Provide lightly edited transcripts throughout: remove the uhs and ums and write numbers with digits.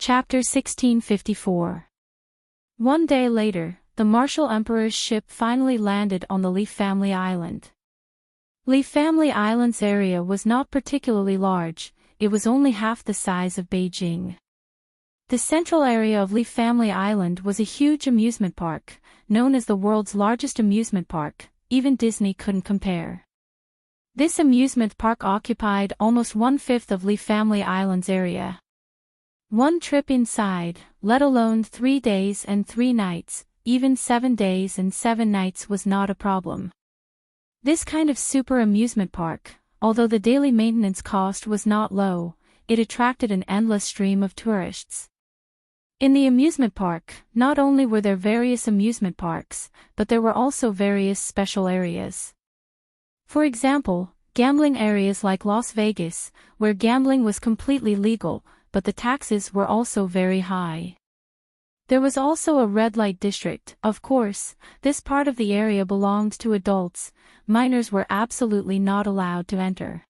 Chapter 1654. One day later, the Martial Emperor's ship finally landed on the Li Family Island. Li Family Island's area was not particularly large, it was only half the size of Beijing. The central area of Li Family Island was a huge amusement park, known as the world's largest amusement park. Even Disney couldn't compare. This amusement park occupied almost 1/5 of Li Family Island's area. One trip inside, let alone 3 days and 3 nights, even 7 days and 7 nights was not a problem. This kind of super amusement park, although the daily maintenance cost was not low, it attracted an endless stream of tourists. In the amusement park, not only were there various amusement parks, but there were also various special areas. For example, gambling areas like Las Vegas, where gambling was completely legal, but the taxes were also very high. There was also a red light district. Of course, this part of the area belonged to adults. Minors were absolutely not allowed to enter.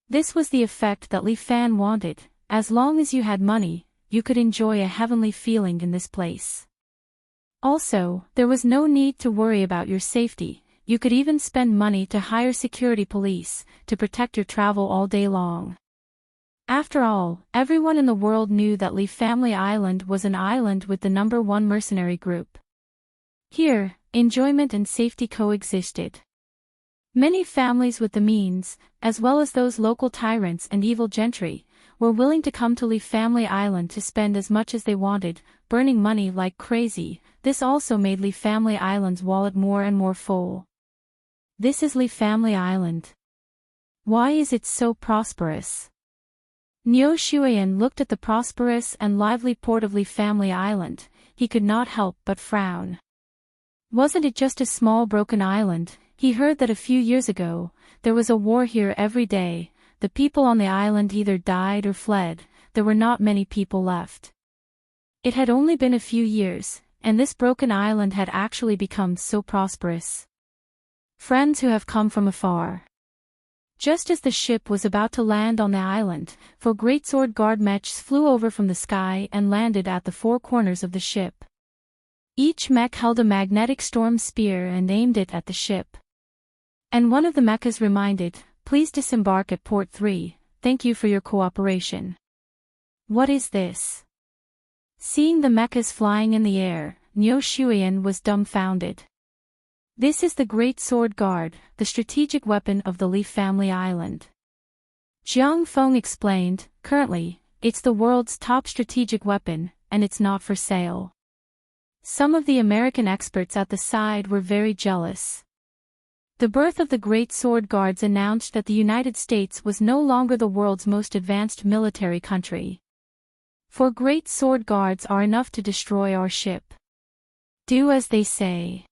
This was the effect that Li Fan wanted. As long as you had money, you could enjoy a heavenly feeling in this place. Also, there was no need to worry about your safety. You could even spend money to hire security police to protect your travel all day long. After all, everyone in the world knew that Li Family Island was an island with the #1 mercenary group. Here, enjoyment and safety coexisted. Many families with the means, as well as those local tyrants and evil gentry, were willing to come to Li Family Island to spend as much as they wanted, burning money like crazy. This also made Li Family Island's wallet more and more full. This is Li Family Island. Why is it so prosperous? Niu Shuiyan looked at the prosperous and lively port of Li Family Island. He could not help but frown. Wasn't it just a small broken island? He heard that a few years ago, there was a war here every day. The people on the island either died or fled. There were not many people left. It had only been a few years, and this broken island had actually become so prosperous. Friends who have come from afar. Just as the ship was about to land on the island, 4 great sword guard mechs flew over from the sky and landed at the 4 corners of the ship. Each mech held a magnetic storm spear and aimed it at the ship. And one of the mechas reminded, "Please disembark at Port 3, thank you for your cooperation." What is this? Seeing the mechas flying in the air, Niu Shuiyan was dumbfounded. This is the Great Sword Guard, the strategic weapon of the Li Family Island. Jiang Feng explained, currently, it's the world's top strategic weapon, and it's not for sale. Some of the American experts at the side were very jealous. The birth of the Great Sword Guards announced that the United States was no longer the world's most advanced military country. 4 Great Sword Guards are enough to destroy our ship. Do as they say.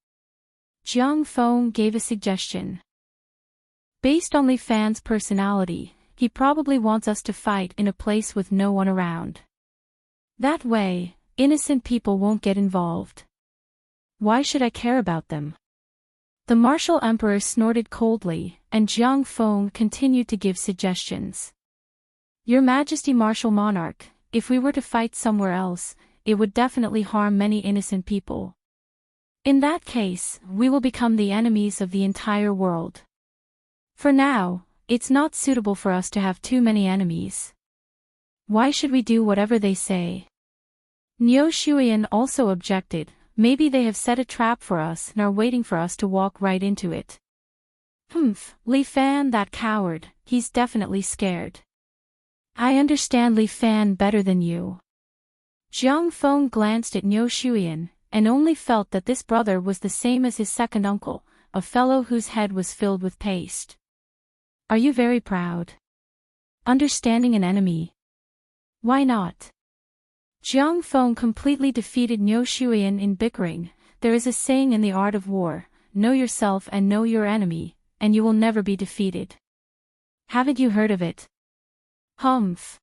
Jiang Feng gave a suggestion. Based on Li Fan's personality, he probably wants us to fight in a place with no one around. That way, innocent people won't get involved. Why should I care about them? The Martial Emperor snorted coldly, and Jiang Feng continued to give suggestions. Your Majesty Martial Monarch, if we were to fight somewhere else, it would definitely harm many innocent people. In that case, we will become the enemies of the entire world. For now, it's not suitable for us to have too many enemies. Why should we do whatever they say? Niu Shuiyan also objected, maybe they have set a trap for us and are waiting for us to walk right into it. Li Fan, that coward, he's definitely scared. I understand Li Fan better than you. Jiang Feng glanced at Niu Shuiyan, and only felt that this brother was the same as his second uncle, a fellow whose head was filled with paste. Are you very proud? Understanding an enemy? Why not? Jiang Feng completely defeated Niu Shuiyan in bickering. There is a saying in the art of war, know yourself and know your enemy, and you will never be defeated. Haven't you heard of it? Humph.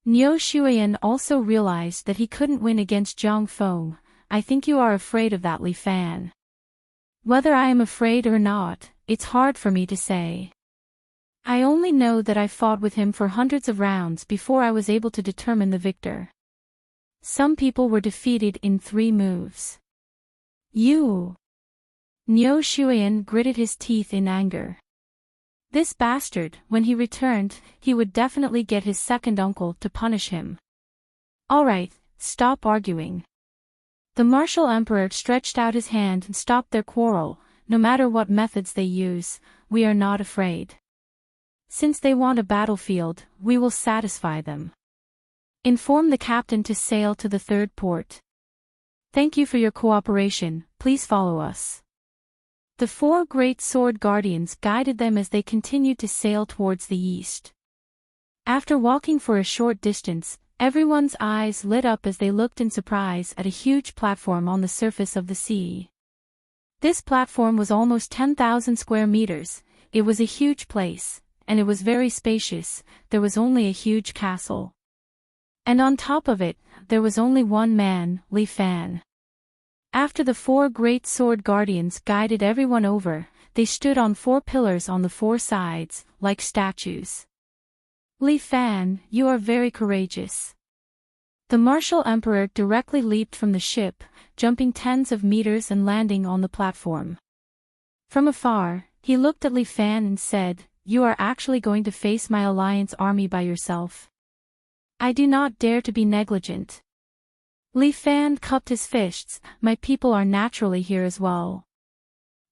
Niu Shuiyan also realized that he couldn't win against Jiang Feng. I think you are afraid of that Li Fan. Whether I am afraid or not, it's hard for me to say. I only know that I fought with him for hundreds of rounds before I was able to determine the victor. Some people were defeated in 3 moves. You! Niu Shuian gritted his teeth in anger. This bastard, when he returned, he would definitely get his second uncle to punish him. Alright, stop arguing. The martial emperor stretched out his hand and stopped their quarrel. No matter what methods they use, we are not afraid. Since they want a battlefield, we will satisfy them. Inform the captain to sail to the 3rd port. Thank you for your cooperation, please follow us. The 4 great sword guardians guided them as they continued to sail towards the east. After walking for a short distance, everyone's eyes lit up as they looked in surprise at a huge platform on the surface of the sea. This platform was almost 10,000 square meters. It was a huge place, and it was very spacious. There was only a huge castle. And on top of it, there was only one man, Li Fan. After the 4 great sword guardians guided everyone over, they stood on 4 pillars on the 4 sides, like statues. Li Fan, you are very courageous. The martial emperor directly leaped from the ship, jumping tens of meters and landing on the platform. From afar, he looked at Li Fan and said, "You are actually going to face my alliance army by yourself. I do not dare to be negligent." Li Fan cupped his fists. "My people are naturally here as well."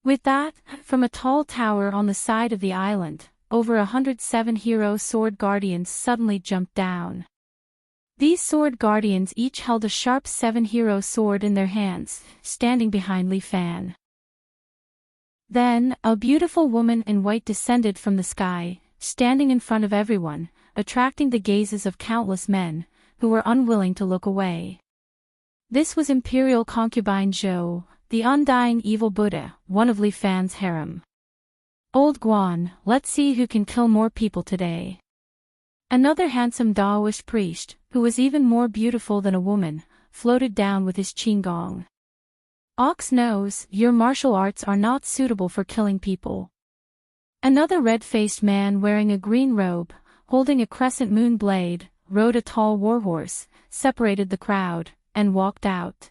With that, from a tall tower on the side of the island, over 107 hero sword guardians suddenly jumped down. These sword guardians each held a sharp 7 hero sword in their hands, standing behind Li Fan. Then, a beautiful woman in white descended from the sky, standing in front of everyone, attracting the gazes of countless men, who were unwilling to look away. This was Imperial Concubine Zhou, the undying evil Buddha, one of Li Fan's harem. "Old Guan, let's see who can kill more people today." Another handsome Daoist priest, who was even more beautiful than a woman, floated down with his qigong. "Ox nose, your martial arts are not suitable for killing people." Another red-faced man wearing a green robe, holding a crescent moon blade, rode a tall warhorse, separated the crowd, and walked out.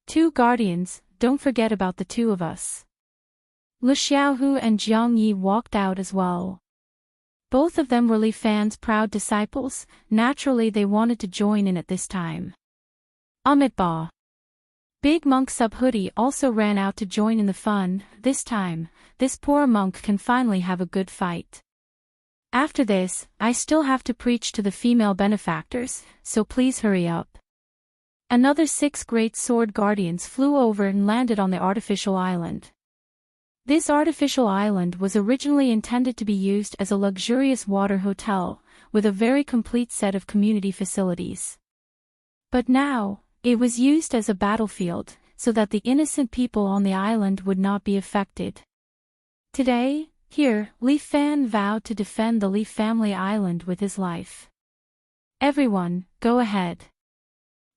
"2 guardians, don't forget about the 2 of us." Lu Xiaohu and Jiang Yi walked out as well. Both of them were Li Fan's proud disciples. Naturally they wanted to join in at this time. Ba. Big Monk Subhoodie also ran out to join in the fun. This time, this poor monk can finally have a good fight. "After this, I still have to preach to the female benefactors, so please hurry up." Another 6 great sword guardians flew over and landed on the artificial island. This artificial island was originally intended to be used as a luxurious water hotel, with a very complete set of community facilities. But now, it was used as a battlefield, so that the innocent people on the island would not be affected. Today, here, Li Fan vowed to defend the Li family island with his life. "Everyone, go ahead."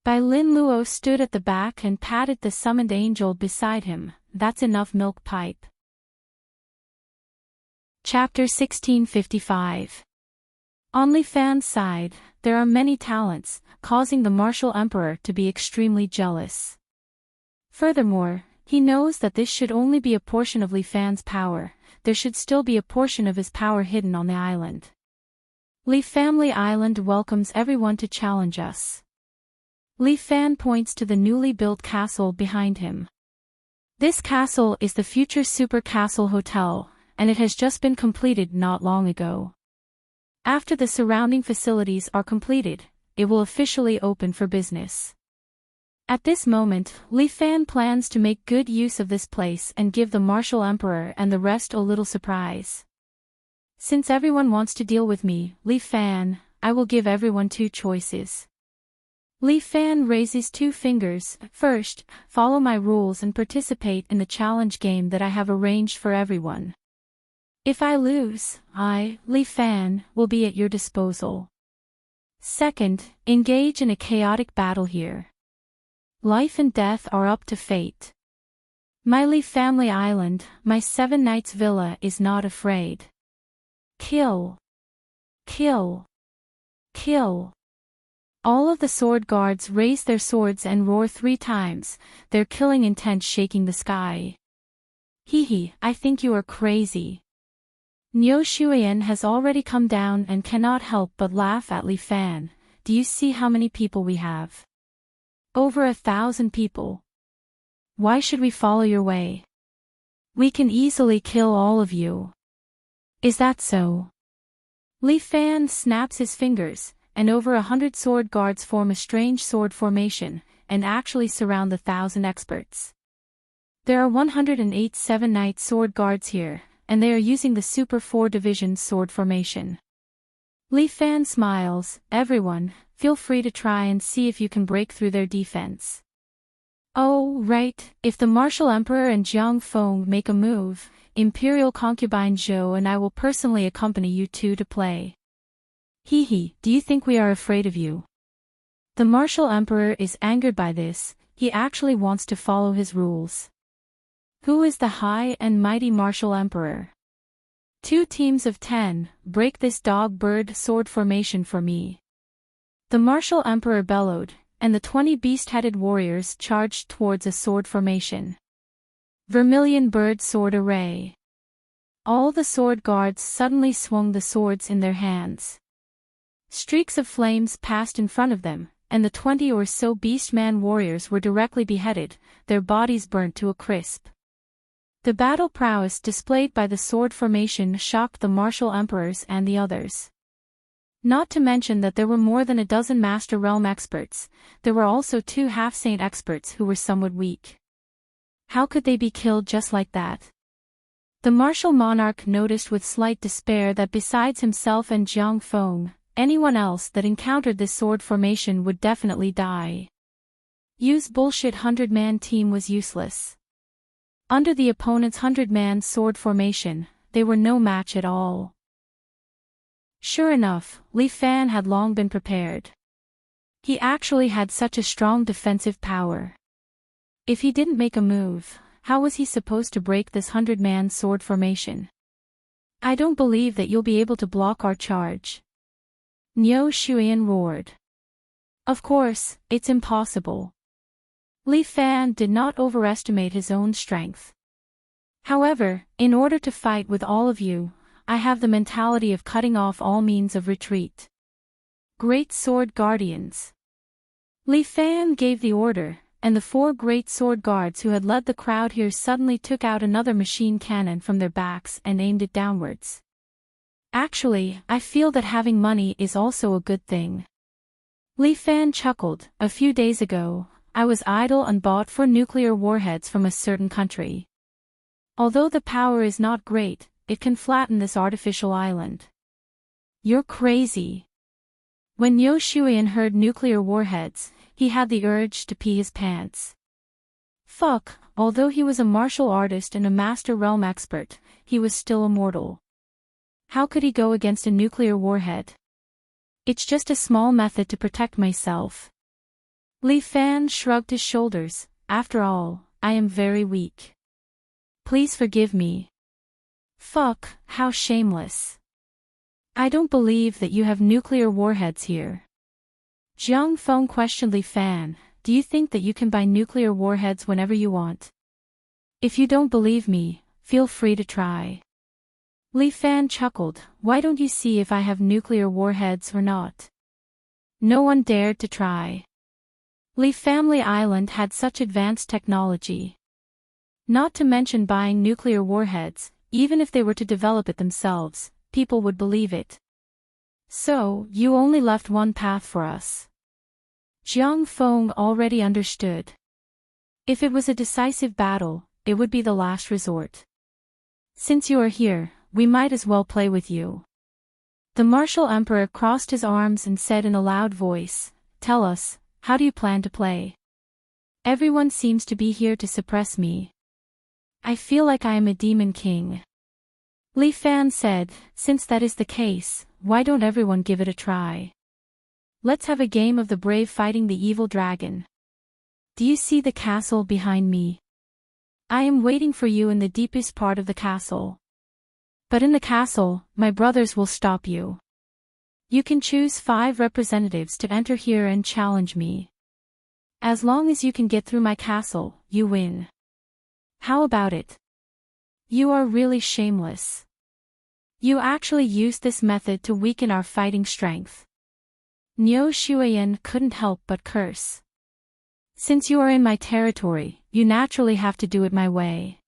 Bai Lin Luo stood at the back and patted the summoned angel beside him. "That's enough milk pipe." Chapter 1655. On Li Fan's side, there are many talents, causing the martial emperor to be extremely jealous. Furthermore, he knows that this should only be a portion of Li Fan's power. There should still be a portion of his power hidden on the island. Li Family Island welcomes everyone to challenge us. Li Fan points to the newly built castle behind him. This castle is the future Super Castle Hotel, and it has just been completed not long ago. After the surrounding facilities are completed, it will officially open for business. At this moment, Li Fan plans to make good use of this place and give the martial emperor and the rest a little surprise. "Since everyone wants to deal with me, Li Fan, I will give everyone 2 choices." Li Fan raises 2 fingers. "First, follow my rules and participate in the challenge game that I have arranged for everyone. If I lose, I, Li Fan, will be at your disposal. Second, engage in a chaotic battle here. Life and death are up to fate. My Li Family Island, my 7 Knights Villa is not afraid. Kill. Kill. Kill." All of the sword guards raise their swords and roar 3 times, their killing intent shaking the sky. Hee, I think you are crazy. Niu Shuiyan has already come down and cannot help but laugh at Li Fan. Do you see how many people we have? Over 1,000 people. Why should we follow your way? We can easily kill all of you. Is that so? Li Fan snaps his fingers, and over 100 sword guards form a strange sword formation, and actually surround the 1,000 experts. There are 108 7-Knight sword guards here, and they are using the Super 4 Division sword formation. Li Fan smiles. Everyone, feel free to try and see if you can break through their defense. Oh, right, if the Martial Emperor and Jiang Feng make a move, Imperial Concubine Zhou and I will personally accompany you two to play. Hee, do you think we are afraid of you? The Martial Emperor is angered by this, he actually wants to follow his rules. Who is the high and mighty Martial Emperor? 2 teams of 10, break this dog-bird sword formation for me. The Martial Emperor bellowed, and the 20 beast-headed warriors charged towards a sword formation. Vermilion bird sword array. All the sword guards suddenly swung the swords in their hands. Streaks of flames passed in front of them, and the 20 or so beastman warriors were directly beheaded, their bodies burnt to a crisp. The battle prowess displayed by the sword formation shocked the martial emperors and the others. Not to mention that there were more than a dozen Master Realm experts, there were also 2 half-saint experts who were somewhat weak. How could they be killed just like that? The martial monarch noticed with slight despair that besides himself and Jiang Feng, anyone else that encountered this sword formation would definitely die. Yu's bullshit 100-man team was useless. Under the opponent's 100-man sword formation, they were no match at all. Sure enough, Li Fan had long been prepared. He actually had such a strong defensive power. If he didn't make a move, how was he supposed to break this 100-man sword formation? I don't believe that you'll be able to block our charge. Niu Shuiyan roared. Of course, it's impossible. Li Fan did not overestimate his own strength. However, in order to fight with all of you, I have the mentality of cutting off all means of retreat. Great Sword Guardians. Li Fan gave the order, and the 4 great sword guards who had led the crowd here suddenly took out another machine cannon from their backs and aimed it downwards. Actually, I feel that having money is also a good thing. Li Fan chuckled. A few days ago, I was idle and bought 4 nuclear warheads from a certain country. Although the power is not great, it can flatten this artificial island. You're crazy. When Niu Shuiyan heard nuclear warheads, he had the urge to pee his pants. Fuck, although he was a martial artist and a Master Realm expert, he was still a mortal. How could he go against a nuclear warhead? It's just a small method to protect myself. Li Fan shrugged his shoulders. After all, I am very weak. Please forgive me. Fuck, how shameless. I don't believe that you have nuclear warheads here. Jiang Feng questioned Li Fan, do you think that you can buy nuclear warheads whenever you want? If you don't believe me, feel free to try. Li Fan chuckled, why don't you see if I have nuclear warheads or not? No one dared to try. Li Family Island had such advanced technology. Not to mention buying nuclear warheads, even if they were to develop it themselves, people would believe it. So, you only left one path for us. Jiang Feng already understood. If it was a decisive battle, it would be the last resort. Since you are here, we might as well play with you. The martial emperor crossed his arms and said in a loud voice, tell us, how do you plan to play? Everyone seems to be here to suppress me. I feel like I am a demon king. Li Fan said, since that is the case, why don't everyone give it a try? Let's have a game of the brave fighting the evil dragon. Do you see the castle behind me? I am waiting for you in the deepest part of the castle. But in the castle, my brothers will stop you. You can choose 5 representatives to enter here and challenge me. As long as you can get through my castle, you win. How about it? You are really shameless. You actually used this method to weaken our fighting strength. Niu Shuiyan couldn't help but curse. Since you are in my territory, you naturally have to do it my way.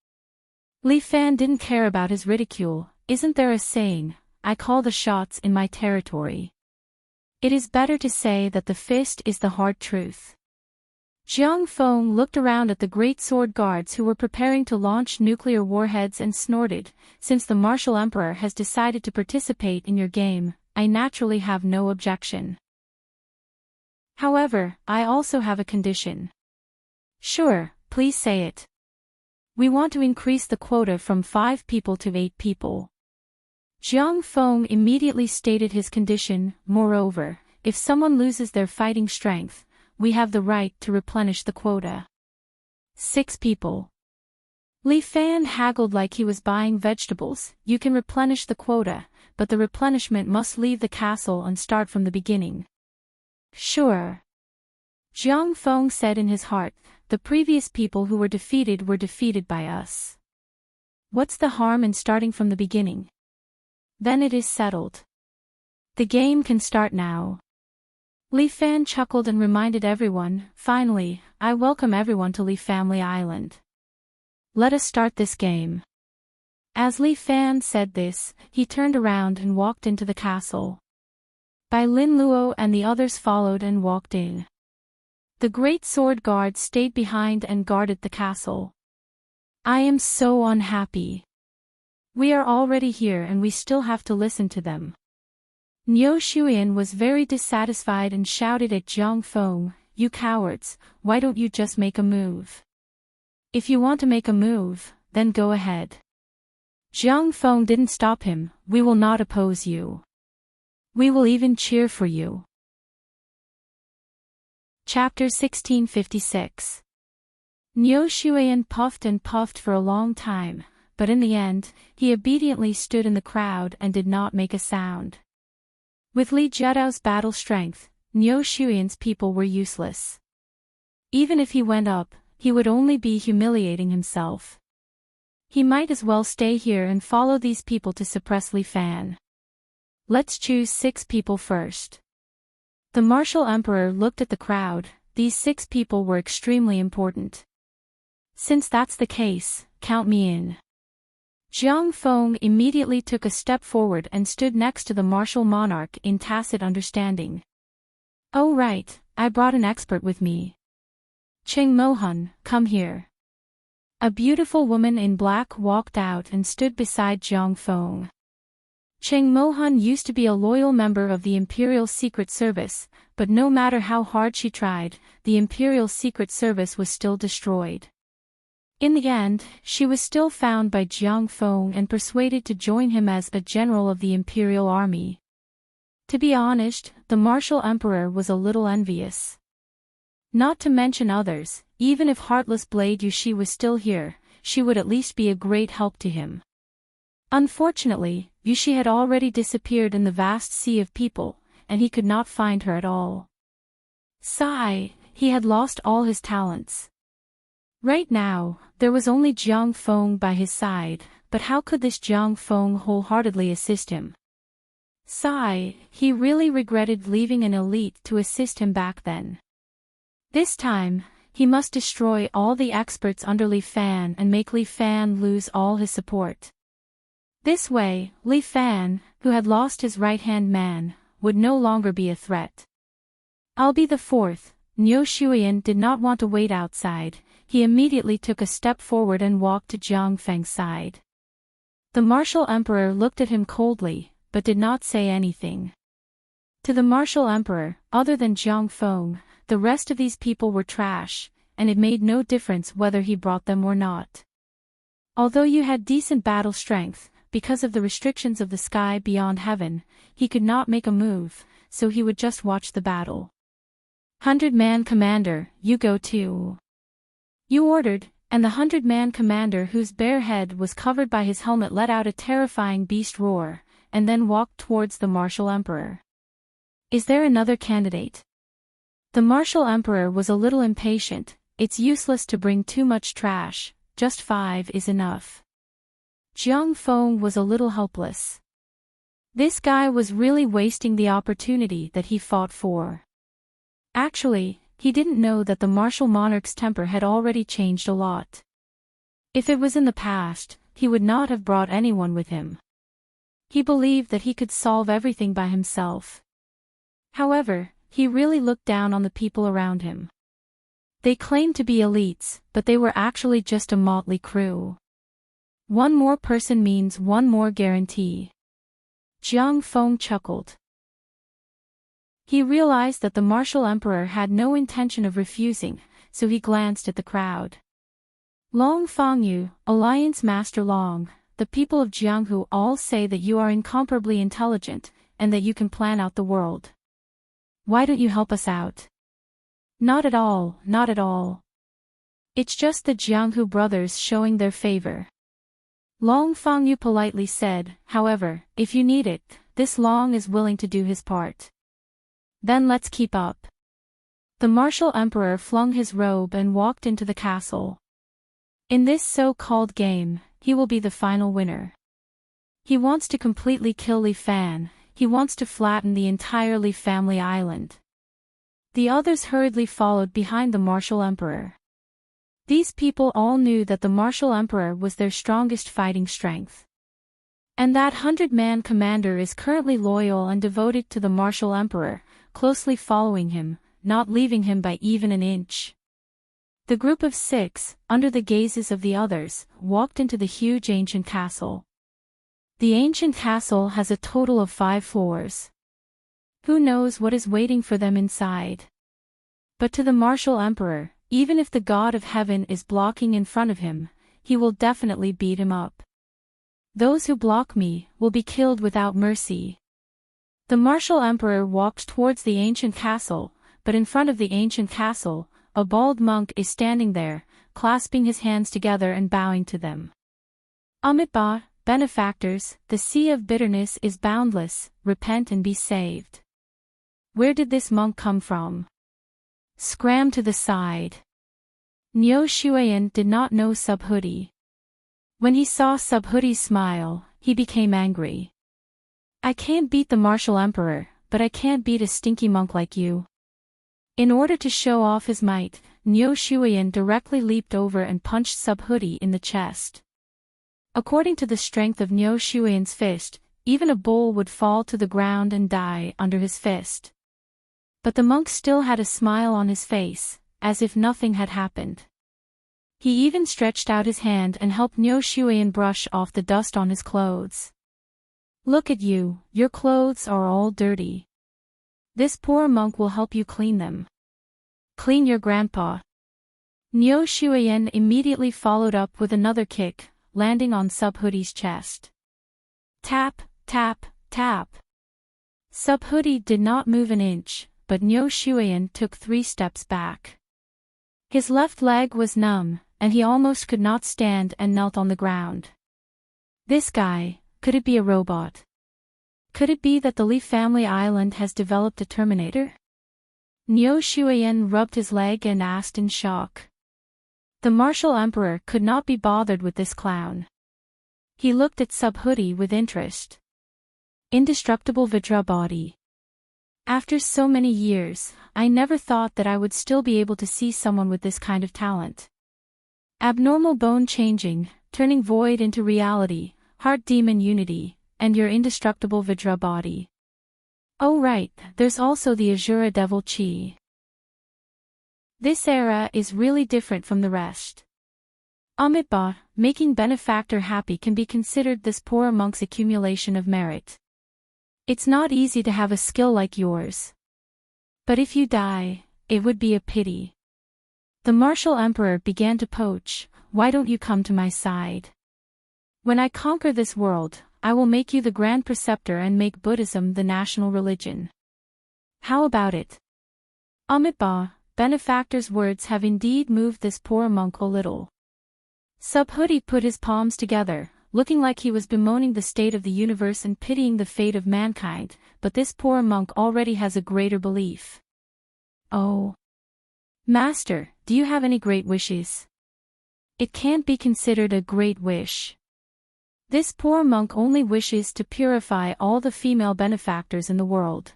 Li Fan didn't care about his ridicule. Isn't there a saying, I call the shots in my territory? It is better to say that the fist is the hard truth. Jiang Feng looked around at the great sword guards who were preparing to launch nuclear warheads and snorted, since the martial emperor has decided to participate in your game, I naturally have no objection. However, I also have a condition. Sure, please say it. We want to increase the quota from 5 people to 8 people. Jiang Feng immediately stated his condition. Moreover, if someone loses their fighting strength, we have the right to replenish the quota. 6 people. Li Fan haggled like he was buying vegetables. You can replenish the quota, but the replenishment must leave the castle and start from the beginning. Sure. Jiang Feng said in his heart, the previous people who were defeated by us. What's the harm in starting from the beginning? Then it is settled. The game can start now. Li Fan chuckled and reminded everyone, finally, I welcome everyone to Li Family Island. Let us start this game. As Li Fan said this, he turned around and walked into the castle. Bai Lin Luo and the others followed and walked in. The great sword guards stayed behind and guarded the castle. I am so unhappy. We are already here and we still have to listen to them. Niu Shuiyan was very dissatisfied and shouted at Jiang Feng, you cowards, why don't you just make a move? If you want to make a move, then go ahead. Jiang Feng didn't stop him, we will not oppose you. We will even cheer for you. Chapter 1656. Niu Shuiyan puffed and puffed for a long time, but in the end, he obediently stood in the crowd and did not make a sound. With Li Jiao's battle strength, Niu Shuiyan's people were useless. Even if he went up, he would only be humiliating himself. He might as well stay here and follow these people to suppress Li Fan. Let's choose 6 people first. The martial emperor looked at the crowd. These 6 people were extremely important. Since that's the case, count me in. Jiang Feng immediately took a step forward and stood next to the martial monarch in tacit understanding. Oh right, I brought an expert with me. Cheng Mohan, come here. A beautiful woman in black walked out and stood beside Jiang Feng. Cheng Mohan used to be a loyal member of the Imperial Secret Service, but no matter how hard she tried, the Imperial Secret Service was still destroyed. In the end, she was still found by Jiang Feng and persuaded to join him as a general of the Imperial Army. To be honest, the martial emperor was a little envious. Not to mention others, even if Heartless Blade Yushi was still here, she would at least be a great help to him. Unfortunately, Yushi had already disappeared in the vast sea of people, and he could not find her at all. Sigh, he had lost all his talents. Right now, there was only Jiang Feng by his side, but how could this Jiang Feng wholeheartedly assist him? Sigh, he really regretted leaving an elite to assist him back then. This time, he must destroy all the experts under Li Fan and make Li Fan lose all his support. This way, Li Fan, who had lost his right-hand man, would no longer be a threat. I'll be the 4th. Niu Shuiyan did not want to wait outside. He immediately took a step forward and walked to Jiang Feng's side. The martial emperor looked at him coldly, but did not say anything. To the martial emperor, other than Jiang Feng, the rest of these people were trash, and it made no difference whether he brought them or not. Although you had decent battle strength, because of the restrictions of the sky beyond heaven, he could not make a move, so he would just watch the battle. 100-man commander, you go too. You ordered, and the 100-man commander whose bare head was covered by his helmet let out a terrifying beast roar, and then walked towards the martial emperor. Is there another candidate? The martial emperor was a little impatient. It's useless to bring too much trash, just 5 is enough. Jiang Feng was a little helpless. This guy was really wasting the opportunity that he fought for. Actually, he didn't know that the martial monarch's temper had already changed a lot. If it was in the past, he would not have brought anyone with him. He believed that he could solve everything by himself. However, he really looked down on the people around him. They claimed to be elites, but they were actually just a motley crew. One more person means one more guarantee. Jiang Feng chuckled. He realized that the martial emperor had no intention of refusing, so he glanced at the crowd. Long Fangyu, Alliance Master Long, the people of Jianghu all say that you are incomparably intelligent, and that you can plan out the world. Why don't you help us out? Not at all, not at all. It's just the Jianghu brothers showing their favor. Long Fangyu politely said, however, if you need it, this Long is willing to do his part. Then let's keep up. The martial emperor flung his robe and walked into the castle. In this so-called game, he will be the final winner. He wants to completely kill Li Fan, he wants to flatten the entire Li family island. The others hurriedly followed behind the martial emperor. These people all knew that the martial emperor was their strongest fighting strength. And that 100-man commander is currently loyal and devoted to the martial emperor, closely following him, not leaving him by even an inch. The group of 6, under the gazes of the others, walked into the huge ancient castle. The ancient castle has a total of 5 floors. Who knows what is waiting for them inside? But to the martial emperor, even if the god of heaven is blocking in front of him, he will definitely beat him up. Those who block me will be killed without mercy. The martial emperor walked towards the ancient castle, but in front of the ancient castle, a bald monk is standing there, clasping his hands together and bowing to them. Amitabha, benefactors, the sea of bitterness is boundless, repent and be saved. Where did this monk come from? Scram to the side. Niu Shuiyan did not know Subhuti. When he saw Subhuti's smile, he became angry. I can't beat the martial emperor, but I can't beat a stinky monk like you. In order to show off his might, Niu Shuiyan directly leaped over and punched Subhuti in the chest. According to the strength of Niu Shuiyan's fist, even a bull would fall to the ground and die under his fist. But the monk still had a smile on his face, as if nothing had happened. He even stretched out his hand and helped Niu Shuiyan brush off the dust on his clothes. Look at you, your clothes are all dirty. This poor monk will help you clean them. Clean your grandpa. Niu Shuiyan immediately followed up with another kick, landing on Subhuti's chest. Tap, tap, tap. Subhuti did not move an inch, but Niu Shuiyan took 3 steps back. His left leg was numb, and he almost could not stand and knelt on the ground. This guy, could it be a robot? Could it be that the Li family island has developed a Terminator? Niu Shuiyan rubbed his leg and asked in shock. The martial emperor could not be bothered with this clown. He looked at Subhuti with interest. Indestructible Vajra body. After so many years, I never thought that I would still be able to see someone with this kind of talent. Abnormal bone changing, turning void into reality, heart demon unity, and your indestructible Vajra body. Oh right, there's also the Azura devil chi. This era is really different from the rest. Amitabha, making benefactor happy can be considered this poor monk's accumulation of merit. It's not easy to have a skill like yours. But if you die, it would be a pity. The martial emperor began to poach, why don't you come to my side? When I conquer this world, I will make you the grand preceptor and make Buddhism the national religion. How about it? Amitabha, benefactor's words have indeed moved this poor monk a little. Subhuti put his palms together, looking like he was bemoaning the state of the universe and pitying the fate of mankind, but this poor monk already has a greater belief. Oh. Master, do you have any great wishes? It can't be considered a great wish. This poor monk only wishes to purify all the female benefactors in the world.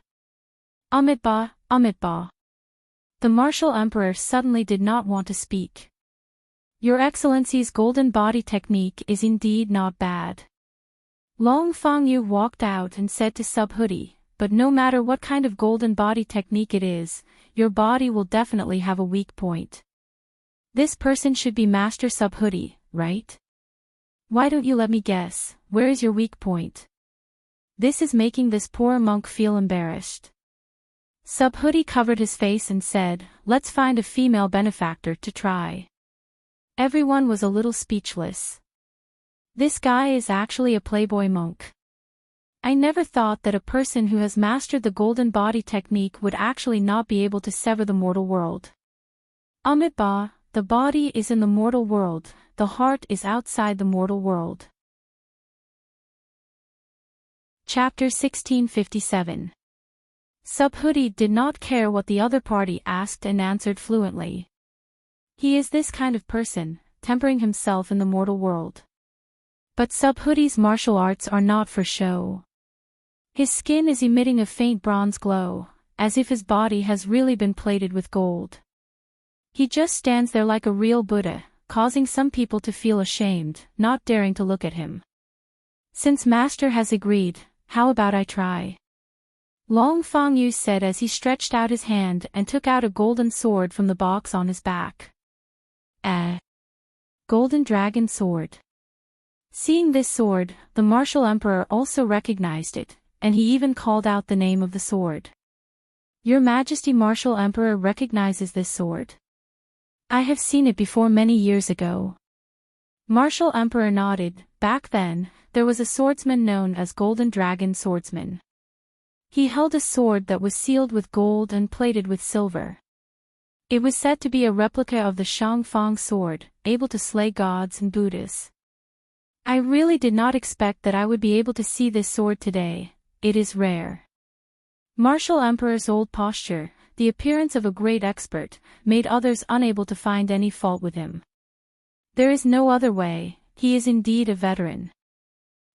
Amitabha, Amitabha. The martial emperor suddenly did not want to speak. Your Excellency's golden body technique is indeed not bad. Long Fangyu walked out and said to Subhuti, but no matter what kind of golden body technique it is, your body will definitely have a weak point. This person should be Master Subhuti, right? Why don't you let me guess, where is your weak point? This is making this poor monk feel embarrassed. Subhuti covered his face and said, let's find a female benefactor to try. Everyone was a little speechless. This guy is actually a playboy monk. I never thought that a person who has mastered the golden body technique would actually not be able to sever the mortal world. Amitabha, the body is in the mortal world, the heart is outside the mortal world. Chapter 1657. Subhuti did not care what the other party asked and answered fluently. He is this kind of person, tempering himself in the mortal world. But Subhuti's martial arts are not for show. His skin is emitting a faint bronze glow, as if his body has really been plated with gold. He just stands there like a real Buddha, causing some people to feel ashamed, not daring to look at him. Since Master has agreed, how about I try? Long Fangyu said as he stretched out his hand and took out a golden sword from the box on his back. Golden dragon sword. Seeing this sword, the martial emperor also recognized it, and he even called out the name of the sword. Your Majesty, martial emperor recognizes this sword? I have seen it before many years ago. Martial emperor nodded. Back then, there was a swordsman known as Golden Dragon Swordsman. He held a sword that was sealed with gold and plated with silver. It was said to be a replica of the Shangfang sword, able to slay gods and Buddhas. I really did not expect that I would be able to see this sword today. It is rare. Martial emperor's old posture, the appearance of a great expert, made others unable to find any fault with him. There is no other way, he is indeed a veteran.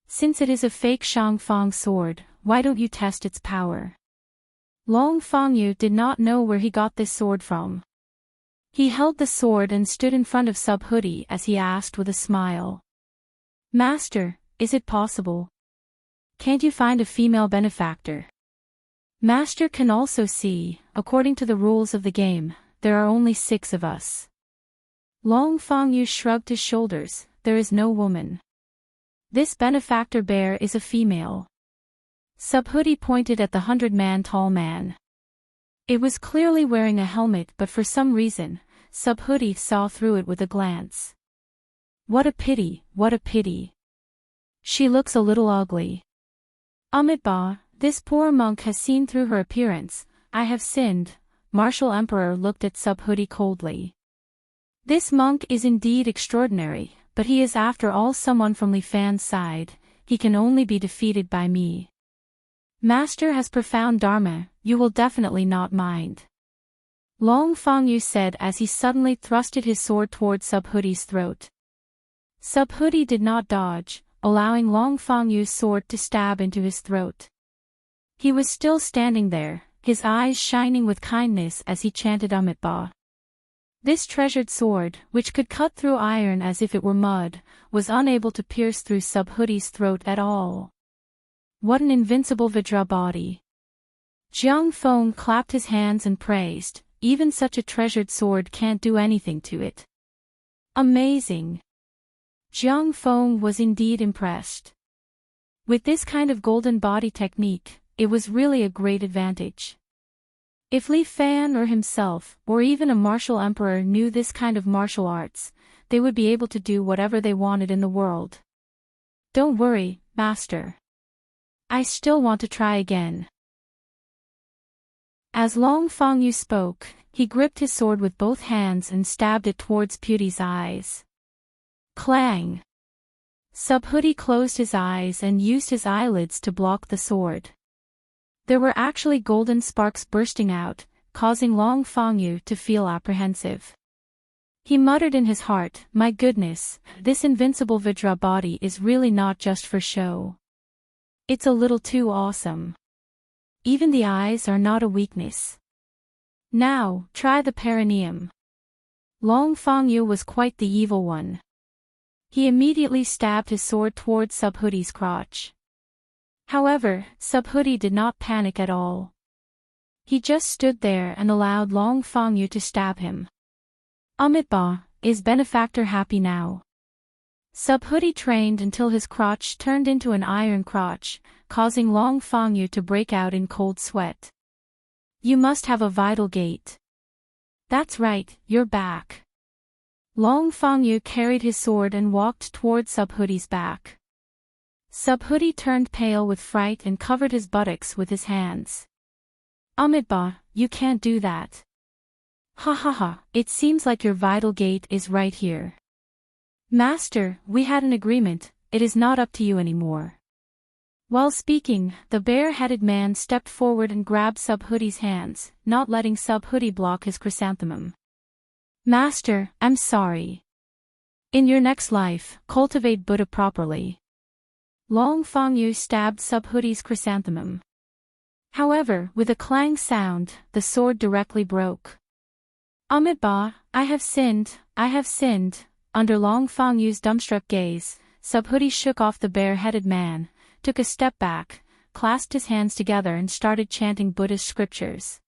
Since it is a fake Shangfang sword, why don't you test its power? Long Fangyu did not know where he got this sword from. He held the sword and stood in front of Subhuti as he asked with a smile. Master, is it possible? Can't you find a female benefactor? Master can also see, according to the rules of the game, there are only 6 of us. Long Fangyu shrugged his shoulders, there is no woman. This benefactor bear is a female. Subhuti pointed at the 100-man tall man. It was clearly wearing a helmet, but for some reason, Subhuti saw through it with a glance. What a pity, what a pity. She looks a little ugly. Amitabha, this poor monk has seen through her appearance. I have sinned. Martial emperor looked at Subhuti coldly. This monk is indeed extraordinary, but he is after all someone from Li Fan's side. He can only be defeated by me. Master has profound dharma, you will definitely not mind. Long Fangyu said as he suddenly thrusted his sword towards Subhuti's throat. Subhuti did not dodge, allowing Long Fangyu's sword to stab into his throat. He was still standing there, his eyes shining with kindness as he chanted Amitabha. This treasured sword, which could cut through iron as if it were mud, was unable to pierce through Subhuti's throat at all. What an invincible Vajra body! Jiang Feng clapped his hands and praised, even such a treasured sword can't do anything to it. Amazing! Jiang Feng was indeed impressed. With this kind of golden body technique, it was really a great advantage. If Li Fan or himself, or even a martial emperor knew this kind of martial arts, they would be able to do whatever they wanted in the world. Don't worry, Master. I still want to try again. As Long Fangyu spoke, he gripped his sword with both hands and stabbed it towards Puti's eyes. Clang! Subhoodie closed his eyes and used his eyelids to block the sword. There were actually golden sparks bursting out, causing Long Fangyu to feel apprehensive. He muttered in his heart, "My goodness, this invincible Vajra body is really not just for show. It's a little too awesome. Even the eyes are not a weakness. Now, try the perineum." Long Fangyu was quite the evil one. He immediately stabbed his sword towards Subhoodie's crotch. However, Subhoodie did not panic at all. He just stood there and allowed Long Fangyu to stab him. "Amitba, is Benefactor happy now?" Subhoodie trained until his crotch turned into an iron crotch, causing Long Fangyu to break out in cold sweat. "You must have a vital gate." "That's right, you're back." Long Fangyu carried his sword and walked toward Subhoodie's back. Subhoodie turned pale with fright and covered his buttocks with his hands. "Amitba, you can't do that." "Ha ha ha, it seems like your vital gate is right here." "Master, we had an agreement, it is not up to you anymore." While speaking, the bare-headed man stepped forward and grabbed Subhoodie's hands, not letting Subhoodie block his chrysanthemum. "Master, I'm sorry. In your next life, cultivate Buddha properly." Long Fangyu stabbed Subhoodie's chrysanthemum. However, with a clang sound, the sword directly broke. "Amitba, I have sinned, I have sinned." Under Long Fangyu's dumbstruck gaze, Subhoodie shook off the bare-headed man, took a step back, clasped his hands together and started chanting Buddhist scriptures.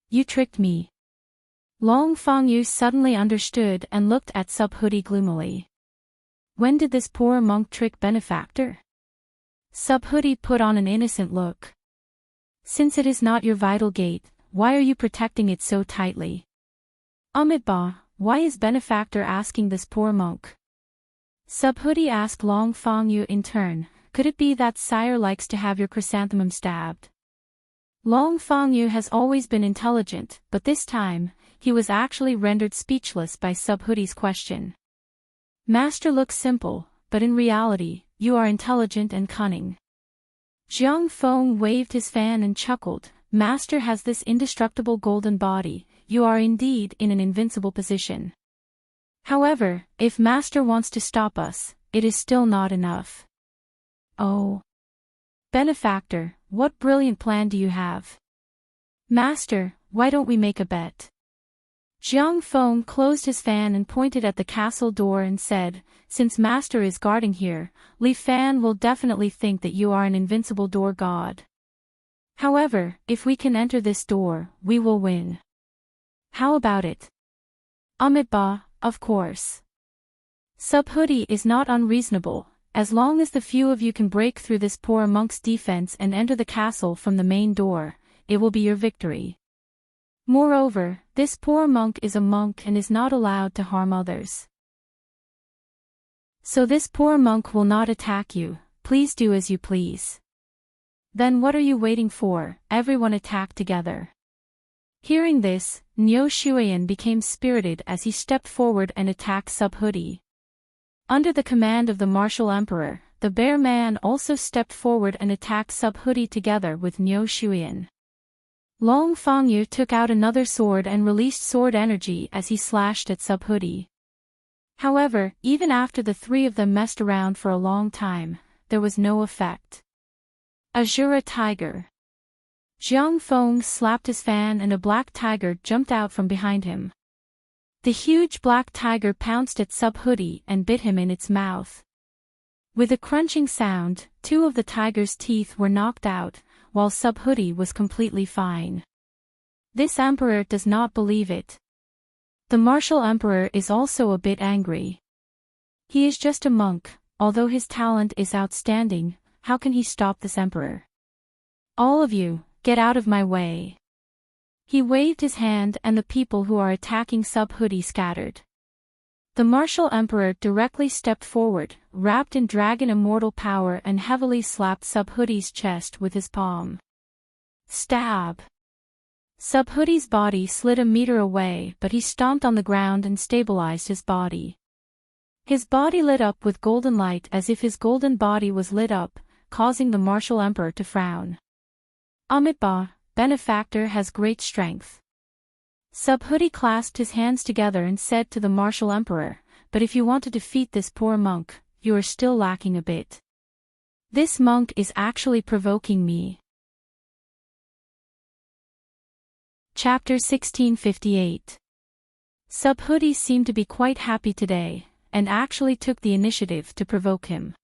"You tricked me." Long Fangyu suddenly understood and looked at Subhoodie gloomily. "When did this poor monk trick Benefactor?" Subhoodie put on an innocent look. "Since it is not your vital gate, why are you protecting it so tightly?" "Amitba, why is Benefactor asking this poor monk?" Subhoodie asked Long Fangyu in turn, "Could it be that sire likes to have your chrysanthemum stabbed?" Long Fangyu has always been intelligent, but this time, he was actually rendered speechless by Subhoodie's question. "Master looks simple, but in reality, you are intelligent and cunning." Jiang Feng waved his fan and chuckled, "Master has this indestructible golden body, you are indeed in an invincible position. However, if Master wants to stop us, it is still not enough." "Oh. Benefactor, what brilliant plan do you have?" "Master, why don't we make a bet?" Jiang Feng closed his fan and pointed at the castle door and said, "Since Master is guarding here, Li Fan will definitely think that you are an invincible door god. However, if we can enter this door, we will win. How about it?" "Amitba, of course." Subhoodie is not unreasonable. As long as the few of you can break through this poor monk's defense and enter the castle from the main door, it will be your victory. Moreover, this poor monk is a monk and is not allowed to harm others. So this poor monk will not attack you, please do as you please. Then what are you waiting for? Everyone attack together. Hearing this, Niu Shuiyan became spirited as he stepped forward and attacked Subhoodie. Under the command of the martial emperor, the bear man also stepped forward and attacked Subhoodie together with Niu Shuiyan. Long Fangyu took out another sword and released sword energy as he slashed at Subhoodie. However, even after the three of them messed around for a long time, there was no effect. Azura Tiger. Jiang Feng slapped his fan and a black tiger jumped out from behind him. The huge black tiger pounced at Subhoodie and bit him in its mouth. With a crunching sound, two of the tiger's teeth were knocked out, while Subhoodie was completely fine. This emperor does not believe it. The martial emperor is also a bit angry. He is just a monk, although his talent is outstanding, how can he stop this emperor? "All of you, get out of my way." He waved his hand and the people who are attacking Subhoodie scattered. The martial emperor directly stepped forward, wrapped in dragon immortal power and heavily slapped Subhoodie's chest with his palm. Stab! Subhoodie's body slid a meter away but he stomped on the ground and stabilized his body. His body lit up with golden light as if his golden body was lit up, causing the martial emperor to frown. Amitabha, benefactor has great strength. Subhuti clasped his hands together and said to the martial emperor, but if you want to defeat this poor monk, you are still lacking a bit. This monk is actually provoking me. Chapter 1658. Subhuti seemed to be quite happy today, and actually took the initiative to provoke him.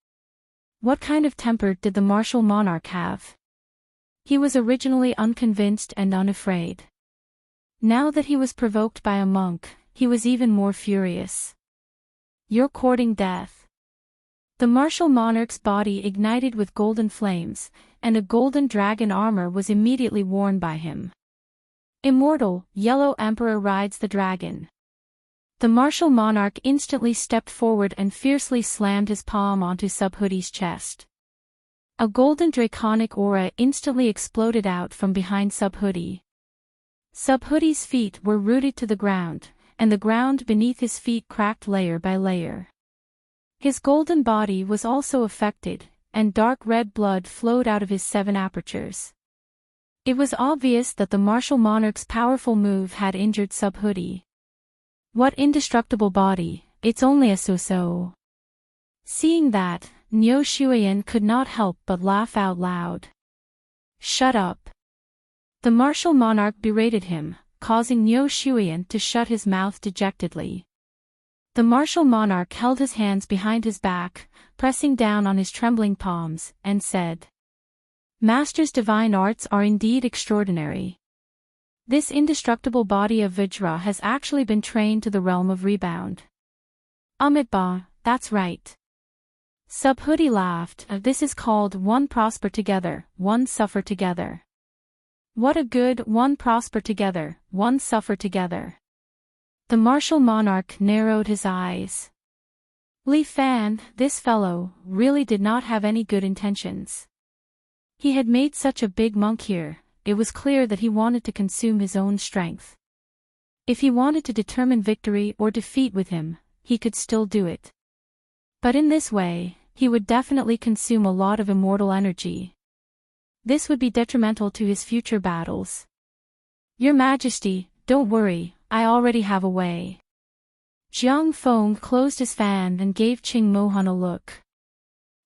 What kind of temper did the martial monarch have? He was originally unconvinced and unafraid. Now that he was provoked by a monk, he was even more furious. You're courting death. The martial monarch's body ignited with golden flames, and a golden dragon armor was immediately worn by him. Immortal, Yellow Emperor rides the dragon. The martial monarch instantly stepped forward and fiercely slammed his palm onto Subhuti's chest. A golden draconic aura instantly exploded out from behind Subhuti. Subhuti's feet were rooted to the ground, and the ground beneath his feet cracked layer by layer. His golden body was also affected, and dark red blood flowed out of his 7 apertures. It was obvious that the martial monarch's powerful move had injured Subhuti. What indestructible body, it's only a so-so. Seeing that, Niu Shuiyan could not help but laugh out loud. Shut up. The martial monarch berated him, causing Niu Shuiyan to shut his mouth dejectedly. The martial monarch held his hands behind his back, pressing down on his trembling palms, and said, Master's divine arts are indeed extraordinary. This indestructible body of Vajra has actually been trained to the realm of rebound. Amitabha, that's right. Subhuti laughed. This is called one prosper together, one suffer together. What a good one prosper together, one suffer together. The martial monarch narrowed his eyes. Li Fan, this fellow, really did not have any good intentions. He had made such a big monk here. It was clear that he wanted to consume his own strength. If he wanted to determine victory or defeat with him, he could still do it. But in this way, he would definitely consume a lot of immortal energy. This would be detrimental to his future battles. Your Majesty, don't worry, I already have a way. Jiang Feng closed his fan and gave Qing Mohan a look.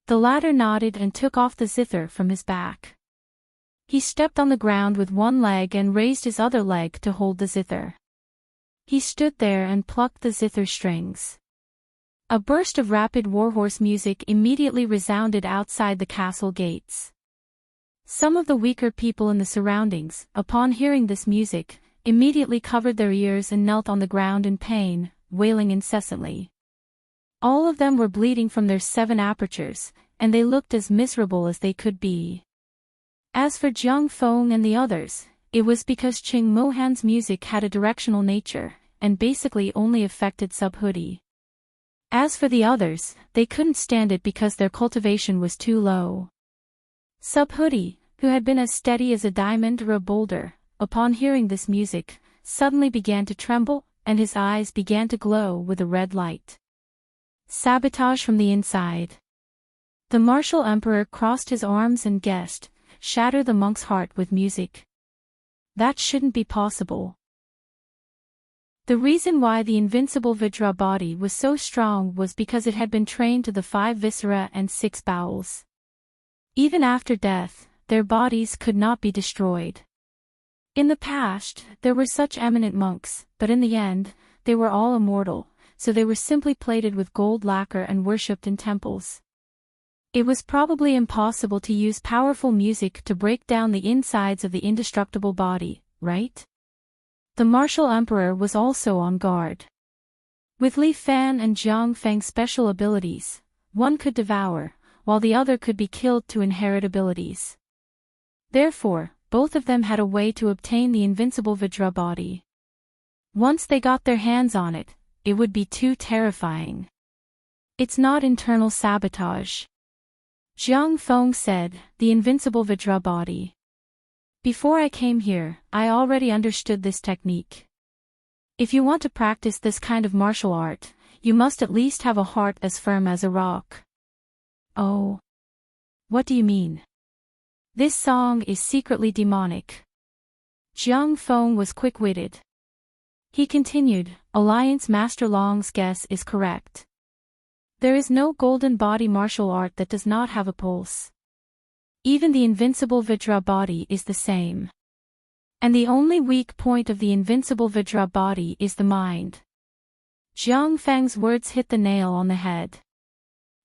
The latter nodded and took off the zither from his back. He stepped on the ground with one leg and raised his other leg to hold the zither. He stood there and plucked the zither strings. A burst of rapid warhorse music immediately resounded outside the castle gates. Some of the weaker people in the surroundings, upon hearing this music, immediately covered their ears and knelt on the ground in pain, wailing incessantly. All of them were bleeding from their 7 apertures, and they looked as miserable as they could be. As for Jiang Feng and the others, it was because Qing Mohan's music had a directional nature, and basically only affected Subhuti. As for the others, they couldn't stand it because their cultivation was too low. Subhuti, who had been as steady as a diamond or a boulder, upon hearing this music, suddenly began to tremble, and his eyes began to glow with a red light. Sabotage from the inside. The martial emperor crossed his arms and guessed, shatter the monk's heart with music. That shouldn't be possible. The reason why the invincible Vajra body was so strong was because it had been trained to the 5 viscera and 6 bowels. Even after death, their bodies could not be destroyed. In the past, there were such eminent monks, but in the end, they were all immortal, so they were simply plated with gold lacquer and worshipped in temples. It was probably impossible to use powerful music to break down the insides of the indestructible body, right? The martial emperor was also on guard. With Li Fan and Jiang Feng's special abilities, one could devour, while the other could be killed to inherit abilities. Therefore, both of them had a way to obtain the invincible Vajra body. Once they got their hands on it, it would be too terrifying. It's not internal sabotage. Jiang Feng said, the invincible Vajra body. Before I came here, I already understood this technique. If you want to practice this kind of martial art, you must at least have a heart as firm as a rock. Oh. What do you mean? This song is secretly demonic. Jiang Feng was quick-witted. He continued, Alliance Master Long's guess is correct. There is no golden body martial art that does not have a pulse. Even the invincible Vajra body is the same. And the only weak point of the invincible Vajra body is the mind. Jiang Feng's words hit the nail on the head.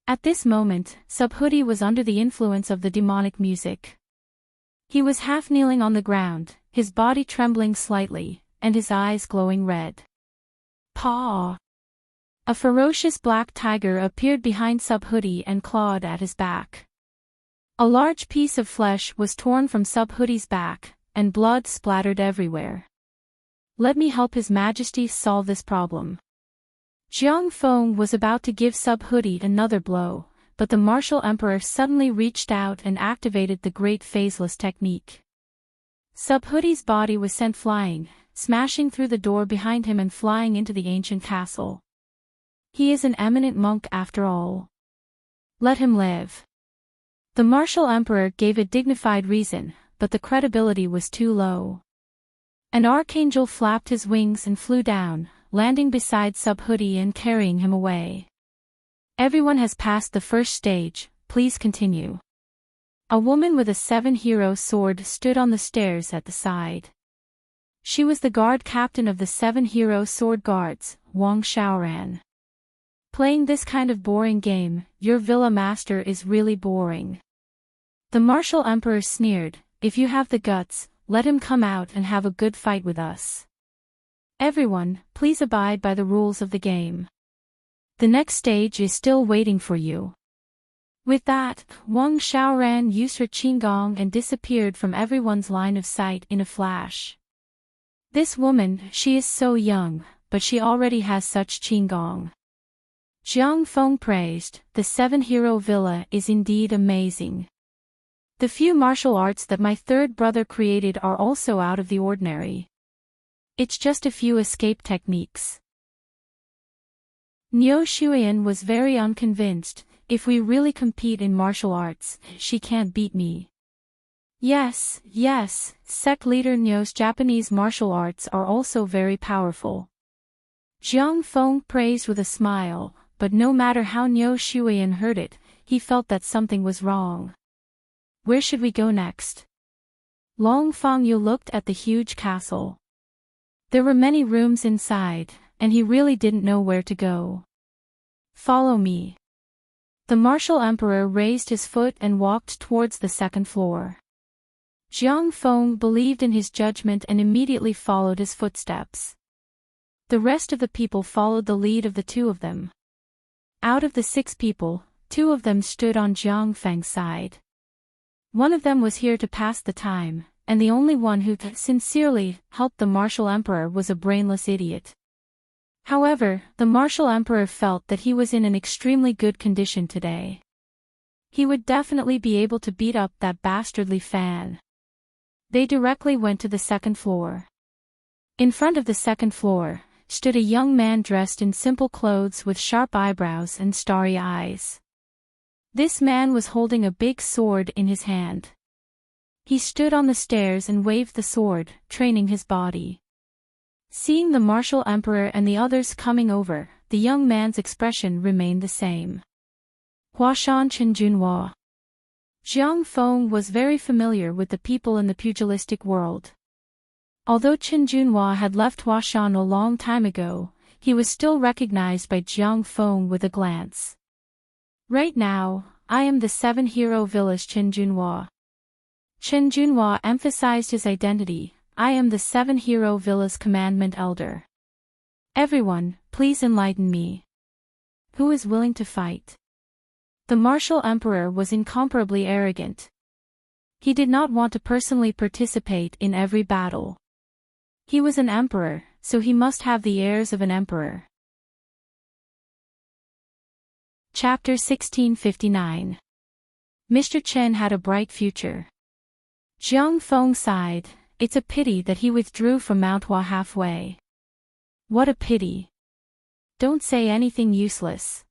At this moment, Subhuti was under the influence of the demonic music. He was half kneeling on the ground, his body trembling slightly, and his eyes glowing red. Paw! A ferocious black tiger appeared behind Subhuti and clawed at his back. A large piece of flesh was torn from Subhuti's back, and blood splattered everywhere. Let me help His Majesty solve this problem. Jiang Feng was about to give Subhuti another blow, but the martial emperor suddenly reached out and activated the great phaseless technique. Subhuti's body was sent flying, smashing through the door behind him and flying into the ancient castle. He is an eminent monk after all. Let him live. The martial emperor gave a dignified reason, but the credibility was too low. An archangel flapped his wings and flew down, landing beside Subhuti and carrying him away. Everyone has passed the first stage, please continue. A woman with a 7-hero sword stood on the stairs at the side. She was the guard captain of the 7-hero sword guards, Wang Xiaoran. Playing this kind of boring game, your villa master is really boring. The martial emperor sneered, if you have the guts, let him come out and have a good fight with us. Everyone, please abide by the rules of the game. The next stage is still waiting for you. With that, Wang Xiaoran used her qinggong and disappeared from everyone's line of sight in a flash. This woman, she is so young, but she already has such qinggong. Jiang Feng praised, the 7-hero villa is indeed amazing. The few martial arts that my third brother created are also out of the ordinary. It's just a few escape techniques. Niu Shuyan was very unconvinced, if we really compete in martial arts, she can't beat me. Yes, sect leader Niu's Japanese martial arts are also very powerful. Jiang Feng praised with a smile, but no matter how Niu Shuyan heard it, he felt that something was wrong. Where should we go next? Long Fangyu looked at the huge castle. There were many rooms inside, and he really didn't know where to go. Follow me. The martial emperor raised his foot and walked towards the second floor. Jiang Feng believed in his judgment and immediately followed his footsteps. The rest of the people followed the lead of the two of them. Out of the 6 people, 2 of them stood on Jiang Feng's side. One of them was here to pass the time, and the only one who sincerely helped the martial emperor was a brainless idiot. However, the martial emperor felt that he was in an extremely good condition today. He would definitely be able to beat up that bastardly fan. They directly went to the second floor. In front of the second floor, stood a young man dressed in simple clothes with sharp eyebrows and starry eyes. This man was holding a big sword in his hand. He stood on the stairs and waved the sword, training his body. Seeing the martial emperor and the others coming over, the young man's expression remained the same. Huashan Chenjunhua. Jiang Feng was very familiar with the people in the pugilistic world. Although Chenjunhua had left Huashan a long time ago, he was still recognized by Jiang Feng with a glance. Right now, I am the 7-hero village Chenjunhua. Chenjunhua emphasized his identity, I am the 7-hero villa's commandment elder. Everyone, please enlighten me. Who is willing to fight? The martial emperor was incomparably arrogant. He did not want to personally participate in every battle. He was an emperor, so he must have the airs of an emperor. Chapter 1659. Mr. Chen had a bright future. Jiang Feng sighed, it's a pity that he withdrew from Mount Hua halfway. What a pity. don't say anything useless.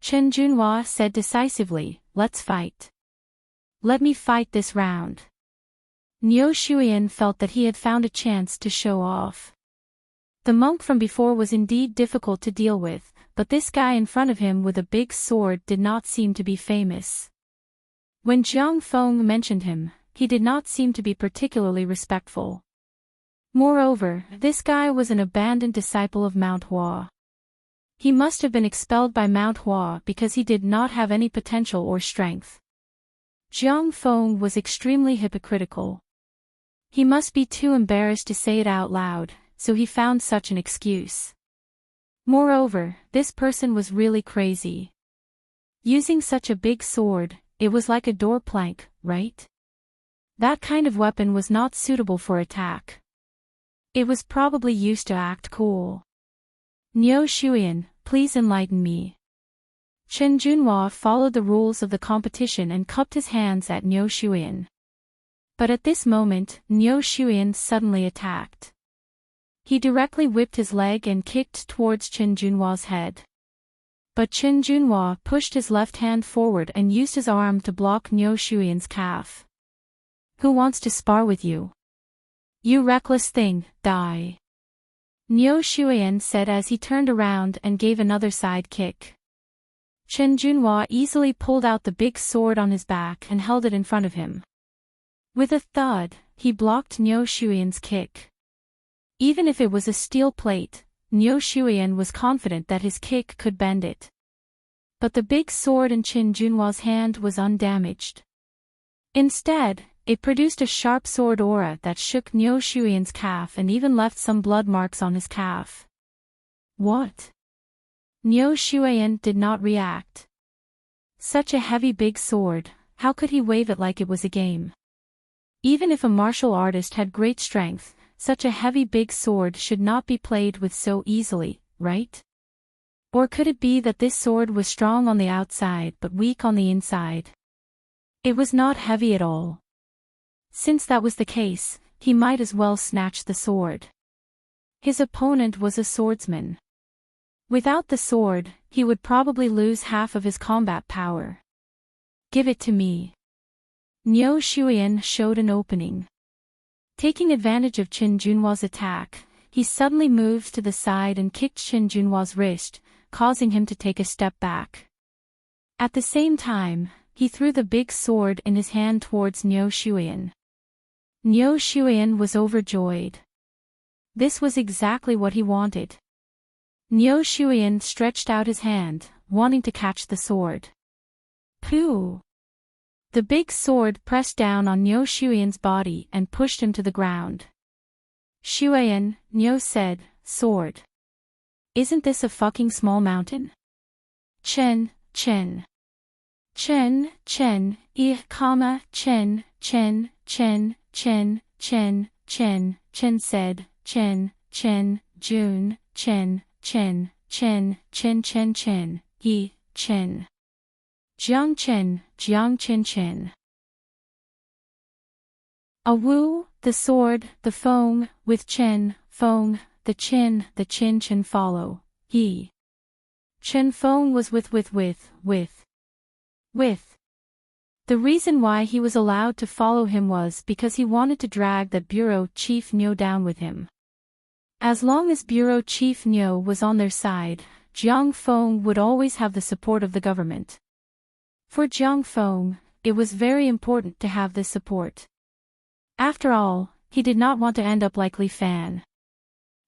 Chen Junhua said decisively, let's fight. Let me fight this round. Niu Shuyan felt that he had found a chance to show off. The monk from before was indeed difficult to deal with, but this guy in front of him with a big sword did not seem to be famous. When Jiang Feng mentioned him, he did not seem to be particularly respectful. Moreover, this guy was an abandoned disciple of Mount Hua. He must have been expelled by Mount Hua because he did not have any potential or strength. Jiang Feng was extremely hypocritical. He must be too embarrassed to say it out loud, so he found such an excuse. Moreover, this person was really crazy. Using such a big sword, it was like a door plank, right? That kind of weapon was not suitable for attack. It was probably used to act cool. Niu Shuyan, please enlighten me. Chen Junhua followed the rules of the competition and cupped his hands at Niu Shuyan. But at this moment, Niu Shuyan suddenly attacked. He directly whipped his leg and kicked towards Chen Junhua's head. But Chen Junhua pushed his left hand forward and used his arm to block Niu Shuyan's calf. Who wants to spar with you? You reckless thing, die. Niu Shuyan said as he turned around and gave another side kick. Chen Junhua easily pulled out the big sword on his back and held it in front of him. With a thud, he blocked Niu Shuyan's kick. Even if it was a steel plate, Niu Shuyan was confident that his kick could bend it. But the big sword in Chen Junhua's hand was undamaged. Instead, it produced a sharp sword aura that shook Niu Shuyan's calf and even left some blood marks on his calf. What? Niu Shuyan did not react. Such a heavy big sword, how could he wave it like it was a game? Even if a martial artist had great strength, such a heavy big sword should not be played with so easily, right? Or could it be that this sword was strong on the outside but weak on the inside? It was not heavy at all. Since that was the case, he might as well snatch the sword. His opponent was a swordsman. Without the sword, he would probably lose half of his combat power. Give it to me. Niu Shuyan showed an opening. Taking advantage of Chen Junhua's attack, he suddenly moved to the side and kicked Chen Junhua's wrist, causing him to take a step back. At the same time, he threw the big sword in his hand towards Niu Shuyan. Niu Shuyan was overjoyed. This was exactly what he wanted. Niu Shuyan stretched out his hand, wanting to catch the sword. Pooh! The big sword pressed down on Niu Shuyan's body and pushed him to the ground. Shuyan, Niu said, sword. Isn't this a fucking small mountain? Chen, Chen. Chen, Chen, Chen, Chen, Chen, Chen, Chen, Chen, Chen said, Chen, Chen, Jun, Chen, Chen, Chen, Chen, Chen, Chen, Chen. Jiang Chen Chen. A Wu, the sword, the Feng, with Chen, Feng, the Chin Chen follow, he. Chen Feng was with. The reason why he was allowed to follow him was because he wanted to drag that bureau chief Niu down with him. As long as bureau chief Niu was on their side, Jiang Feng would always have the support of the government. For Jiang Feng, it was very important to have this support. After all, he did not want to end up like Li Fan.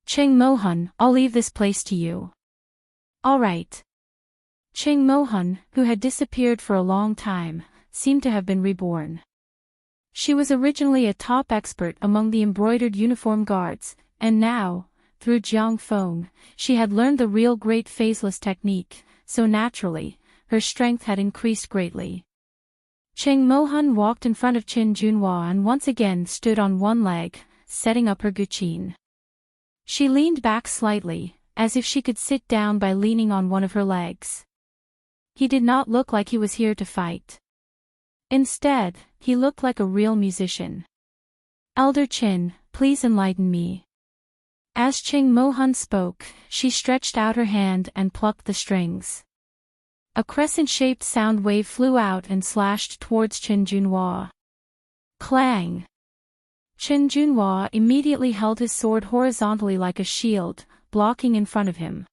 Cheng Mohan, I'll leave this place to you. All right. Cheng Mohan, who had disappeared for a long time, seemed to have been reborn. She was originally a top expert among the embroidered uniform guards, and now, through Jiang Feng, she had learned the real great phaseless technique, so naturally, her strength had increased greatly. Cheng Mohan walked in front of Chen Junhua and once again stood on one leg, setting up her guqin. She leaned back slightly, as if she could sit down by leaning on one of her legs. He did not look like he was here to fight. Instead, he looked like a real musician. Elder Chen, please enlighten me. As Ching Mo-hun spoke, she stretched out her hand and plucked the strings. A crescent-shaped sound wave flew out and slashed towards Chen Junhua. Clang! Chen Junhua immediately held his sword horizontally like a shield, blocking in front of him.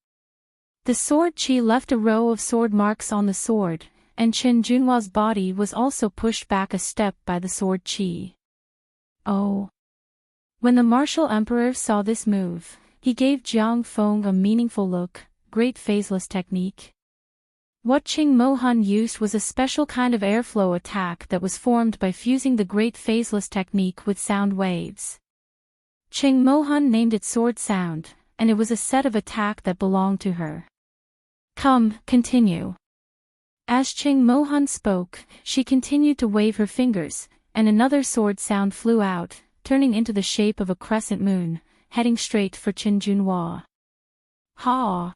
The sword chi left a row of sword marks on the sword, and Chen Junhua's body was also pushed back a step by the sword chi. Oh! When the martial emperor saw this move, he gave Jiang Feng a meaningful look. Great phaseless technique. What Ching Mo-hun used was a special kind of airflow attack that was formed by fusing the great phaseless technique with sound waves. Ching Mo-hun named it Sword Sound, and it was a set of attack that belonged to her. Come, continue. As Ching Mo-hun spoke, she continued to wave her fingers, and another sword sound flew out, turning into the shape of a crescent moon, heading straight for Chen Junhua. Ha!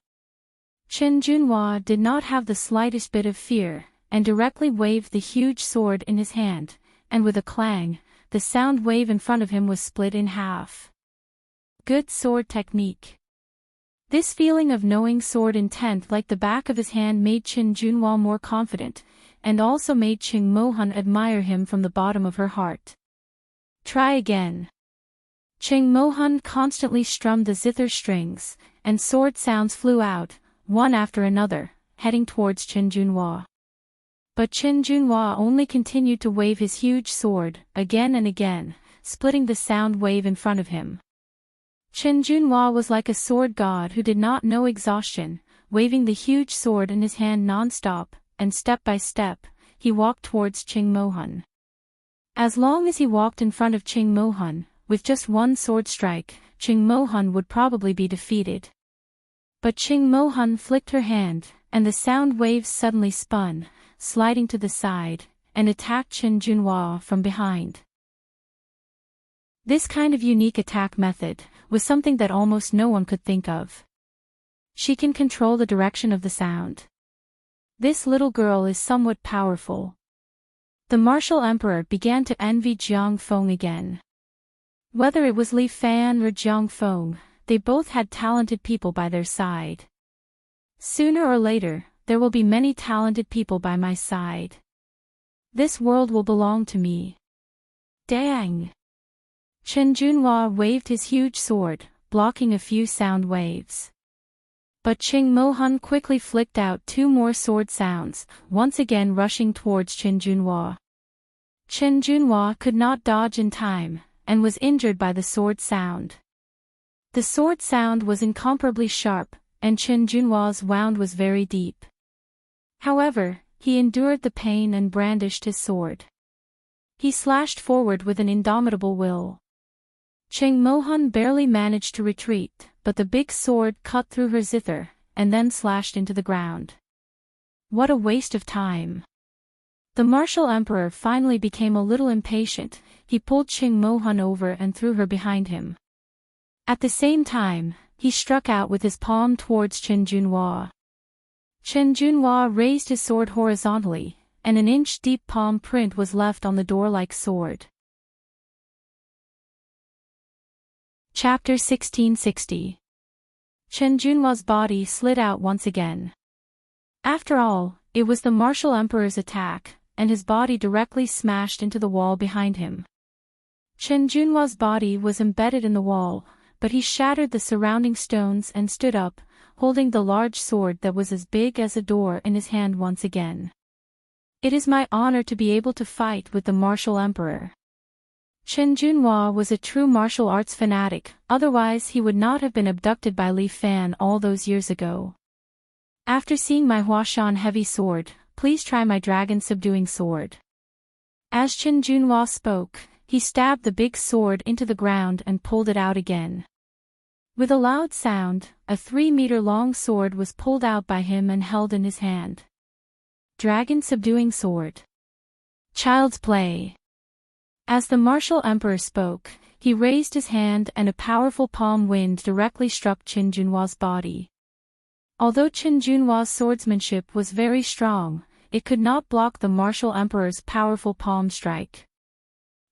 Chen Junhua did not have the slightest bit of fear, and directly waved the huge sword in his hand, and with a clang, the sound wave in front of him was split in half. Good sword technique. This feeling of knowing sword intent like the back of his hand made Chen Junhua more confident, and also made Ching Mo-hun admire him from the bottom of her heart. Try again. Ching Mo-hun constantly strummed the zither strings, and sword sounds flew out, one after another, heading towards Chen Junhua. But Chen Junhua only continued to wave his huge sword, again and again, splitting the sound wave in front of him. Chen Junhua was like a sword god who did not know exhaustion, waving the huge sword in his hand non-stop, and step by step, he walked towards Ching Mo-hun. As long as he walked in front of Ching Mo-hun, with just one sword strike, Ching Mo-hun would probably be defeated. But Ching Mo-hun flicked her hand, and the sound waves suddenly spun, sliding to the side, and attacked Chen Junhua from behind. This kind of unique attack method was something that almost no one could think of. She can control the direction of the sound. This little girl is somewhat powerful. The martial emperor began to envy Jiang Feng again. Whether it was Li Fan or Jiang Feng, they both had talented people by their side. Sooner or later, there will be many talented people by my side. This world will belong to me. Dang! Chen Junhua waved his huge sword, blocking a few sound waves. But Ching Mo-hun quickly flicked out two more sword sounds, once again rushing towards Chen Junhua. Chen Junhua could not dodge in time, and was injured by the sword sound. The sword sound was incomparably sharp, and Chen Junhua's wound was very deep. However, he endured the pain and brandished his sword. He slashed forward with an indomitable will. Ching Mo-hun barely managed to retreat, but the big sword cut through her zither, and then slashed into the ground. What a waste of time! The martial emperor finally became a little impatient. He pulled Ching Mo-hun over and threw her behind him. At the same time, he struck out with his palm towards Chen Junhua. Chen Junhua raised his sword horizontally, and an inch-deep palm print was left on the door-like sword. Chapter 1660. Chen Junhua's body slid out once again. After all, it was the martial emperor's attack, and his body directly smashed into the wall behind him. Chen Junhua's body was embedded in the wall, but he shattered the surrounding stones and stood up, holding the large sword that was as big as a door in his hand once again. It is my honor to be able to fight with the martial emperor. Chen Junhua was a true martial arts fanatic, otherwise he would not have been abducted by Li Fan all those years ago. After seeing my Huashan heavy sword, please try my dragon subduing sword. As Chen Junhua spoke, he stabbed the big sword into the ground and pulled it out again. With a loud sound, a 3-meter-long sword was pulled out by him and held in his hand. Dragon subduing sword. Child's play. As the martial emperor spoke, he raised his hand and a powerful palm wind directly struck Chen Junhua's body. Although Chen Junhua's swordsmanship was very strong, it could not block the martial emperor's powerful palm strike.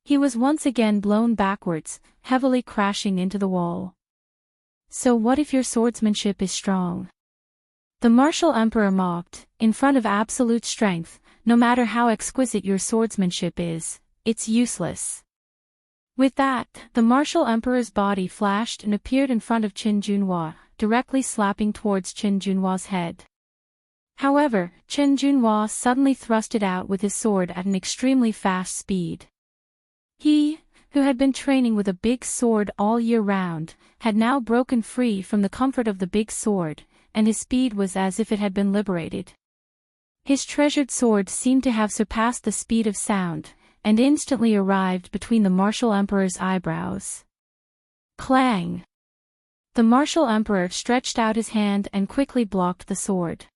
He was once again blown backwards, heavily crashing into the wall. So what if your swordsmanship is strong? The martial emperor mocked. In front of absolute strength, no matter how exquisite your swordsmanship is, it's useless. With that, the martial emperor's body flashed and appeared in front of Qin Junhua, directly slapping towards Qin Junhua's head. However, Qin Junhua suddenly thrust it out with his sword at an extremely fast speed. He, who had been training with a big sword all year round, had now broken free from the comfort of the big sword, and his speed was as if it had been liberated. His treasured sword seemed to have surpassed the speed of sound, and instantly arrived between the martial emperor's eyebrows. Clang! The martial emperor stretched out his hand and quickly blocked the sword.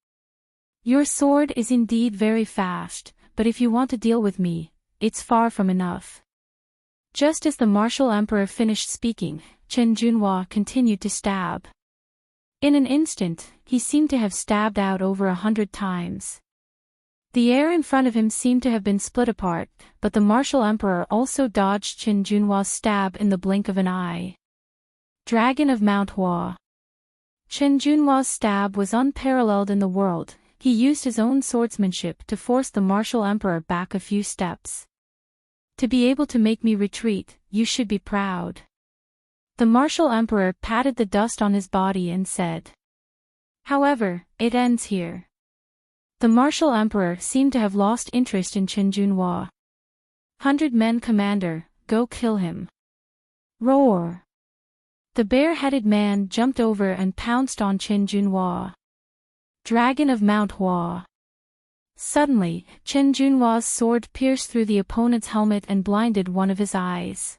Your sword is indeed very fast, but if you want to deal with me, it's far from enough. Just as the martial emperor finished speaking, Qin Junhua continued to stab. In an instant, he seemed to have stabbed out over 100 times. The air in front of him seemed to have been split apart, but the martial emperor also dodged Qin Junhua's stab in the blink of an eye. Dragon of Mount Hua. Qin Junhua's stab was unparalleled in the world. He used his own swordsmanship to force the martial emperor back a few steps. To be able to make me retreat, you should be proud. The martial emperor patted the dust on his body and said. However, it ends here. The martial emperor seemed to have lost interest in Qin Junhua. 100 men commander, go kill him. Roar! The bare-headed man jumped over and pounced on Qin Junhua. Dragon of Mount Hua. Suddenly, Qin Junhua's sword pierced through the opponent's helmet and blinded one of his eyes.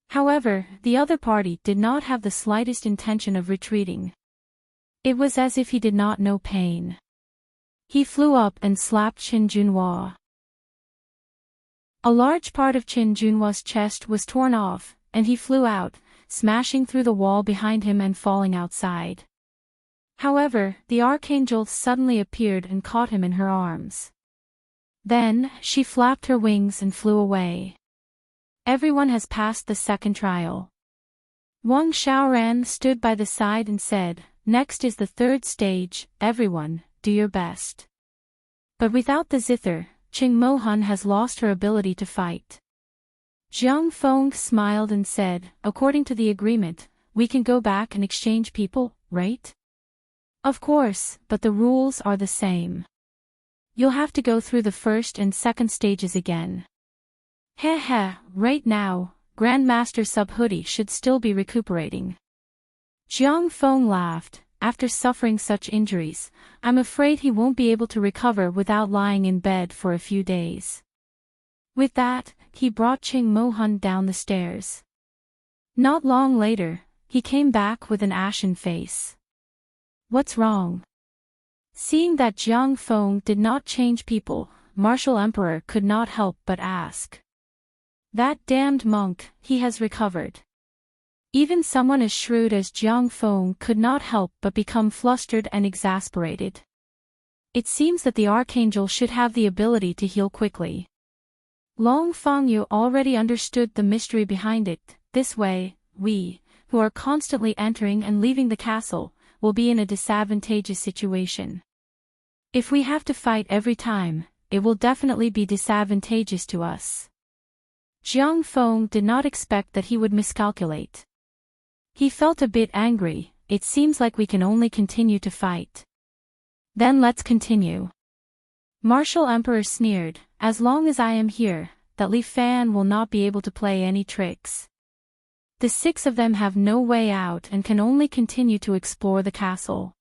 However, the other party did not have the slightest intention of retreating. It was as if he did not know pain. He flew up and slapped Qin Junhua. A large part of Qin Junhua's chest was torn off, and he flew out, smashing through the wall behind him and falling outside. However, the archangel suddenly appeared and caught him in her arms. Then, she flapped her wings and flew away. Everyone has passed the second trial. Wang Xiaoran stood by the side and said, next is the third stage, everyone, do your best. But without the zither, Qing Mohan has lost her ability to fight. Jiang Feng smiled and said, according to the agreement, we can go back and exchange people, right? Of course, but the rules are the same. You'll have to go through the first and second stages again. Heh heh, right now, Grandmaster Subhoodie should still be recuperating. Jiang Feng laughed. After suffering such injuries, I'm afraid he won't be able to recover without lying in bed for a few days. With that, he brought Qing Mohan down the stairs. Not long later, he came back with an ashen face. What's wrong? Seeing that Jiang Feng did not change people, Martial Emperor could not help but ask. That damned monk, he has recovered. Even someone as shrewd as Jiang Feng could not help but become flustered and exasperated. It seems that the archangel should have the ability to heal quickly. Long Fangyu already understood the mystery behind it. This way, we, who are constantly entering and leaving the castle, will be in a disadvantageous situation. If we have to fight every time, it will definitely be disadvantageous to us. Jiang Feng did not expect that he would miscalculate. He felt a bit angry. It seems like we can only continue to fight. Then let's continue. Martial Emperor sneered, as long as I am here, that Li Fan will not be able to play any tricks. The 6 of them have no way out and can only continue to explore the castle.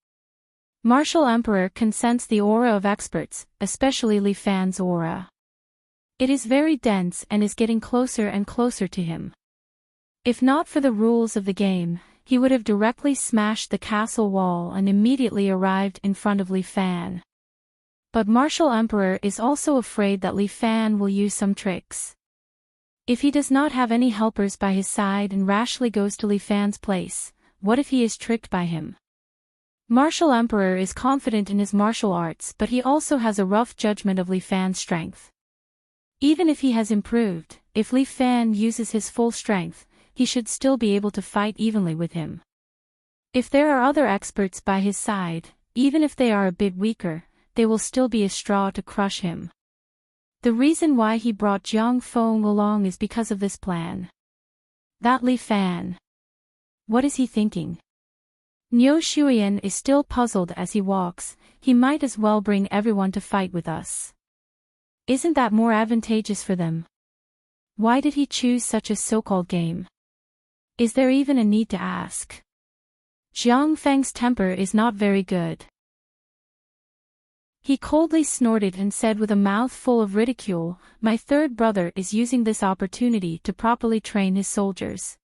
Martial Emperor can sense the aura of experts, especially Li Fan's aura. It is very dense and is getting closer and closer to him. If not for the rules of the game, he would have directly smashed the castle wall and immediately arrived in front of Li Fan. But Martial Emperor is also afraid that Li Fan will use some tricks. If he does not have any helpers by his side and rashly goes to Li Fan's place, what if he is tricked by him? Martial Emperor is confident in his martial arts, but he also has a rough judgment of Li Fan's strength. Even if he has improved, if Li Fan uses his full strength, he should still be able to fight evenly with him. If there are other experts by his side, even if they are a bit weaker, they will still be a straw to crush him. The reason why he brought Jiang Feng along is because of this plan. That Li Fan. What is he thinking? Niu Shuyan is still puzzled as he walks. He might as well bring everyone to fight with us. Isn't that more advantageous for them? Why did he choose such a so-called game? Is there even a need to ask? Jiang Feng's temper is not very good. He coldly snorted and said with a mouth full of ridicule, "My third brother is using this opportunity to properly train his soldiers,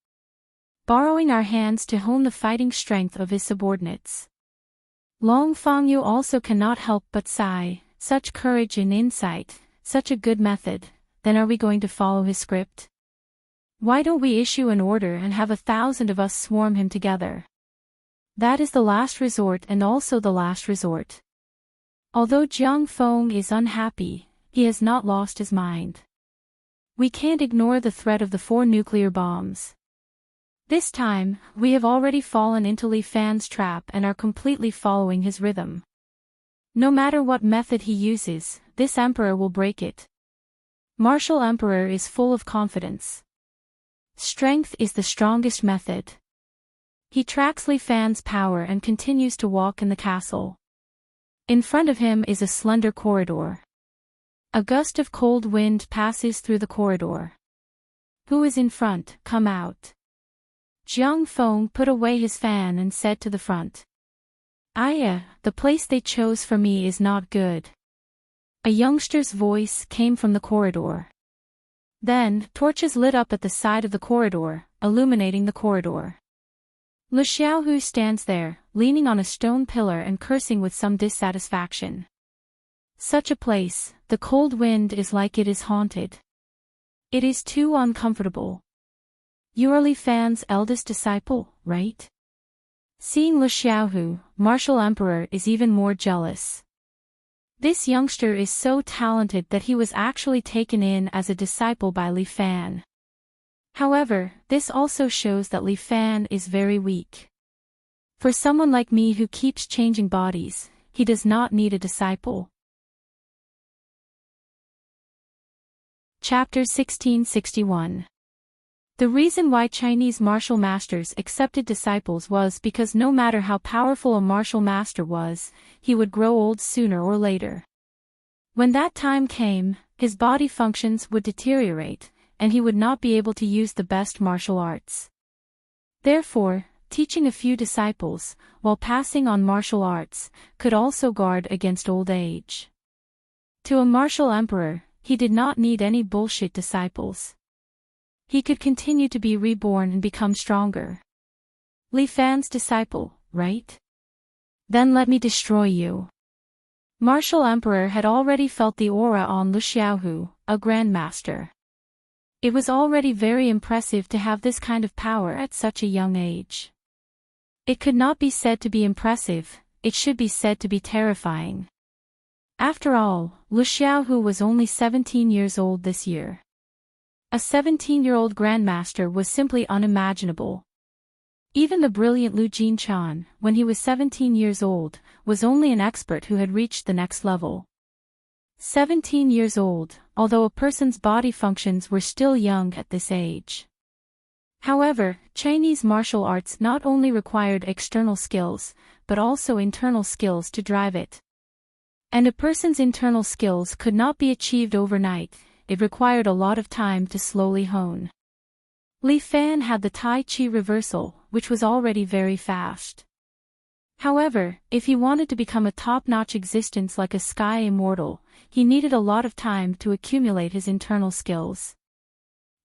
borrowing our hands to hone the fighting strength of his subordinates." Long Fangyu also cannot help but sigh, such courage and insight, such a good method. Then are we going to follow his script? Why don't we issue an order and have 1,000 of us swarm him together? That is the last resort and also the last resort. Although Jiang Feng is unhappy, he has not lost his mind. We can't ignore the threat of the 4 nuclear bombs. This time, we have already fallen into Li Fan's trap and are completely following his rhythm. No matter what method he uses, this emperor will break it. Martial Emperor is full of confidence. Strength is the strongest method. He tracks Li Fan's power and continues to walk in the castle. In front of him is a slender corridor. A gust of cold wind passes through the corridor. Who is in front? Come out. Jiang Feng put away his fan and said to the front. "Aya, the place they chose for me is not good." A youngster's voice came from the corridor. Then, torches lit up at the side of the corridor, illuminating the corridor. Lu Xiaohu stands there, leaning on a stone pillar and cursing with some dissatisfaction. Such a place, the cold wind is like it is haunted. It is too uncomfortable. You are Li Fan's eldest disciple, right? Seeing Lu Xiaohu, Martial Emperor is even more jealous. This youngster is so talented that he was actually taken in as a disciple by Li Fan. However, this also shows that Li Fan is very weak. For someone like me who keeps changing bodies, he does not need a disciple. Chapter 1661. The reason why Chinese martial masters accepted disciples was because no matter how powerful a martial master was, he would grow old sooner or later. When that time came, his body functions would deteriorate, and he would not be able to use the best martial arts. Therefore, teaching a few disciples, while passing on martial arts, could also guard against old age. To a martial emperor, he did not need any bullshit disciples. He could continue to be reborn and become stronger. Li Fan's disciple, right? Then let me destroy you. Martial Emperor had already felt the aura on Lu Xiaohu, a grandmaster. It was already very impressive to have this kind of power at such a young age. It could not be said to be impressive, it should be said to be terrifying. After all, Lu Xiaohu was only 17 years old this year. A 17-year-old grandmaster was simply unimaginable. Even the brilliant Lu Jinchan, when he was 17 years old, was only an expert who had reached the next level. 17 years old, although a person's body functions were still young at this age. However, Chinese martial arts not only required external skills, but also internal skills to drive it. And a person's internal skills could not be achieved overnight, it required a lot of time to slowly hone. Li Fan had the Tai Chi reversal, which was already very fast. However, if he wanted to become a top-notch existence like a sky immortal, he needed a lot of time to accumulate his internal skills.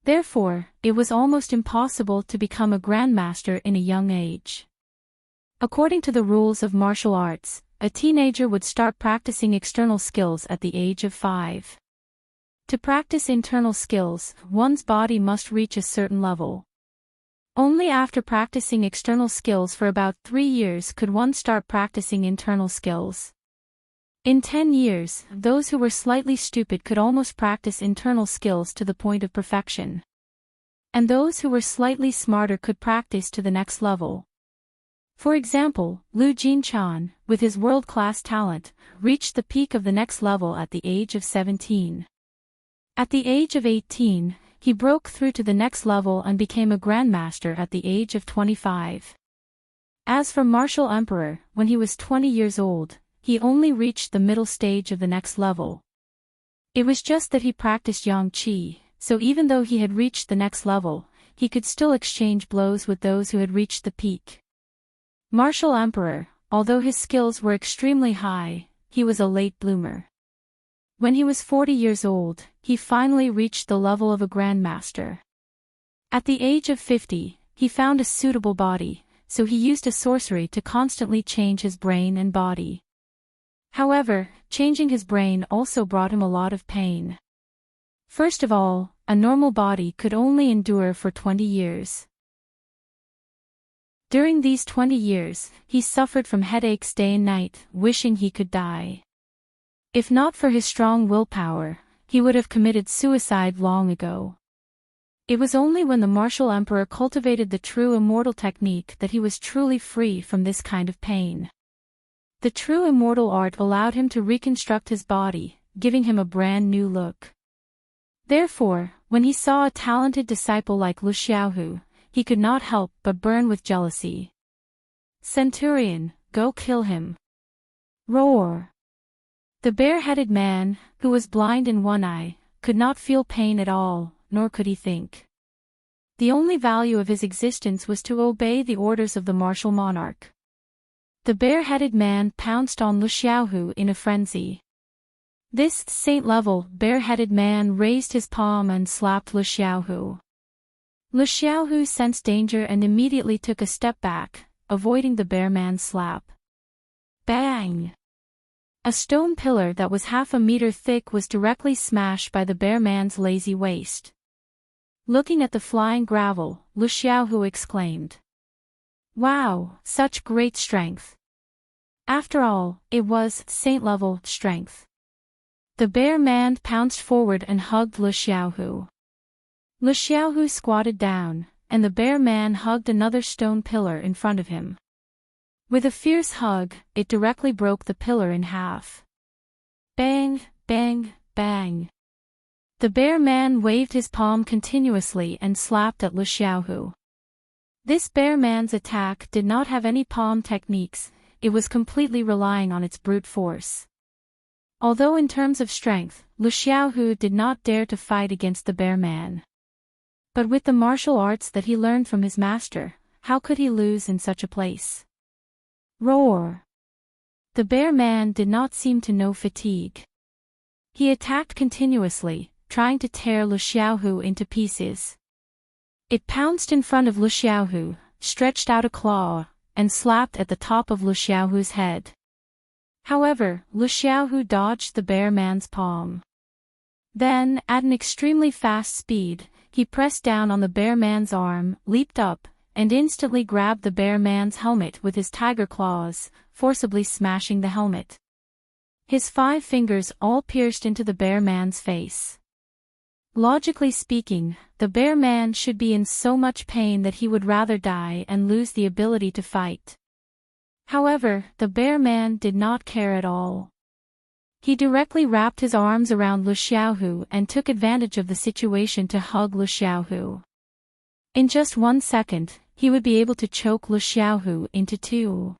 Therefore, it was almost impossible to become a grandmaster in a young age. According to the rules of martial arts, a teenager would start practicing external skills at the age of 5. To practice internal skills, one's body must reach a certain level. Only after practicing external skills for about 3 years could one start practicing internal skills. In 10 years, those who were slightly stupid could almost practice internal skills to the point of perfection. And those who were slightly smarter could practice to the next level. For example, Lu Jinchan, with his world-class talent, reached the peak of the next level at the age of 17. At the age of 18, he broke through to the next level and became a grandmaster at the age of 25. As for Martial Emperor, when he was 20 years old, he only reached the middle stage of the next level. It was just that he practiced Yang Qi, so even though he had reached the next level, he could still exchange blows with those who had reached the peak. Martial Emperor, although his skills were extremely high, he was a late bloomer. When he was 40 years old, he finally reached the level of a grandmaster. At the age of 50, he found a suitable body, so he used a sorcery to constantly change his brain and body. However, changing his brain also brought him a lot of pain. First of all, a normal body could only endure for 20 years. During these 20 years, he suffered from headaches day and night, wishing he could die. If not for his strong willpower, he would have committed suicide long ago. It was only when the Martial Emperor cultivated the true immortal technique that he was truly free from this kind of pain. The true immortal art allowed him to reconstruct his body, giving him a brand new look. Therefore, when he saw a talented disciple like Lu Xiaohu, he could not help but burn with jealousy. Centurion, go kill him. Roar! The bare-headed man, who was blind in one eye, could not feel pain at all, nor could he think. The only value of his existence was to obey the orders of the martial monarch. The bare-headed man pounced on Lu Xiaohu in a frenzy. This saint-level, bare-headed man raised his palm and slapped Lu Xiaohu. Lu Xiaohu sensed danger and immediately took a step back, avoiding the bare man's slap. Bang! A stone pillar that was half a meter thick was directly smashed by the bare man's lazy waist. Looking at the flying gravel, Lu Xiaohu exclaimed, "Wow, such great strength!" After all, it was saint-level strength. The bare man pounced forward and hugged Lu Xiaohu. Lu Xiaohu squatted down, and the bare man hugged another stone pillar in front of him. With a fierce hug, it directly broke the pillar in half. Bang, bang, bang. The bare man waved his palm continuously and slapped at Lu Xiaohu. This bare man's attack did not have any palm techniques, it was completely relying on its brute force. Although in terms of strength, Lu Xiaohu did not dare to fight against the bare man. But with the martial arts that he learned from his master, how could he lose in such a place? Roar! The bare man did not seem to know fatigue. He attacked continuously, trying to tear Lu Xiaohu into pieces. It pounced in front of Lu Xiaohu, stretched out a claw, and slapped at the top of Lu Xiaohu's head. However, Lu Xiaohu dodged the bare man's palm. Then, at an extremely fast speed, he pressed down on the bare man's arm, leaped up, and instantly grabbed the bare man's helmet with his tiger claws, forcibly smashing the helmet. His 5 fingers all pierced into the bare man's face. Logically speaking, the bare man should be in so much pain that he would rather die and lose the ability to fight. However, the bare man did not care at all. He directly wrapped his arms around Lu Xiaohu and took advantage of the situation to hug Lu Xiaohu. In just 1 second, he would be able to choke Lu Xiaohu into 2.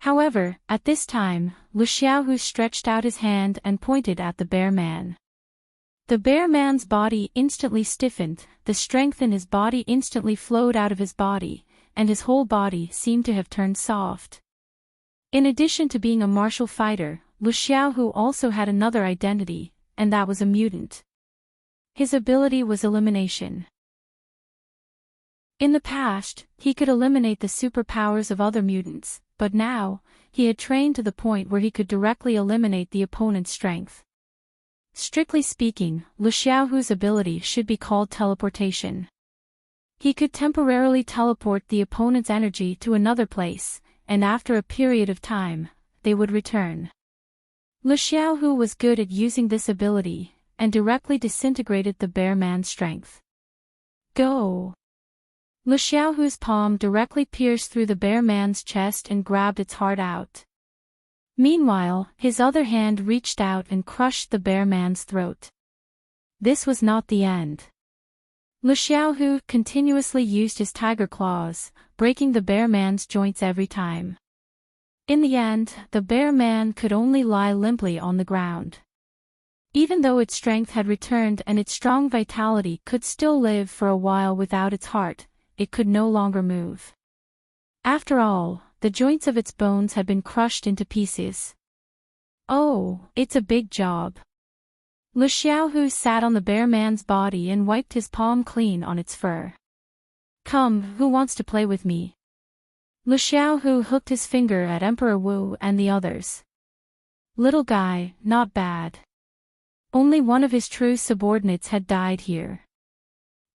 However, at this time, Lu Xiaohu stretched out his hand and pointed at the bare man. The bare man's body instantly stiffened, the strength in his body instantly flowed out of his body, and his whole body seemed to have turned soft. In addition to being a martial fighter, Lu Xiaohu also had another identity, and that was a mutant. His ability was elimination. In the past, he could eliminate the superpowers of other mutants, but now, he had trained to the point where he could directly eliminate the opponent's strength. Strictly speaking, Lu Xiaohu's ability should be called teleportation. He could temporarily teleport the opponent's energy to another place, and after a period of time, they would return. Lu Xiaohu was good at using this ability, and directly disintegrated the bare man's strength. Go! Lu Xiaohu's palm directly pierced through the bear man's chest and grabbed its heart out. Meanwhile, his other hand reached out and crushed the bear man's throat. This was not the end. Lu Xiaohu continuously used his tiger claws, breaking the bear man's joints every time. In the end, the bear man could only lie limply on the ground. Even though its strength had returned and its strong vitality could still live for a while without its heart, it could no longer move. After all, the joints of its bones had been crushed into pieces. Oh, it's a big job. Lu Xiaohu sat on the bear man's body and wiped his palm clean on its fur. Come, who wants to play with me? Lu Xiaohu hooked his finger at Emperor Wu and the others. Little guy, not bad. Only one of his true subordinates had died here.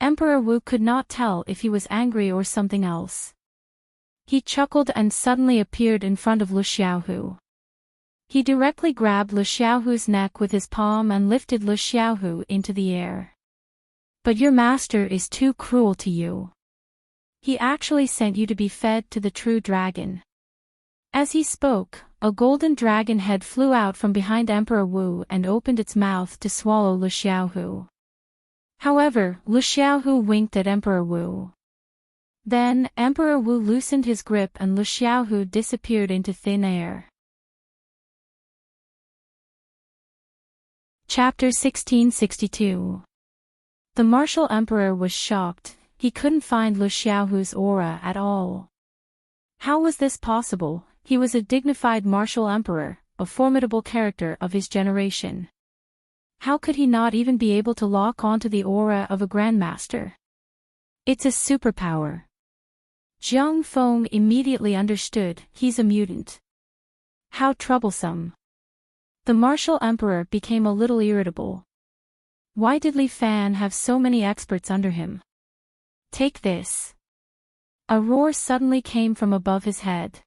Emperor Wu could not tell if he was angry or something else. He chuckled and suddenly appeared in front of Lu Xiaohu. He directly grabbed Lu Xiaohu's neck with his palm and lifted Lu Xiaohu into the air. But your master is too cruel to you. He actually sent you to be fed to the true dragon. As he spoke, a golden dragon head flew out from behind Emperor Wu and opened its mouth to swallow Lu Xiaohu. However, Lu Xiaohu winked at Emperor Wu. Then, Emperor Wu loosened his grip and Lu Xiaohu disappeared into thin air. Chapter 1662. The martial emperor was shocked. He couldn't find Lu Xiaohu's aura at all. How was this possible? He was a dignified martial emperor, a formidable character of his generation. How could he not even be able to lock onto the aura of a grandmaster? It's a superpower. Jiang Feng immediately understood, he's a mutant. How troublesome. The martial emperor became a little irritable. Why did Li Fan have so many experts under him? Take this. A roar suddenly came from above his head.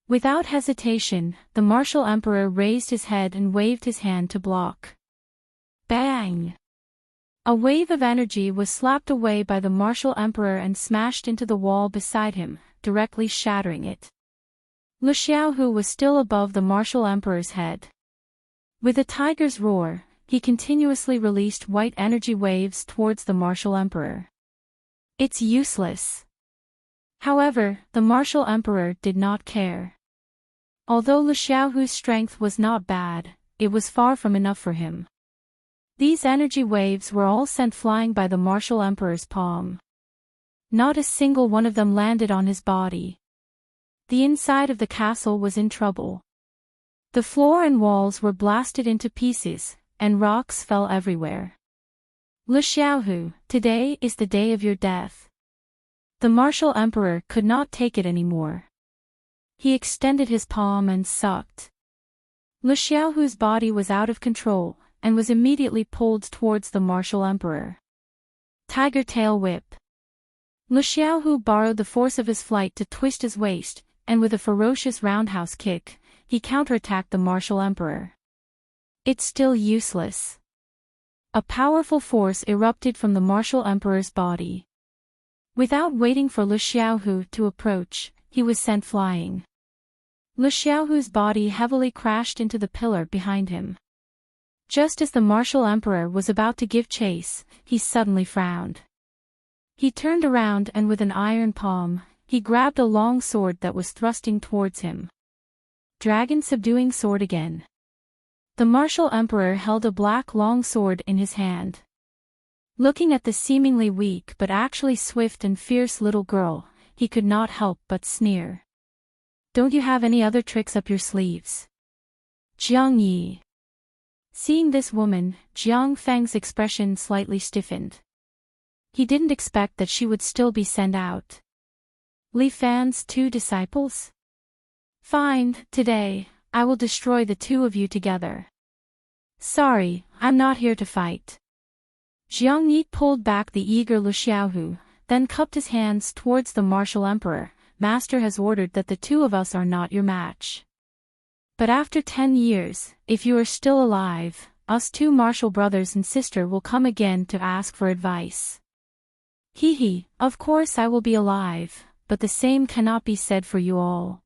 Without hesitation, the martial emperor raised his head and waved his hand to block. Bang! A wave of energy was slapped away by the martial emperor and smashed into the wall beside him, directly shattering it. Lu Xiaohu was still above the martial emperor's head. With a tiger's roar, he continuously released white energy waves towards the martial emperor. It's useless. However, the martial emperor did not care. Although Lu Xiaohu's strength was not bad, it was far from enough for him. These energy waves were all sent flying by the martial emperor's palm. Not a single one of them landed on his body. The inside of the castle was in trouble. The floor and walls were blasted into pieces, and rocks fell everywhere. Lu Xiaohu, today is the day of your death. The martial emperor could not take it anymore. He extended his palm and sucked. Lu Xiaohu's body was out of control, and was immediately pulled towards the martial emperor. Tiger tail whip. Lu Xiaohu borrowed the force of his flight to twist his waist, and with a ferocious roundhouse kick, he counterattacked the martial emperor. It's still useless. A powerful force erupted from the martial emperor's body. Without waiting for Lu Xiaohu to approach, he was sent flying. Lu Xiaohu's body heavily crashed into the pillar behind him. Just as the martial emperor was about to give chase, he suddenly frowned. He turned around and with an iron palm, he grabbed a long sword that was thrusting towards him. Dragon subduing sword again. The martial emperor held a black long sword in his hand. Looking at the seemingly weak but actually swift and fierce little girl, he could not help but sneer. Don't you have any other tricks up your sleeves? Jiang Yi. Seeing this woman, Jiang Feng's expression slightly stiffened. He didn't expect that she would still be sent out. Li Fan's 2 disciples? Fine, today, I will destroy the 2 of you together. Sorry, I'm not here to fight. Jiang Yi pulled back the eager Lu Xiaohu, then cupped his hands towards the martial emperor. Master has ordered that the 2 of us are not your match. But after 10 years, if you are still alive, us 2 martial brothers and sister will come again to ask for advice. Hee hee, of course I will be alive, but the same cannot be said for you all.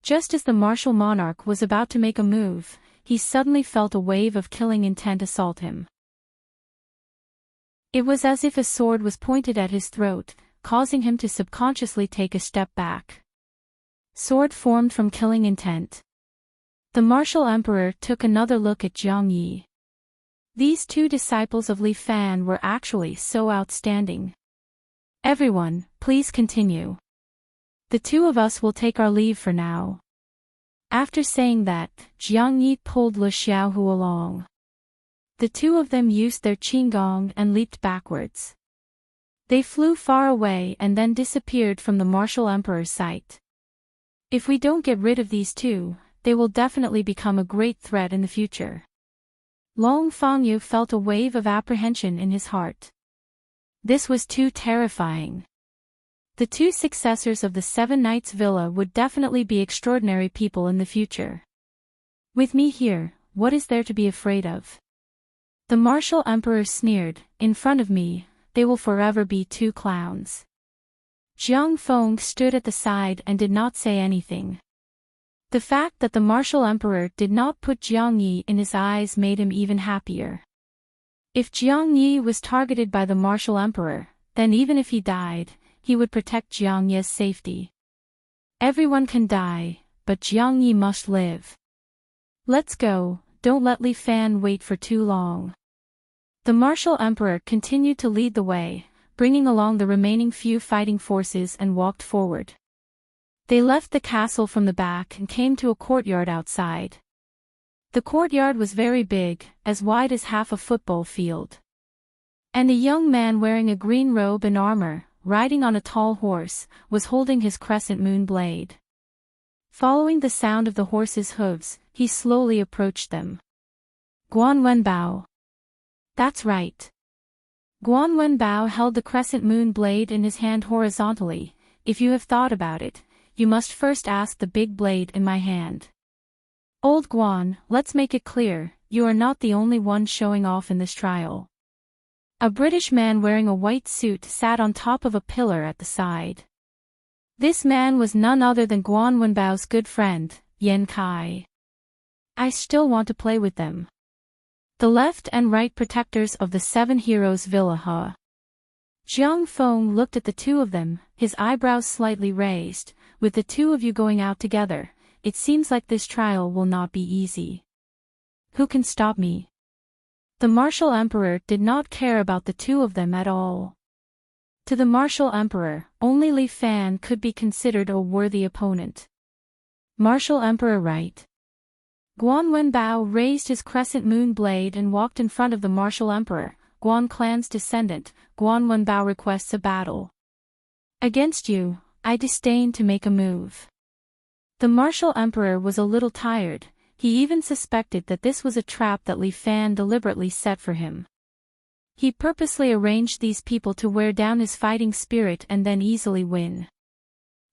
Just as the martial monarch was about to make a move, he suddenly felt a wave of killing intent assault him. It was as if a sword was pointed at his throat, causing him to subconsciously take a step back. Sword formed from killing intent. The martial emperor took another look at Jiang Yi. These two disciples of Li Fan were actually so outstanding. Everyone, please continue. The two of us will take our leave for now. After saying that, Jiang Yi pulled Lu Xiaohu along. The two of them used their qinggong and leaped backwards. They flew far away and then disappeared from the martial emperor's sight. If we don't get rid of these two, they will definitely become a great threat in the future. Long Fangyu felt a wave of apprehension in his heart. This was too terrifying. The two successors of the Seven Knights Villa would definitely be extraordinary people in the future. With me here, what is there to be afraid of? The martial emperor sneered, in front of me, they will forever be two clowns. Jiang Feng stood at the side and did not say anything. The fact that the martial emperor did not put Jiang Yi in his eyes made him even happier. If Jiang Yi was targeted by the martial emperor, then even if he died, he would protect Jiang Yi's safety. Everyone can die, but Jiang Yi must live. Let's go, don't let Li Fan wait for too long. The martial emperor continued to lead the way, bringing along the remaining few fighting forces and walked forward. They left the castle from the back and came to a courtyard outside. The courtyard was very big, as wide as half a football field. And a young man wearing a green robe and armor, riding on a tall horse, was holding his crescent moon blade. Following the sound of the horse's hooves, he slowly approached them. Guan Wenbao. That's right. Guan Wenbao held the crescent moon blade in his hand horizontally. If you have thought about it, you must first ask the big blade in my hand. Old Guan, let's make it clear, you are not the only one showing off in this trial. A British man wearing a white suit sat on top of a pillar at the side. This man was none other than Guan Wenbao's good friend, Yan Kai. I still want to play with them. The left and right protectors of the Seven Heroes Villa He. Jiang Feng looked at the two of them, his eyebrows slightly raised. With the two of you going out together, it seems like this trial will not be easy. Who can stop me? The martial emperor did not care about the two of them at all. To the martial emperor, only Li Fan could be considered a worthy opponent. Martial emperor right. Guan Wenbao raised his crescent moon blade and walked in front of the martial emperor. Guan clan's descendant, Guan Wenbao requests a battle. Against you, I disdain to make a move. The martial emperor was a little tired. He even suspected that this was a trap that Li Fan deliberately set for him. He purposely arranged these people to wear down his fighting spirit and then easily win.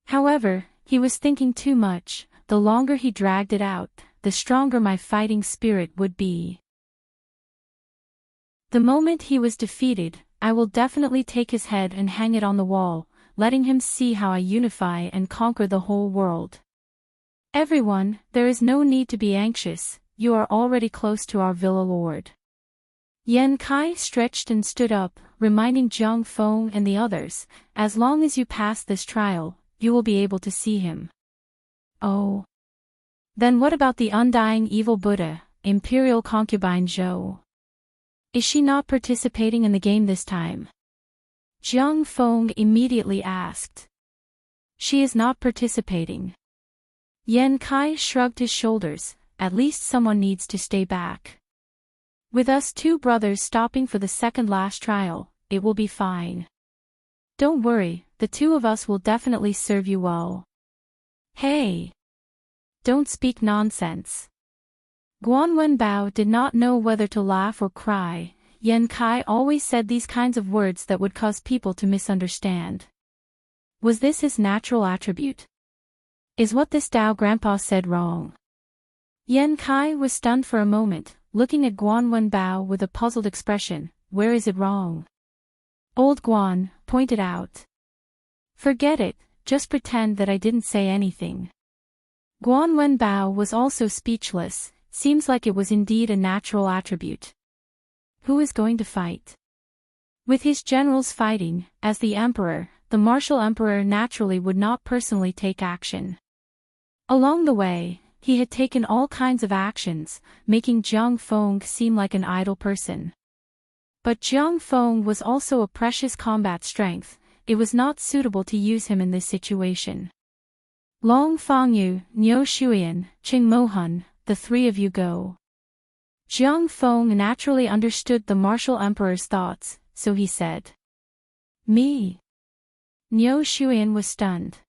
However, he was thinking too much. The longer he dragged it out, the stronger my fighting spirit would be. The moment he was defeated, I will definitely take his head and hang it on the wall, letting him see how I unify and conquer the whole world. Everyone, there is no need to be anxious, you are already close to our villa lord. Yan Kai stretched and stood up, reminding Jiang Feng and the others, as long as you pass this trial, you will be able to see him. Oh. Then what about the undying evil Buddha, Imperial Concubine Zhou? Is she not participating in the game this time? Jiang Feng immediately asked. She is not participating. Yan Kai shrugged his shoulders, at least someone needs to stay back. With us two brothers stopping for the second last trial, it will be fine. Don't worry, the two of us will definitely serve you well. Hey! Don't speak nonsense. Guan Wenbao did not know whether to laugh or cry. Yan Kai always said these kinds of words that would cause people to misunderstand. Was this his natural attribute? Is what this Dao grandpa said wrong? Yan Kai was stunned for a moment, looking at Guan Wenbao with a puzzled expression. Where is it wrong? Old Guan pointed out. Forget it, just pretend that I didn't say anything. Guan Wenbao was also speechless. Seems like it was indeed a natural attribute. Who is going to fight? With his generals fighting, as the emperor, the martial emperor naturally would not personally take action. Along the way, he had taken all kinds of actions, making Jiang Feng seem like an idle person. But Jiang Feng was also a precious combat strength. It was not suitable to use him in this situation. Long Fangyu, Niu Shuyan, Qing Mohan, the three of you go. Jiang Feng naturally understood the martial emperor's thoughts, so he said. Me? Niu Shuyan was stunned.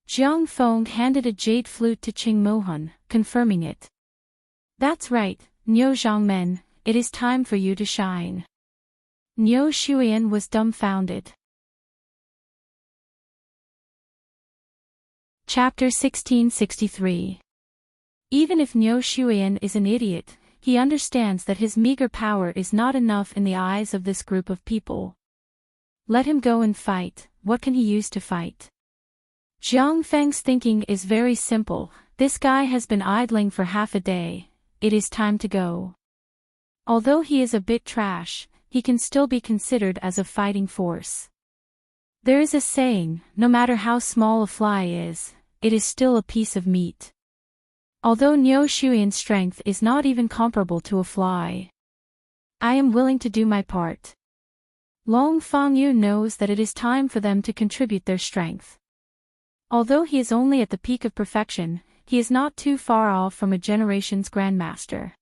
Jiang Feng handed a jade flute to Qing Mohan, confirming it. That's right, Niu Zhangmen, it is time for you to shine. Niu Shuyan was dumbfounded. Chapter 1663. Even if Niu Shuyan is an idiot, he understands that his meager power is not enough in the eyes of this group of people. Let him go and fight. What can he use to fight? Jiang Feng's thinking is very simple. This guy has been idling for half a day. It is time to go. Although he is a bit trash, he can still be considered as a fighting force. There is a saying, no matter how small a fly is, it is still a piece of meat. Although Niu Shuyan's strength is not even comparable to a fly, I am willing to do my part. Long Fangyu knows that it is time for them to contribute their strength. Although he is only at the peak of perfection, he is not too far off from a generation's grandmaster.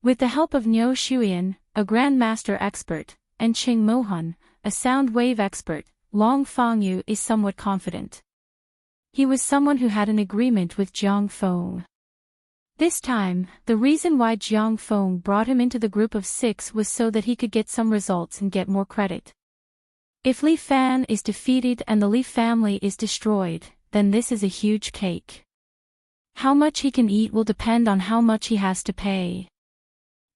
With the help of Niu Shuyan, a grandmaster expert, and Qing Mohan, a sound wave expert, Long Fangyu is somewhat confident. He was someone who had an agreement with Jiang Feng. This time, the reason why Jiang Feng brought him into the group of 6 was so that he could get some results and get more credit. If Li Fan is defeated and the Li family is destroyed, then this is a huge cake. How much he can eat will depend on how much he has to pay.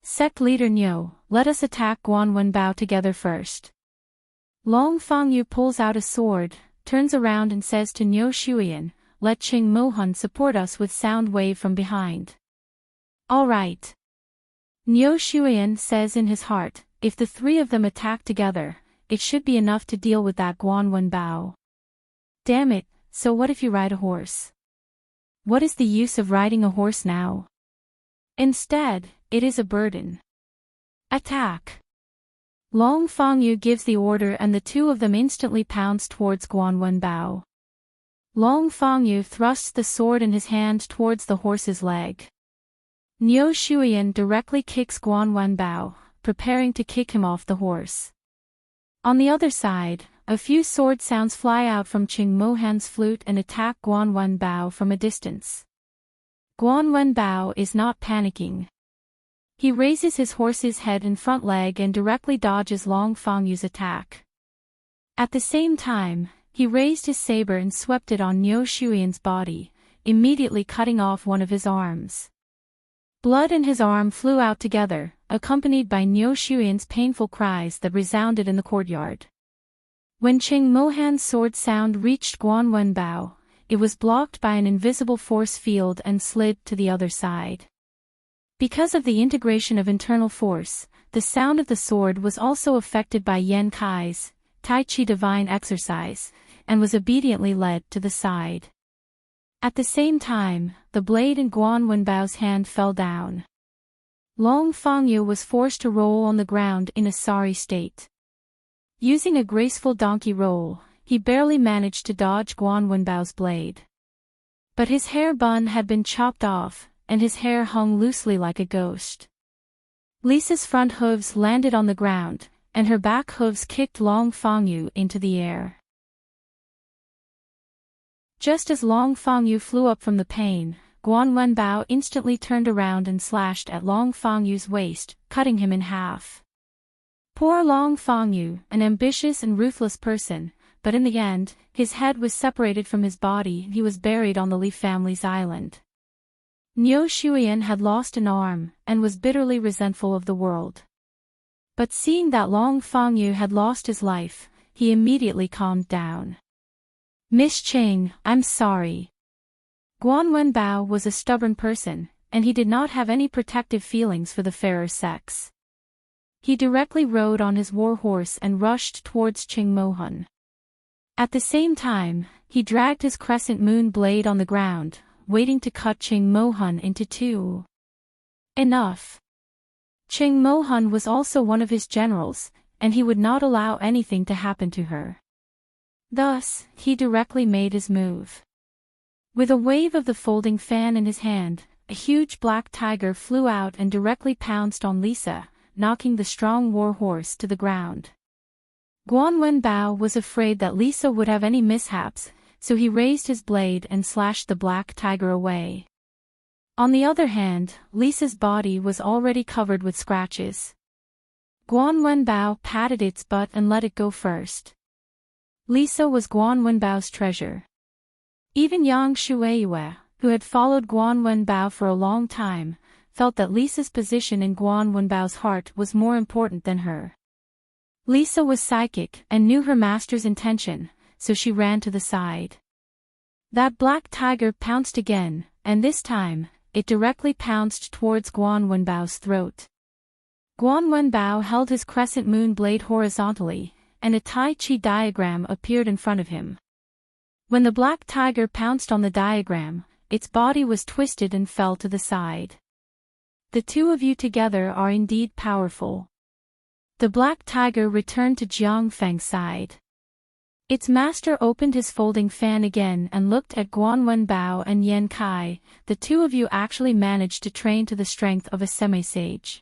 Sect leader Niu, let us attack Guan Wenbao together first. Long Fangyu pulls out a sword, turns around and says to Niu Shuyan, let Qing Mohan support us with sound wave from behind. All right. Niu Shuyan says in his heart, if the three of them attack together, it should be enough to deal with that Guan Wenbao. Damn it, so what if you ride a horse? What is the use of riding a horse now? Instead, it is a burden. Attack. Long Fangyu gives the order and the two of them instantly pounce towards Guan Wenbao. Long Fangyu thrusts the sword in his hand towards the horse's leg. Niu Shuyan directly kicks Guan Wenbao, preparing to kick him off the horse. On the other side, a few sword sounds fly out from Qing Mohan's flute and attack Guan Wenbao from a distance. Guan Wenbao is not panicking. He raises his horse's head and front leg and directly dodges Long Fangyu's attack. At the same time, he raised his saber and swept it on Niu Shuyan's body, immediately cutting off one of his arms. Blood and his arm flew out together, accompanied by Niu Shuyan's painful cries that resounded in the courtyard. When Qing Mohan's sword sound reached Guan Wenbao, it was blocked by an invisible force field and slid to the other side. Because of the integration of internal force, the sound of the sword was also affected by Yan Kai's Tai Chi divine exercise, and was obediently led to the side. At the same time, the blade in Guan Wenbao's hand fell down. Long Fangyu was forced to roll on the ground in a sorry state. Using a graceful donkey roll, he barely managed to dodge Guan Wenbao's blade. But his hair bun had been chopped off, and his hair hung loosely like a ghost. Lisa's front hooves landed on the ground, and her back hooves kicked Long Fangyu into the air. Just as Long Fangyu flew up from the pain, Guan Wenbao instantly turned around and slashed at Long Fangyu's waist, cutting him in half. Poor Long Fangyu, an ambitious and ruthless person, but in the end, his head was separated from his body and he was buried on the Li family's island. Niu Shuyan had lost an arm, and was bitterly resentful of the world. But seeing that Long Fengyu had lost his life, he immediately calmed down. Miss Ching, I'm sorry. Guan Wenbao was a stubborn person, and he did not have any protective feelings for the fairer sex. He directly rode on his war horse and rushed towards Ching Mohun. At the same time, he dragged his crescent moon blade on the ground, waiting to cut Ching Mohun into two. Enough. Ching Mohun was also one of his generals, and he would not allow anything to happen to her. Thus, he directly made his move. With a wave of the folding fan in his hand, a huge black tiger flew out and directly pounced on Lisa, knocking the strong war horse to the ground. Guan Wenbao was afraid that Lisa would have any mishaps, so he raised his blade and slashed the black tiger away. On the other hand, Lisa's body was already covered with scratches. Guan Wenbao patted its butt and let it go first. Lisa was Guan Wenbao's treasure. Even Yang Shueiyue, who had followed Guan Wenbao for a long time, felt that Lisa's position in Guan Wenbao's heart was more important than her. Lisa was psychic and knew her master's intention, so she ran to the side. That black tiger pounced again, and this time, it directly pounced towards Guan Wenbao's throat. Guan Wenbao held his crescent moon blade horizontally, and a Tai Chi diagram appeared in front of him. When the black tiger pounced on the diagram, its body was twisted and fell to the side. The two of you together are indeed powerful. The black tiger returned to Jiang Feng's side. Its master opened his folding fan again and looked at Guan Wenbao and Yan Kai. The two of you actually managed to train to the strength of a semi-sage.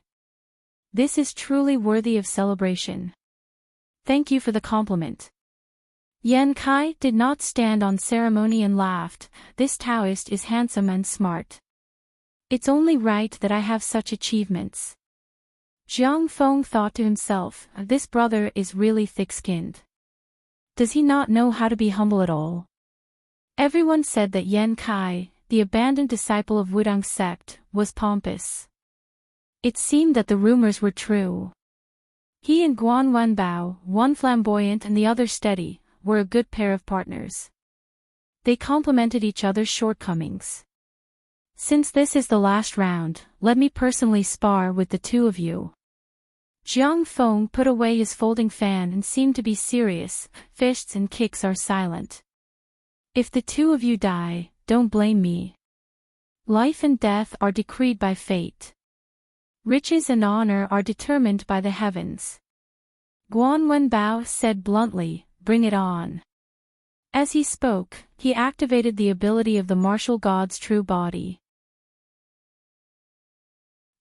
This is truly worthy of celebration. Thank you for the compliment. Yan Kai did not stand on ceremony and laughed. This Taoist is handsome and smart. It's only right that I have such achievements. Jiang Feng thought to himself, this brother is really thick-skinned. Does he not know how to be humble at all? Everyone said that Yan Kai, the abandoned disciple of Wudang's sect, was pompous. It seemed that the rumors were true. He and Guan Wenbao, one flamboyant and the other steady, were a good pair of partners. They complemented each other's shortcomings. Since this is the last round, let me personally spar with the two of you. Jiang Feng put away his folding fan and seemed to be serious. Fists and kicks are silent. If the two of you die, don't blame me. Life and death are decreed by fate. Riches and honor are determined by the heavens. Guan Wenbao said bluntly, bring it on. As he spoke, he activated the ability of the martial god's true body.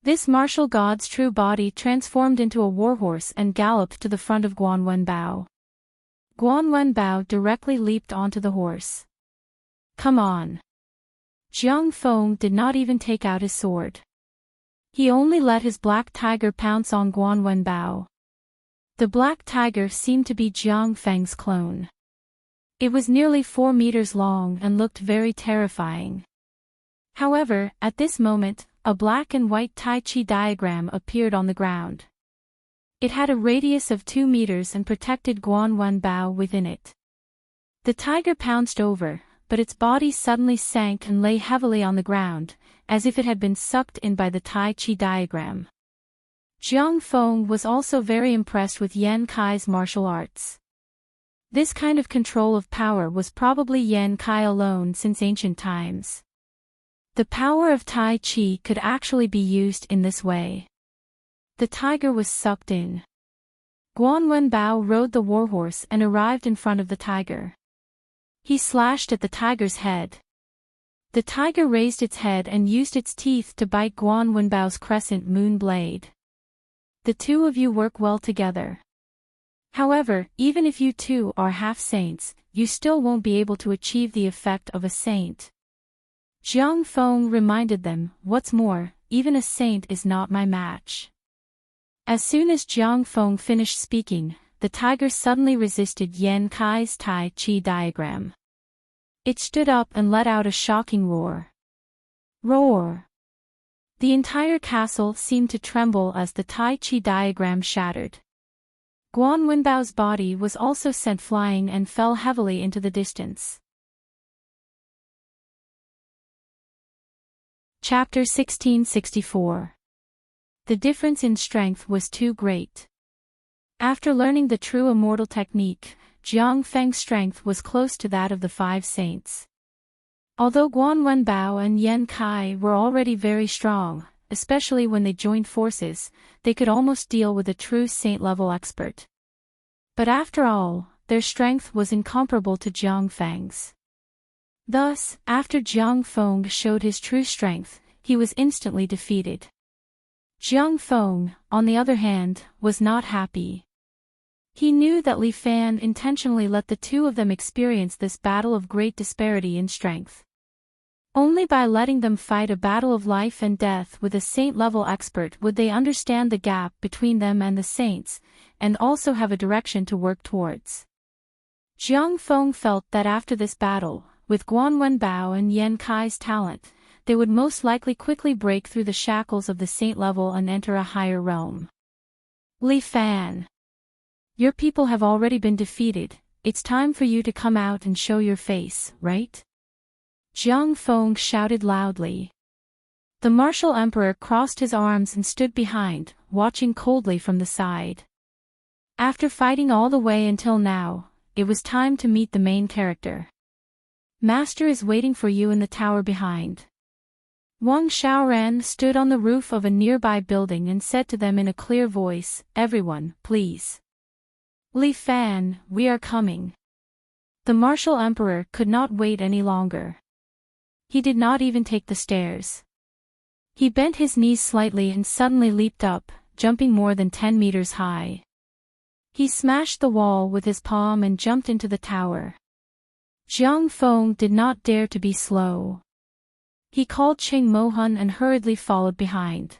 This martial god's true body transformed into a warhorse and galloped to the front of Guan Wenbao. Guan Wenbao directly leaped onto the horse. Come on. Jiang Feng did not even take out his sword. He only let his black tiger pounce on Guan Wenbao. The black tiger seemed to be Jiang Feng's clone. It was nearly 4 meters long and looked very terrifying. However, at this moment, a black and white Tai Chi diagram appeared on the ground. It had a radius of 2 meters and protected Guan Wenbao within it. The tiger pounced over, but its body suddenly sank and lay heavily on the ground, as if it had been sucked in by the Tai Chi diagram. Jiang Feng was also very impressed with Yan Kai's martial arts. This kind of control of power was probably Yan Kai alone since ancient times. The power of Tai Chi could actually be used in this way. The tiger was sucked in. Guan Wenbao rode the warhorse and arrived in front of the tiger. He slashed at the tiger's head. The tiger raised its head and used its teeth to bite Guan Wenbao's crescent moon blade. The two of you work well together. However, even if you two are half saints, you still won't be able to achieve the effect of a saint. Jiang Feng reminded them, what's more, even a saint is not my match. As soon as Jiang Feng finished speaking, the tiger suddenly resisted Yan Kai's Tai Chi diagram. It stood up and let out a shocking roar. Roar! The entire castle seemed to tremble as the Tai Chi diagram shattered. Guan Wenbao's body was also sent flying and fell heavily into the distance. Chapter 1664. The difference in strength was too great. After learning the true immortal technique, Jiang Feng's strength was close to that of the 5 saints. Although Guan Wenbao and Yan Kai were already very strong, especially when they joined forces, they could almost deal with a true saint-level expert. But after all, their strength was incomparable to Jiang Feng's. Thus, after Jiang Feng showed his true strength, he was instantly defeated. Jiang Feng, on the other hand, was not happy. He knew that Li Fan intentionally let the two of them experience this battle of great disparity in strength. Only by letting them fight a battle of life and death with a saint-level expert would they understand the gap between them and the saints, and also have a direction to work towards. Jiang Feng felt that after this battle, with Guan Wenbao and Yan Kai's talent, they would most likely quickly break through the shackles of the saint level and enter a higher realm. Li Fan. Your people have already been defeated, it's time for you to come out and show your face, right? Jiang Feng shouted loudly. The martial emperor crossed his arms and stood behind, watching coldly from the side. After fighting all the way until now, it was time to meet the main character. Master is waiting for you in the tower behind. Wang Xiaoran stood on the roof of a nearby building and said to them in a clear voice, "Everyone, please. Li Fan, we are coming." The martial emperor could not wait any longer. He did not even take the stairs. He bent his knees slightly and suddenly leaped up, jumping more than 10 meters high. He smashed the wall with his palm and jumped into the tower. Jiang Feng did not dare to be slow. He called Qing Mohan and hurriedly followed behind.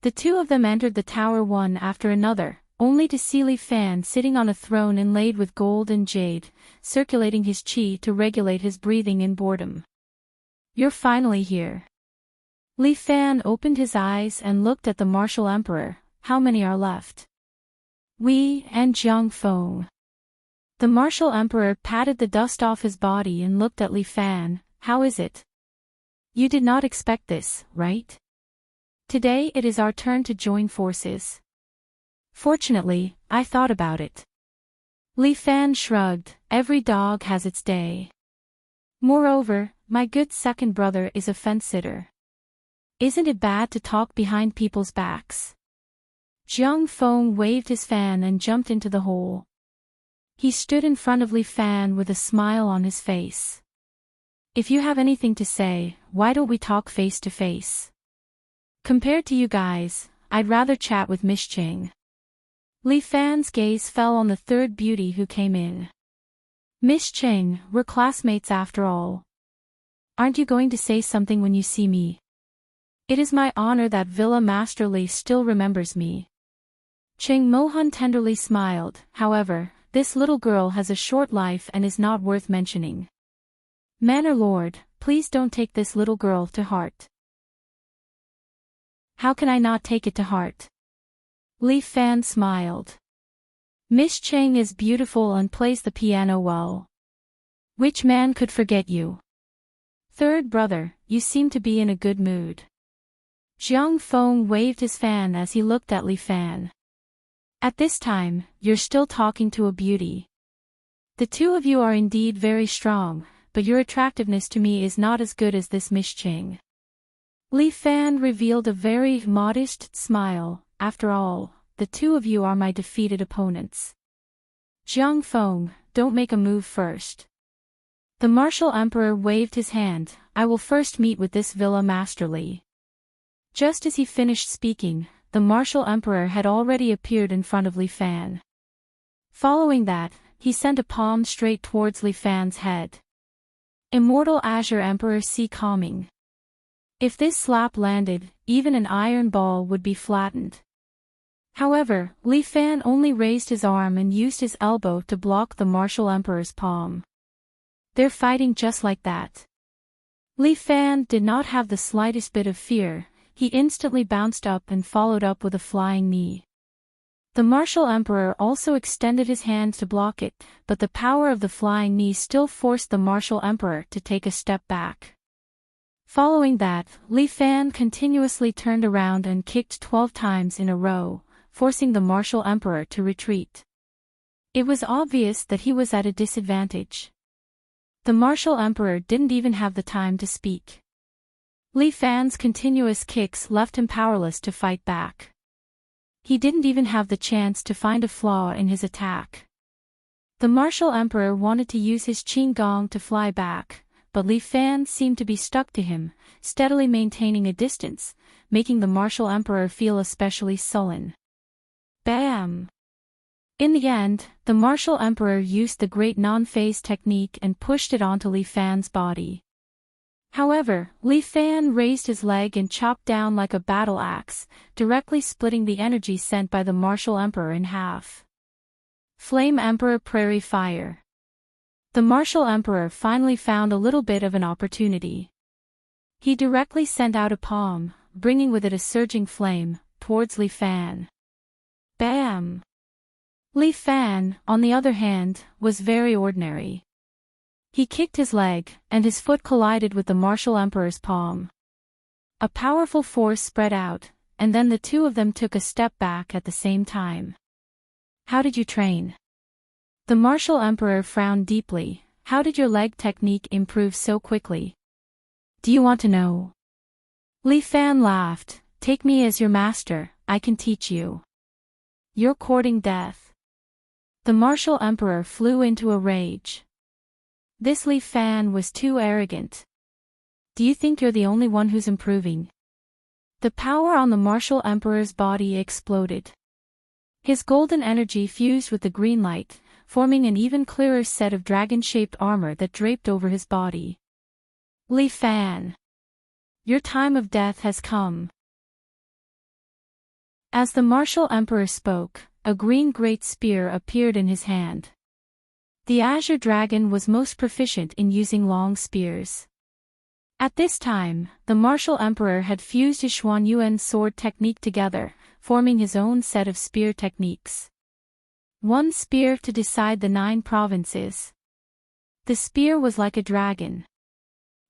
The two of them entered the tower one after another, only to see Li Fan sitting on a throne inlaid with gold and jade, circulating his qi to regulate his breathing in boredom. "You're finally here." Li Fan opened his eyes and looked at the martial emperor. "How many are left?" "We and Jiang Feng." The martial emperor patted the dust off his body and looked at Li Fan. "How is it? You did not expect this, right? Today it is our turn to join forces." "Fortunately, I thought about it." Li Fan shrugged. "Every dog has its day. Moreover, my good second brother is a fence-sitter. Isn't it bad to talk behind people's backs?" Jiang Feng waved his fan and jumped into the hole. He stood in front of Li Fan with a smile on his face. "If you have anything to say, why don't we talk face to face? Compared to you guys, I'd rather chat with Miss Qing." Li Fan's gaze fell on the third beauty who came in. "Miss Qing, we're classmates after all. Aren't you going to say something when you see me? It is my honor that Villa Master Li still remembers me." Qing Mohan tenderly smiled. "However, this little girl has a short life and is not worth mentioning. Manor Lord, please don't take this little girl to heart." "How can I not take it to heart?" Li Fan smiled. "Miss Qing is beautiful and plays the piano well. Which man could forget you? Third brother, you seem to be in a good mood." Jiang Feng waved his fan as he looked at Li Fan. "At this time, you're still talking to a beauty. The two of you are indeed very strong, but your attractiveness to me is not as good as this Miss Qing." Li Fan revealed a very modest smile. "After all, the two of you are my defeated opponents. Jiang Feng, don't make a move first." The martial emperor waved his hand. "I will first meet with this Villa Master Li." Just as he finished speaking, the martial emperor had already appeared in front of Li Fan. Following that, he sent a palm straight towards Li Fan's head. Immortal Azure Emperor see calming. If this slap landed, even an iron ball would be flattened. However, Li Fan only raised his arm and used his elbow to block the martial emperor's palm. "They're fighting just like that." Li Fan did not have the slightest bit of fear. he instantly bounced up and followed up with a flying knee. The martial emperor also extended his hands to block it, but the power of the flying knee still forced the martial emperor to take a step back. Following that, Li Fan continuously turned around and kicked 12 times in a row, forcing the martial emperor to retreat. It was obvious that he was at a disadvantage. The martial emperor didn't even have the time to speak. Li Fan's continuous kicks left him powerless to fight back. He didn't even have the chance to find a flaw in his attack. The martial emperor wanted to use his qin gong to fly back, but Li Fan seemed to be stuck to him, steadily maintaining a distance, making the martial emperor feel especially sullen. Bam! In the end, the martial emperor used the great non-phase technique and pushed it onto Li Fan's body. However, Li Fan raised his leg and chopped down like a battle axe, directly splitting the energy sent by the martial emperor in half. Flame Emperor Prairie Fire. The martial emperor finally found a little bit of an opportunity. He directly sent out a palm, bringing with it a surging flame, towards Li Fan. Bam! Li Fan, on the other hand, was very ordinary. He kicked his leg, and his foot collided with the martial emperor's palm. A powerful force spread out, and then the two of them took a step back at the same time. How did you train? The martial emperor frowned deeply. How did your leg technique improve so quickly? Do you want to know? Li Fan laughed. Take me as your master, I can teach you. You're courting death. The martial emperor flew into a rage. This Li Fan was too arrogant. Do you think you're the only one who's improving? The power on the martial emperor's body exploded. His golden energy fused with the green light, forming an even clearer set of dragon-shaped armor that draped over his body. Li Fan, your time of death has come. As the martial emperor spoke, a green great spear appeared in his hand. The azure dragon was most proficient in using long spears. At this time, the martial emperor had fused his Xuanyuan sword technique together, forming his own set of spear techniques. One spear to decide the 9 provinces. The spear was like a dragon.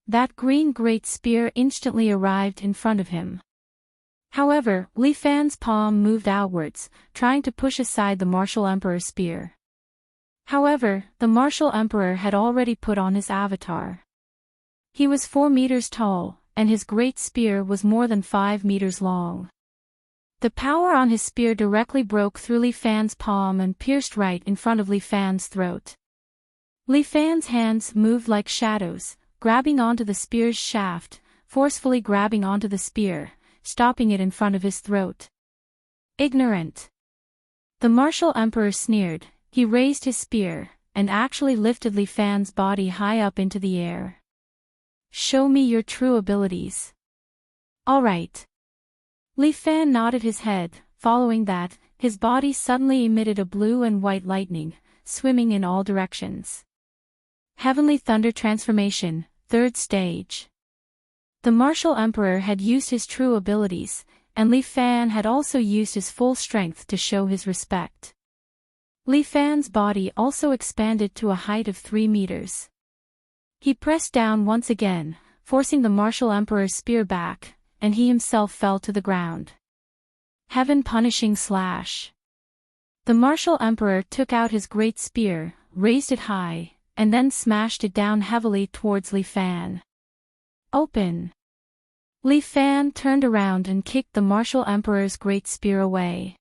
That green great spear instantly arrived in front of him. However, Li Fan's palm moved outwards, trying to push aside the martial emperor's spear. However, the martial emperor had already put on his avatar. He was 4 meters tall, and his great spear was more than 5 meters long. The power on his spear directly broke through Li Fan's palm and pierced right in front of Li Fan's throat. Li Fan's hands moved like shadows, grabbing onto the spear's shaft, forcefully grabbing onto the spear, stopping it in front of his throat. Ignorant! The martial emperor sneered. He raised his spear, and actually lifted Li Fan's body high up into the air. Show me your true abilities. All right. Li Fan nodded his head. Following that, his body suddenly emitted a blue and white lightning, swimming in all directions. Heavenly Thunder Transformation, 3rd stage. The martial emperor had used his true abilities, and Li Fan had also used his full strength to show his respect. Li Fan's body also expanded to a height of 3 meters. He pressed down once again, forcing the martial emperor's spear back, and he himself fell to the ground. Heaven Punishing Slash. The martial emperor took out his great spear, raised it high, and then smashed it down heavily towards Li Fan. Open! Li Fan turned around and kicked the martial emperor's great spear away.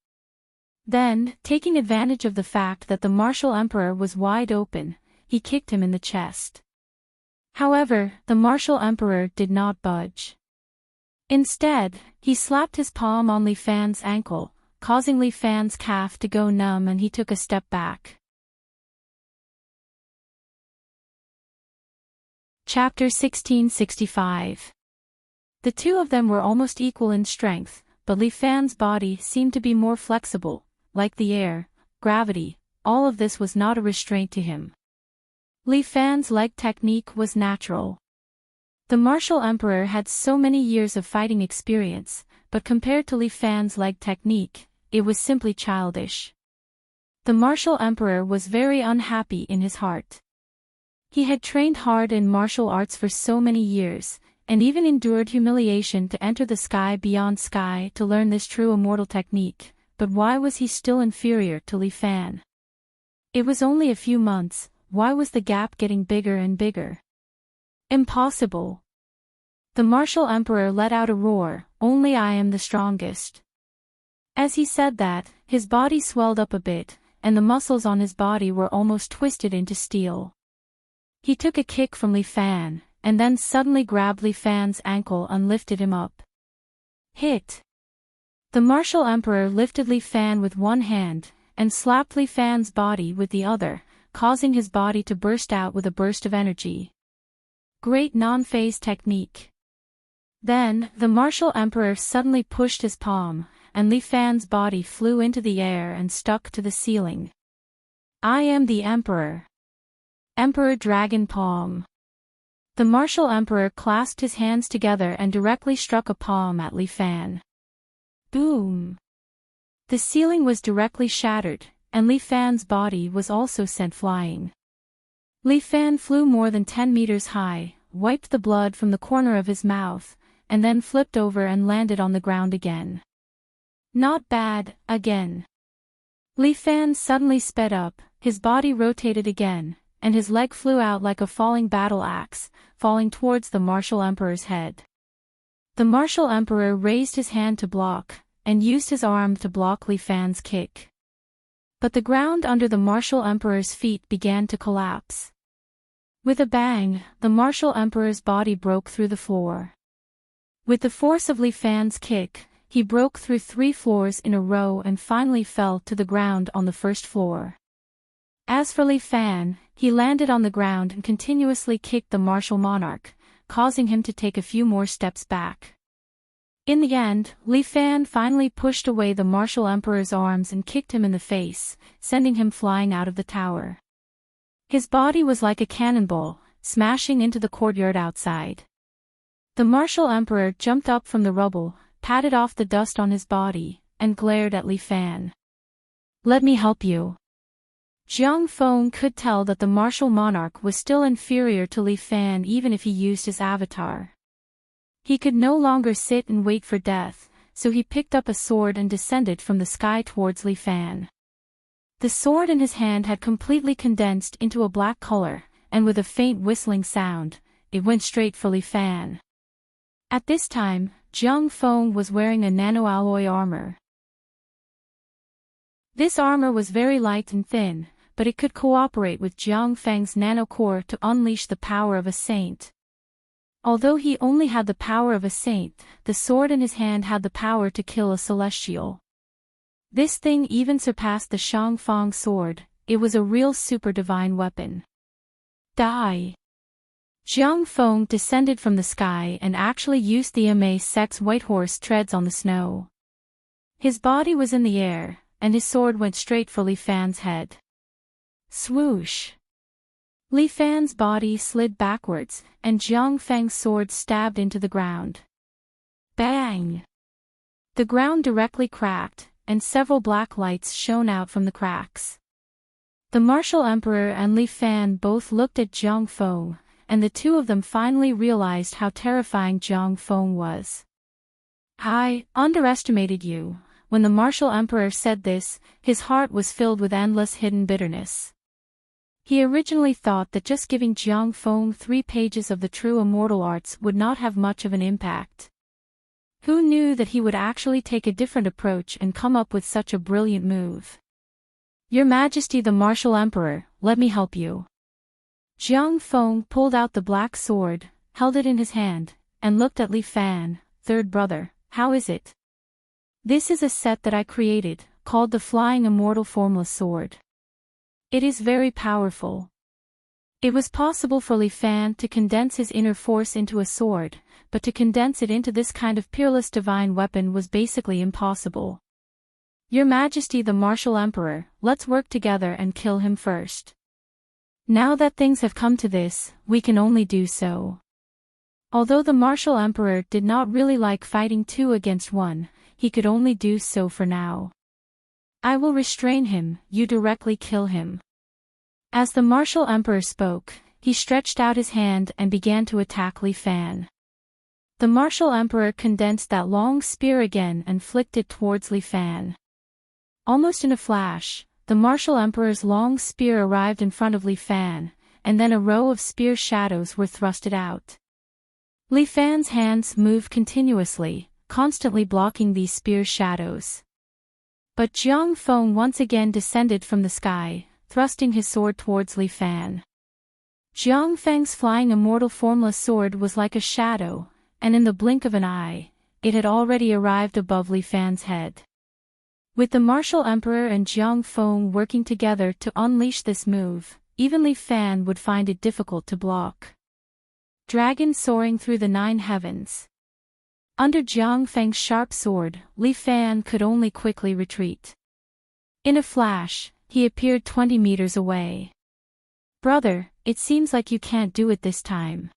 Then, taking advantage of the fact that the martial emperor was wide open, he kicked him in the chest. However, the martial emperor did not budge. Instead, he slapped his palm on Li Fan's ankle, causing Li Fan's calf to go numb, and he took a step back. Chapter 1665. The two of them were almost equal in strength, but Li Fan's body seemed to be more flexible. Like the air, gravity, all of this was not a restraint to him. Li Fan's leg technique was natural. The martial emperor had so many years of fighting experience, but compared to Li Fan's leg technique, it was simply childish. The martial emperor was very unhappy in his heart. He had trained hard in martial arts for so many years, and even endured humiliation to enter the sky beyond sky to learn this true immortal technique, but why was he still inferior to Li Fan? It was only a few months, why was the gap getting bigger and bigger? Impossible. The martial emperor let out a roar, only I am the strongest. As he said that, his body swelled up a bit, and the muscles on his body were almost twisted into steel. He took a kick from Li Fan, and then suddenly grabbed Li Fan's ankle and lifted him up. Hit! The martial emperor lifted Li Fan with one hand, and slapped Li Fan's body with the other, causing his body to burst out with a burst of energy. Great non-phase technique. Then, the martial emperor suddenly pushed his palm, and Li Fan's body flew into the air and stuck to the ceiling. I am the emperor. Emperor Dragon Palm. The martial emperor clasped his hands together and directly struck a palm at Li Fan. Boom! The ceiling was directly shattered, and Li Fan's body was also sent flying. Li Fan flew more than 10 meters high, wiped the blood from the corner of his mouth, and then flipped over and landed on the ground again. Not bad, again. Li Fan suddenly sped up, his body rotated again, and his leg flew out like a falling battle axe, falling towards the martial emperor's head. The martial emperor raised his hand to block, and used his arm to block Li Fan's kick. But the ground under the martial emperor's feet began to collapse. With a bang, the martial emperor's body broke through the floor. With the force of Li Fan's kick, he broke through 3 floors in a row and finally fell to the ground on the first floor. As for Li Fan, he landed on the ground and continuously kicked the martial monarch, causing him to take a few more steps back. In the end, Li Fan finally pushed away the martial emperor's arms and kicked him in the face, sending him flying out of the tower. His body was like a cannonball, smashing into the courtyard outside. The martial emperor jumped up from the rubble, patted off the dust on his body, and glared at Li Fan. Let me help you. Jiang Feng could tell that the martial monarch was still inferior to Li Fan even if he used his avatar. He could no longer sit and wait for death, so he picked up a sword and descended from the sky towards Li Fan. The sword in his hand had completely condensed into a black color, and with a faint whistling sound, it went straight for Li Fan. At this time, Jiang Feng was wearing a nanoalloy armor. This armor was very light and thin, but it could cooperate with Jiang Feng's nanocore to unleash the power of a saint. Although he only had the power of a saint, the sword in his hand had the power to kill a celestial. This thing even surpassed the Shangfang sword, it was a real super divine weapon. Die! Jiang Feng descended from the sky and actually used the Immerse white horse treads on the snow. His body was in the air, and his sword went straight for Li Fan's head. Swoosh! Li Fan's body slid backwards, and Jiang Feng's sword stabbed into the ground. Bang! The ground directly cracked, and several black lights shone out from the cracks. The martial emperor and Li Fan both looked at Jiang Feng, and the two of them finally realized how terrifying Jiang Feng was. I underestimated you. When the martial emperor said this, his heart was filled with endless hidden bitterness. He originally thought that just giving Jiang Feng 3 pages of the true immortal arts would not have much of an impact. Who knew that he would actually take a different approach and come up with such a brilliant move? Your Majesty the martial emperor, let me help you. Jiang Feng pulled out the black sword, held it in his hand, and looked at Li Fan, third brother. How is it? This is a set that I created, called the Flying Immortal Formless Sword. It is very powerful. It was possible for Li Fan to condense his inner force into a sword, but to condense it into this kind of peerless divine weapon was basically impossible. Your Majesty the martial emperor, let's work together and kill him first. Now that things have come to this, we can only do so. Although the martial emperor did not really like fighting 2 against 1, he could only do so for now. I will restrain him, you directly kill him. As the martial emperor spoke, he stretched out his hand and began to attack Li Fan. The martial emperor condensed that long spear again and flicked it towards Li Fan. Almost in a flash, the martial emperor's long spear arrived in front of Li Fan, and then a row of spear shadows were thrusted out. Li Fan's hands moved continuously, constantly blocking these spear shadows. But Jiang Feng once again descended from the sky, thrusting his sword towards Li Fan. Jiang Feng's flying immortal formless sword was like a shadow, and in the blink of an eye, it had already arrived above Li Fan's head. With the martial emperor and Jiang Feng working together to unleash this move, even Li Fan would find it difficult to block. Dragon soaring through the 9 heavens. Under Jiang Feng's sharp sword, Li Fan could only quickly retreat. In a flash, he appeared 20 meters away. Brother, it seems like you can't do it this time.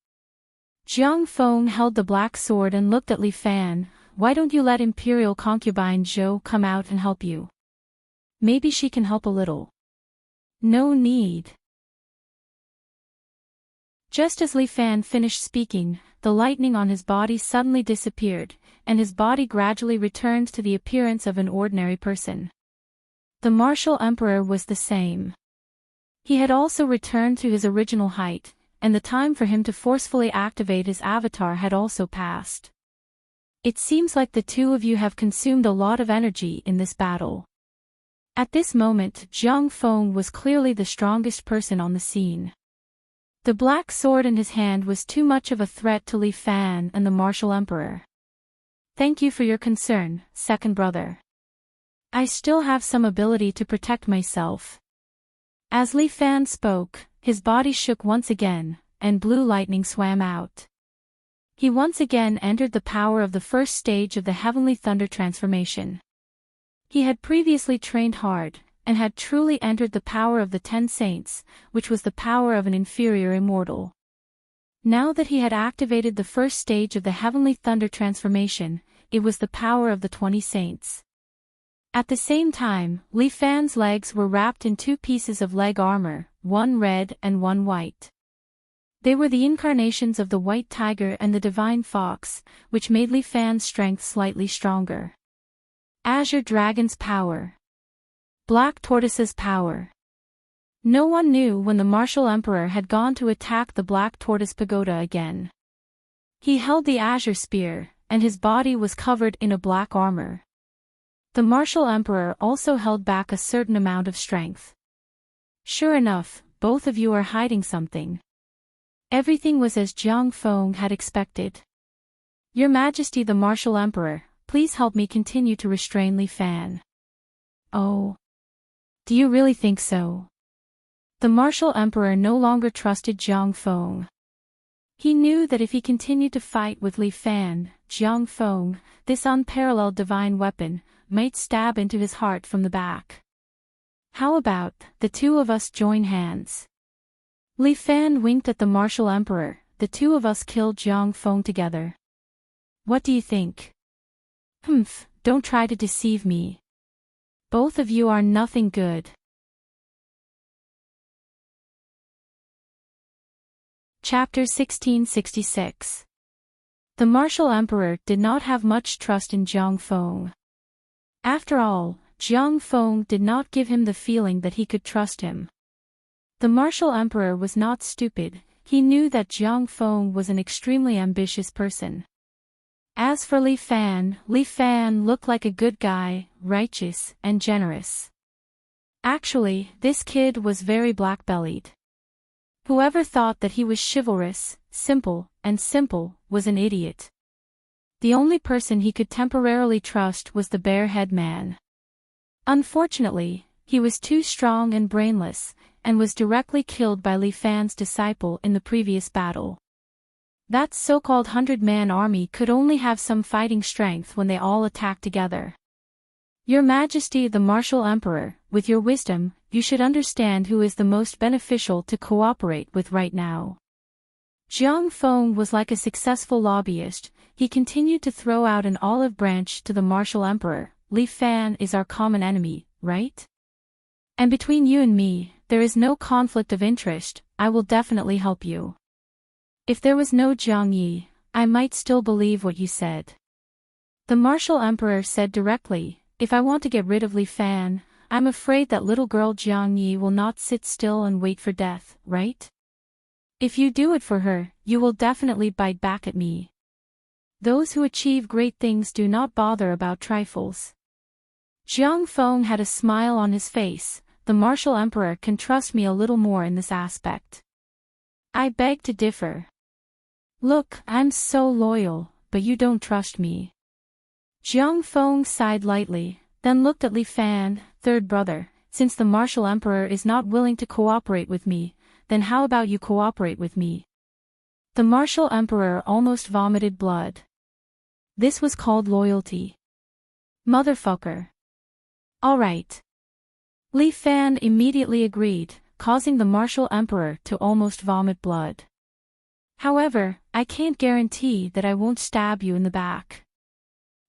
Jiang Feng held the black sword and looked at Li Fan. Why don't you let Imperial concubine Zhou come out and help you? Maybe she can help a little. No need. Just as Li Fan finished speaking, the lightning on his body suddenly disappeared, and his body gradually returned to the appearance of an ordinary person. The martial emperor was the same. He had also returned to his original height, and the time for him to forcefully activate his avatar had also passed. It seems like the 2 of you have consumed a lot of energy in this battle. At this moment, Jiang Feng was clearly the strongest person on the scene. The black sword in his hand was too much of a threat to Li Fan and the martial emperor. Thank you for your concern, second brother. I still have some ability to protect myself. As Li Fan spoke, his body shook once again, and blue lightning swam out. He once again entered the power of the first stage of the Heavenly Thunder transformation. He had previously trained hard, and had truly entered the power of the 10 saints, which was the power of an inferior immortal. Now that he had activated the first stage of the Heavenly Thunder transformation, it was the power of the 20 saints. At the same time, Li Fan's legs were wrapped in 2 pieces of leg armor, one red and one white. They were the incarnations of the white tiger and the divine fox, which made Li Fan's strength slightly stronger. Azure Dragon's power. Black Tortoise's power. No one knew when the martial emperor had gone to attack the Black Tortoise Pagoda again. He held the azure spear, and his body was covered in a black armor. The martial emperor also held back a certain amount of strength. Sure enough, both of you are hiding something. Everything was as Jiang Feng had expected. Your Majesty the martial emperor, please help me continue to restrain Li Fan. Oh. Do you really think so? The martial emperor no longer trusted Jiang Feng. He knew that if he continued to fight with Li Fan, Jiang Feng, this unparalleled divine weapon, might stab into his heart from the back. How about, the 2 of us join hands? Li Fan winked at the martial emperor. The 2 of us kill Jiang Feng together. What do you think? Humph, don't try to deceive me. Both of you are nothing good. Chapter 1666. The martial emperor did not have much trust in Jiang Feng. After all, Jiang Feng did not give him the feeling that he could trust him. The martial emperor was not stupid, he knew that Jiang Feng was an extremely ambitious person. As for Li Fan looked like a good guy, righteous, and generous. Actually, this kid was very black-bellied. Whoever thought that he was chivalrous, simple, was an idiot. The only person he could temporarily trust was the bare-head man. Unfortunately, he was too strong and brainless, and was directly killed by Li Fan's disciple in the previous battle. That so-called 100-man army could only have some fighting strength when they all attacked together. Your Majesty the martial emperor, with your wisdom, you should understand who is the most beneficial to cooperate with right now. Jiang Feng was like a successful lobbyist. He continued to throw out an olive branch to the martial emperor. Li Fan is our common enemy, right? And between you and me, there is no conflict of interest. I will definitely help you. If there was no Jiang Yi, I might still believe what you said. The martial emperor said directly, if I want to get rid of Li Fan, I'm afraid that little girl Jiang Yi will not sit still and wait for death, right? If you do it for her, you will definitely bite back at me. Those who achieve great things do not bother about trifles. Jiang Feng had a smile on his face. The martial emperor can trust me a little more in this aspect. I beg to differ. Look, I'm so loyal, but you don't trust me. Jiang Feng sighed lightly, then looked at Li Fan, third brother. Since the martial emperor is not willing to cooperate with me, then how about you cooperate with me? The martial emperor almost vomited blood. This was called loyalty. Motherfucker. All right. Li Fan immediately agreed, causing the martial emperor to almost vomit blood. However, I can't guarantee that I won't stab you in the back.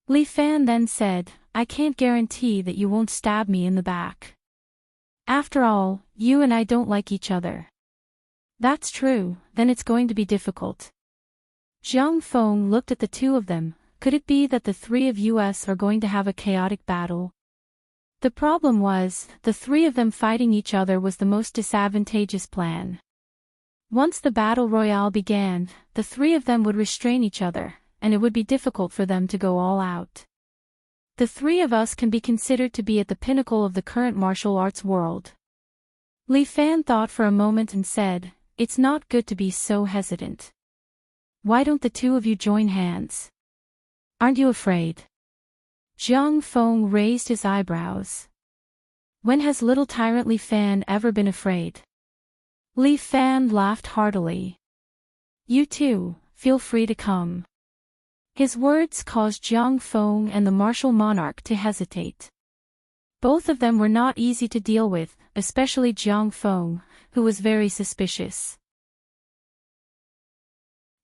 Li Fan then said, I can't guarantee that you won't stab me in the back. After all, you and I don't like each other. That's true, then it's going to be difficult. Jiang Feng looked at the two of them. Could it be that the three of us are going to have a chaotic battle? The problem was, the three of them fighting each other was the most disadvantageous plan. Once the battle royale began, the three of them would restrain each other, and it would be difficult for them to go all out. The three of us can be considered to be at the pinnacle of the current martial arts world. Li Fan thought for a moment and said, it's not good to be so hesitant. Why don't the two of you join hands? Aren't you afraid? Jiang Feng raised his eyebrows. When has little tyrant Li Fan ever been afraid? Li Fan laughed heartily. You too, feel free to come. His words caused Jiang Feng and the martial monarch to hesitate. Both of them were not easy to deal with, especially Jiang Feng, who was very suspicious.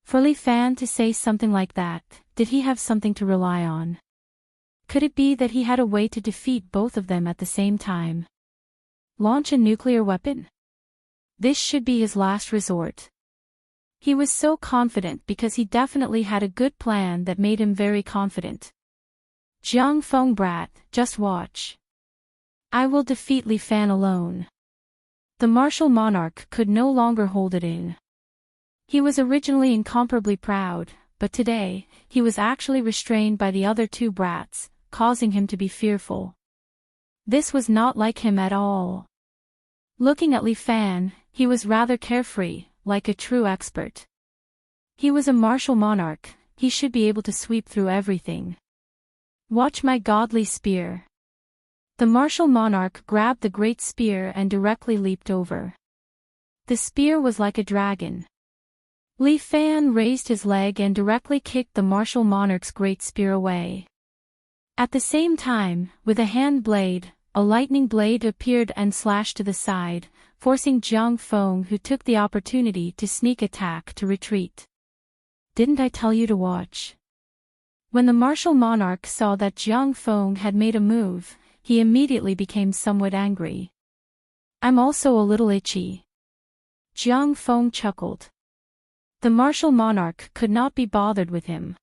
For Li Fan to say something like that, did he have something to rely on? Could it be that he had a way to defeat both of them at the same time? Launch a nuclear weapon? This should be his last resort. He was so confident because he definitely had a good plan that made him very confident. Jiang Feng brat, just watch. I will defeat Li Fan alone. The martial monarch could no longer hold it in. He was originally incomparably proud, but today, he was actually restrained by the other two brats, causing him to be fearful. This was not like him at all. Looking at Li Fan, he was rather carefree, like a true expert. He was a martial monarch, he should be able to sweep through everything. Watch my godly spear. The martial monarch grabbed the great spear and directly leaped over. The spear was like a dragon. Li Fan raised his leg and directly kicked the martial monarch's great spear away. At the same time, with a hand blade, a lightning blade appeared and slashed to the side, forcing Jiang Feng, who took the opportunity to sneak attack, to retreat. Didn't I tell you to watch? When the martial monarch saw that Jiang Feng had made a move, he immediately became somewhat angry. I'm also a little itchy. Jiang Feng chuckled. The martial monarch could not be bothered with him.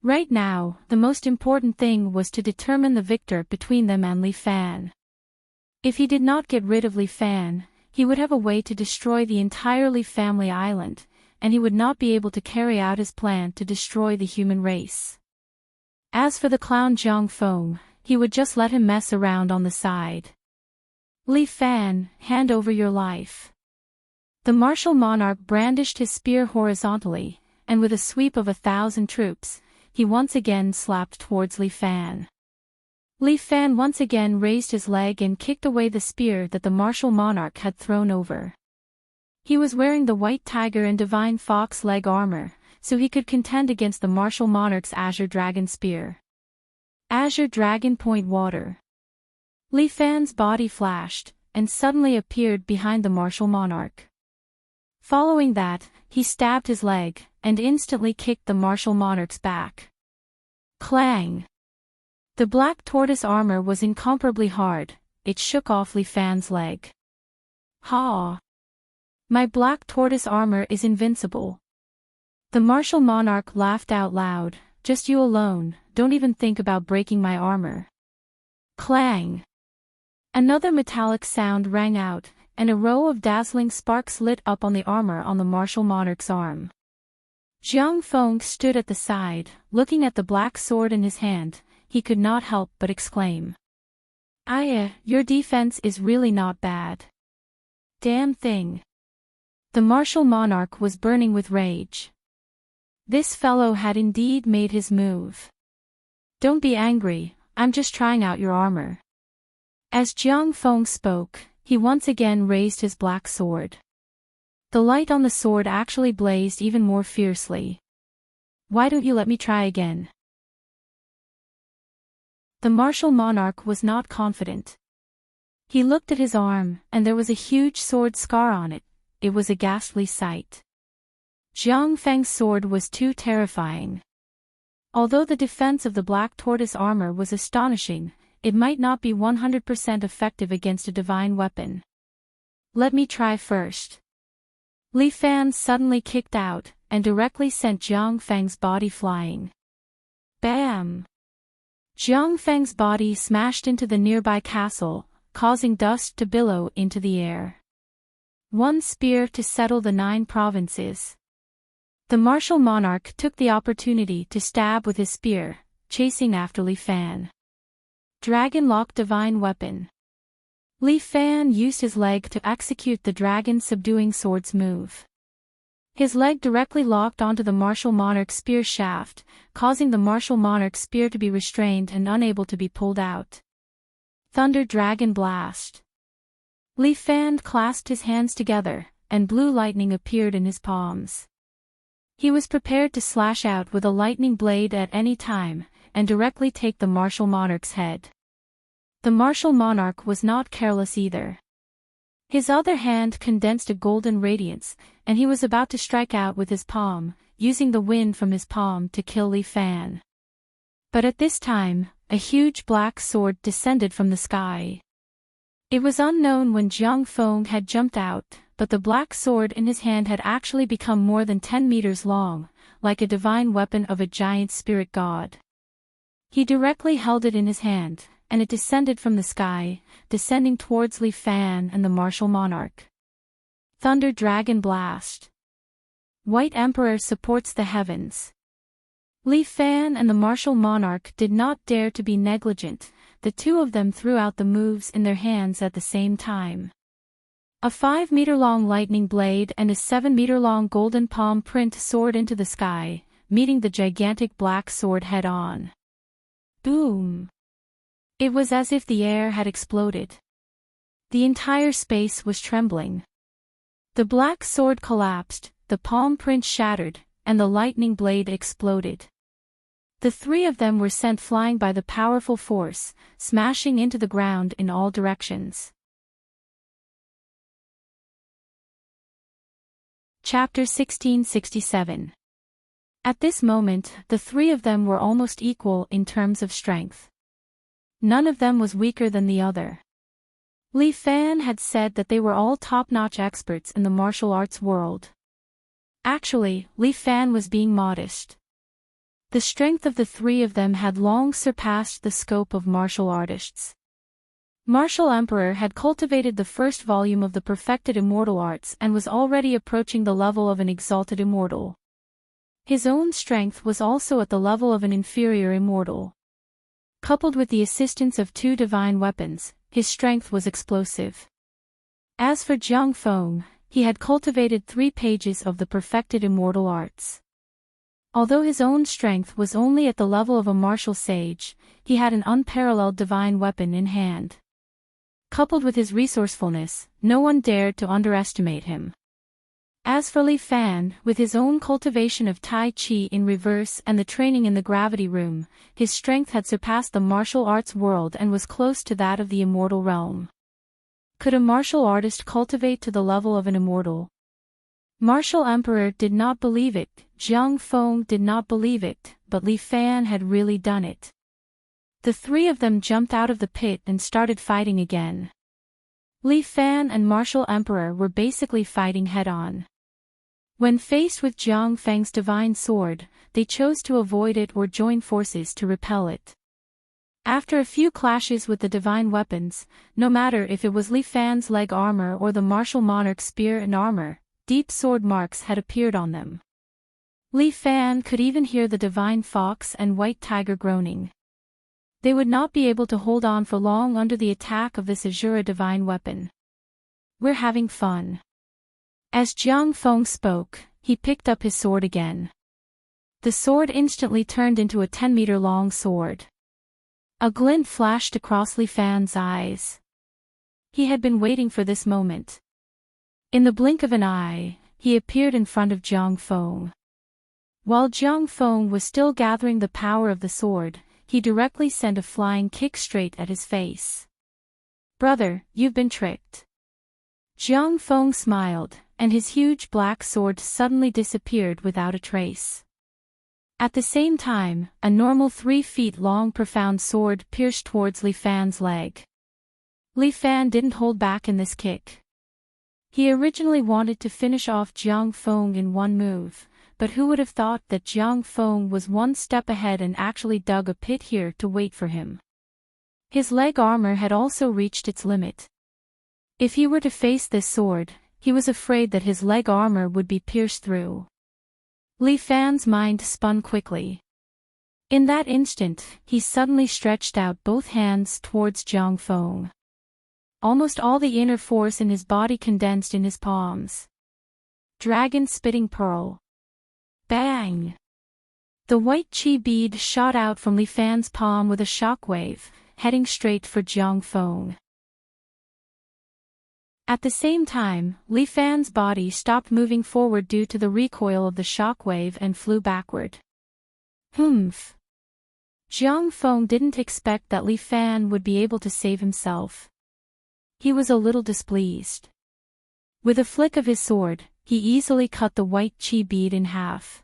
Right now, the most important thing was to determine the victor between them and Li Fan. If he did not get rid of Li Fan, he would have a way to destroy the entire Li family island, and he would not be able to carry out his plan to destroy the human race. As for the clown Jiang Feng, he would just let him mess around on the side. Li Fan, hand over your life. The martial monarch brandished his spear horizontally, and with a sweep of 1,000 troops, he once again slapped towards Li Fan. Li Fan once again raised his leg and kicked away the spear that the martial monarch had thrown over. He was wearing the white tiger and divine fox leg armor, so he could contend against the martial monarch's azure dragon spear. Azure Dragon Point Water. Li Fan's body flashed, and suddenly appeared behind the martial monarch. Following that, he stabbed his leg, and instantly kicked the martial monarch's back. Clang! The black tortoise armor was incomparably hard, it shook off Li Fan's leg. Ha! My black tortoise armor is invincible. The martial monarch laughed out loud. Just you alone, don't even think about breaking my armor. Clang! Another metallic sound rang out, and a row of dazzling sparks lit up on the armor on the martial monarch's arm. Jiang Feng stood at the side, looking at the black sword in his hand. He could not help but exclaim. Your defense is really not bad. Damn thing. The martial monarch was burning with rage. This fellow had indeed made his move. Don't be angry, I'm just trying out your armor. As Jiang Feng spoke, he once again raised his black sword. The light on the sword actually blazed even more fiercely. Why don't you let me try again? The martial monarch was not confident. He looked at his arm, and there was a huge sword scar on it. It was a ghastly sight. Jiang Feng's sword was too terrifying. Although the defense of the black tortoise armor was astonishing, it might not be 100% effective against a divine weapon. Let me try first. Li Fan suddenly kicked out, and directly sent Jiang Feng's body flying. Bam! Jiang Feng's body smashed into the nearby castle, causing dust to billow into the air. One spear to settle the 9 provinces. The martial monarch took the opportunity to stab with his spear, chasing after Li Fan. Dragon Lock Divine Weapon. Li Fan used his leg to execute the dragon subduing swords move. His leg directly locked onto the martial monarch's spear shaft, causing the martial monarch's spear to be restrained and unable to be pulled out. Thunder Dragon Blast. Li Fan clasped his hands together, and blue lightning appeared in his palms. He was prepared to slash out with a lightning blade at any time, and directly take the martial monarch's head. The martial monarch was not careless either. His other hand condensed a golden radiance, and he was about to strike out with his palm, using the wind from his palm to kill Li Fan. But at this time, a huge black sword descended from the sky. It was unknown when Jiang Feng had jumped out, but the black sword in his hand had actually become more than 10 meters long, like a divine weapon of a giant spirit god. He directly held it in his hand, and it descended from the sky, descending towards Li Fan and the martial monarch. Thunder Dragon Blast. White Emperor supports the heavens. Li Fan and the martial monarch did not dare to be negligent. The two of them threw out the moves in their hands at the same time. A 5-meter-long lightning blade and a 7-meter-long golden palm print soared into the sky, meeting the gigantic black sword head-on. Boom! It was as if the air had exploded. The entire space was trembling. The black sword collapsed, the palm print shattered, and the lightning blade exploded. The three of them were sent flying by the powerful force, smashing into the ground in all directions. Chapter 1667. At this moment, the three of them were almost equal in terms of strength. None of them was weaker than the other. Li Fan had said that they were all top-notch experts in the martial arts world. Actually, Li Fan was being modest. The strength of the three of them had long surpassed the scope of martial artists. Martial Emperor had cultivated the first volume of the perfected immortal arts and was already approaching the level of an exalted immortal. His own strength was also at the level of an inferior immortal. Coupled with the assistance of 2 divine weapons, his strength was explosive. As for Jiang Feng, he had cultivated 3 pages of the perfected immortal arts. Although his own strength was only at the level of a martial sage, he had an unparalleled divine weapon in hand. Coupled with his resourcefulness, no one dared to underestimate him. As for Li Fan, with his own cultivation of Tai Chi in reverse and the training in the gravity room, his strength had surpassed the martial arts world and was close to that of the immortal realm. Could a martial artist cultivate to the level of an immortal? Martial Emperor did not believe it, Jiang Feng did not believe it, but Li Fan had really done it. The three of them jumped out of the pit and started fighting again. Li Fan and Martial Emperor were basically fighting head-on. When faced with Jiang Feng's divine sword, they chose to avoid it or join forces to repel it. After a few clashes with the divine weapons, no matter if it was Li Fan's leg armor or the martial monarch's spear and armor, deep sword marks had appeared on them. Li Fan could even hear the divine fox and white tiger groaning. They would not be able to hold on for long under the attack of this Azura divine weapon. "We're having fun." As Jiang Feng spoke, he picked up his sword again. The sword instantly turned into a 10-meter-long sword. A glint flashed across Li Fan's eyes. He had been waiting for this moment. In the blink of an eye, he appeared in front of Jiang Feng. While Jiang Feng was still gathering the power of the sword, he directly sent a flying kick straight at his face. "Brother, you've been tricked." Jiang Feng smiled, and his huge black sword suddenly disappeared without a trace. At the same time, a normal 3 feet long profound sword pierced towards Li Fan's leg. Li Fan didn't hold back in this kick. He originally wanted to finish off Jiang Feng in one move, but who would have thought that Jiang Feng was one step ahead and actually dug a pit here to wait for him. His leg armor had also reached its limit. If he were to face this sword, he was afraid that his leg armor would be pierced through. Li Fan's mind spun quickly. In that instant, he suddenly stretched out both hands towards Jiang Feng. Almost all the inner force in his body condensed in his palms. Dragon Spitting Pearl. Bang! The white chi bead shot out from Li Fan's palm with a shockwave, heading straight for Jiang Feng. At the same time, Li Fan's body stopped moving forward due to the recoil of the shockwave and flew backward. Humph! Jiang Feng didn't expect that Li Fan would be able to save himself. He was a little displeased. With a flick of his sword, he easily cut the white chi bead in half.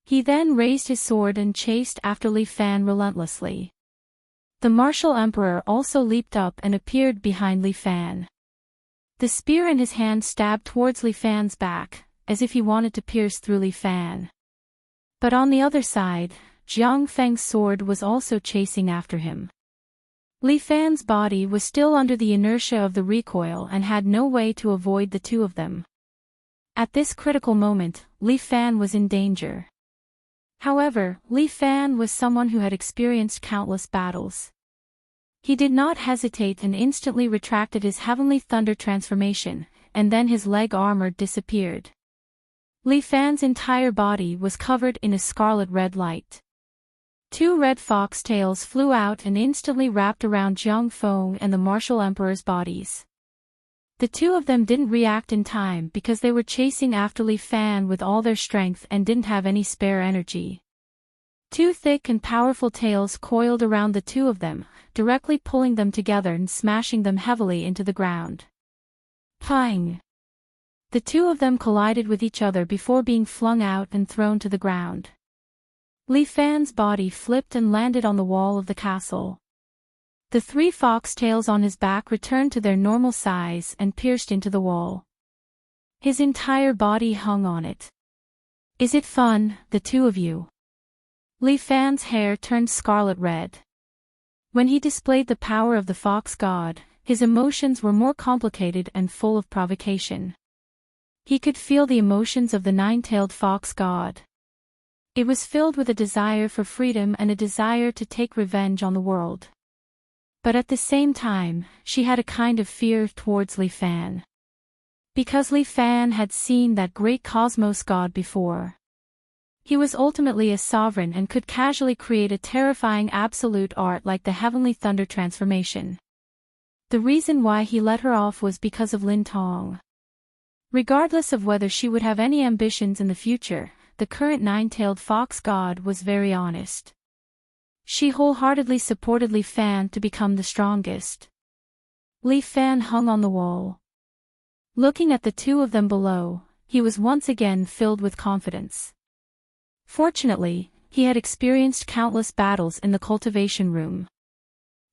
He then raised his sword and chased after Li Fan relentlessly. The Martial Emperor also leaped up and appeared behind Li Fan. The spear in his hand stabbed towards Li Fan's back, as if he wanted to pierce through Li Fan. But on the other side, Jiang Feng's sword was also chasing after him. Li Fan's body was still under the inertia of the recoil and had no way to avoid the two of them. At this critical moment, Li Fan was in danger. However, Li Fan was someone who had experienced countless battles. He did not hesitate and instantly retracted his heavenly thunder transformation, and then his leg armor disappeared. Li Fan's entire body was covered in a scarlet red light. 2 red fox tails flew out and instantly wrapped around Jiang Feng and the Martial Emperor's bodies. The two of them didn't react in time because they were chasing after Li Fan with all their strength and didn't have any spare energy. 2 thick and powerful tails coiled around the two of them, directly pulling them together and smashing them heavily into the ground. Pang! The two of them collided with each other before being flung out and thrown to the ground. Li Fan's body flipped and landed on the wall of the castle. The 3 foxtails on his back returned to their normal size and pierced into the wall. His entire body hung on it. "Is it fun, the two of you?" Li Fan's hair turned scarlet red. When he displayed the power of the fox god, his emotions were more complicated and full of provocation. He could feel the emotions of the 9-tailed fox god. It was filled with a desire for freedom and a desire to take revenge on the world. But at the same time, she had a kind of fear towards Li Fan. Because Li Fan had seen that great cosmos god before. He was ultimately a sovereign and could casually create a terrifying absolute art like the Heavenly Thunder transformation. The reason why he let her off was because of Lin Tong. Regardless of whether she would have any ambitions in the future, the current 9-tailed fox god was very honest. She wholeheartedly supported Li Fan to become the strongest. Li Fan hung on the wall. Looking at the two of them below, he was once again filled with confidence. Fortunately, he had experienced countless battles in the cultivation room.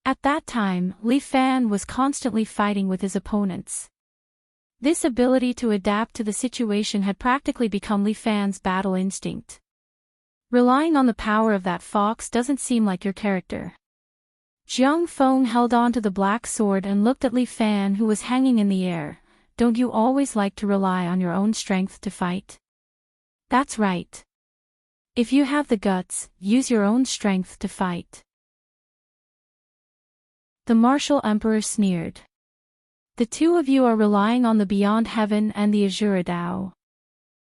At that time, Li Fan was constantly fighting with his opponents. This ability to adapt to the situation had practically become Li Fan's battle instinct. Relying on the power of that fox doesn't seem like your character. Jiang Feng held on to the black sword and looked at Li Fan, who was hanging in the air. Don't you always like to rely on your own strength to fight? That's right. If you have the guts, use your own strength to fight. The martial emperor sneered. The two of you are relying on the beyond heaven and the Azure Dao.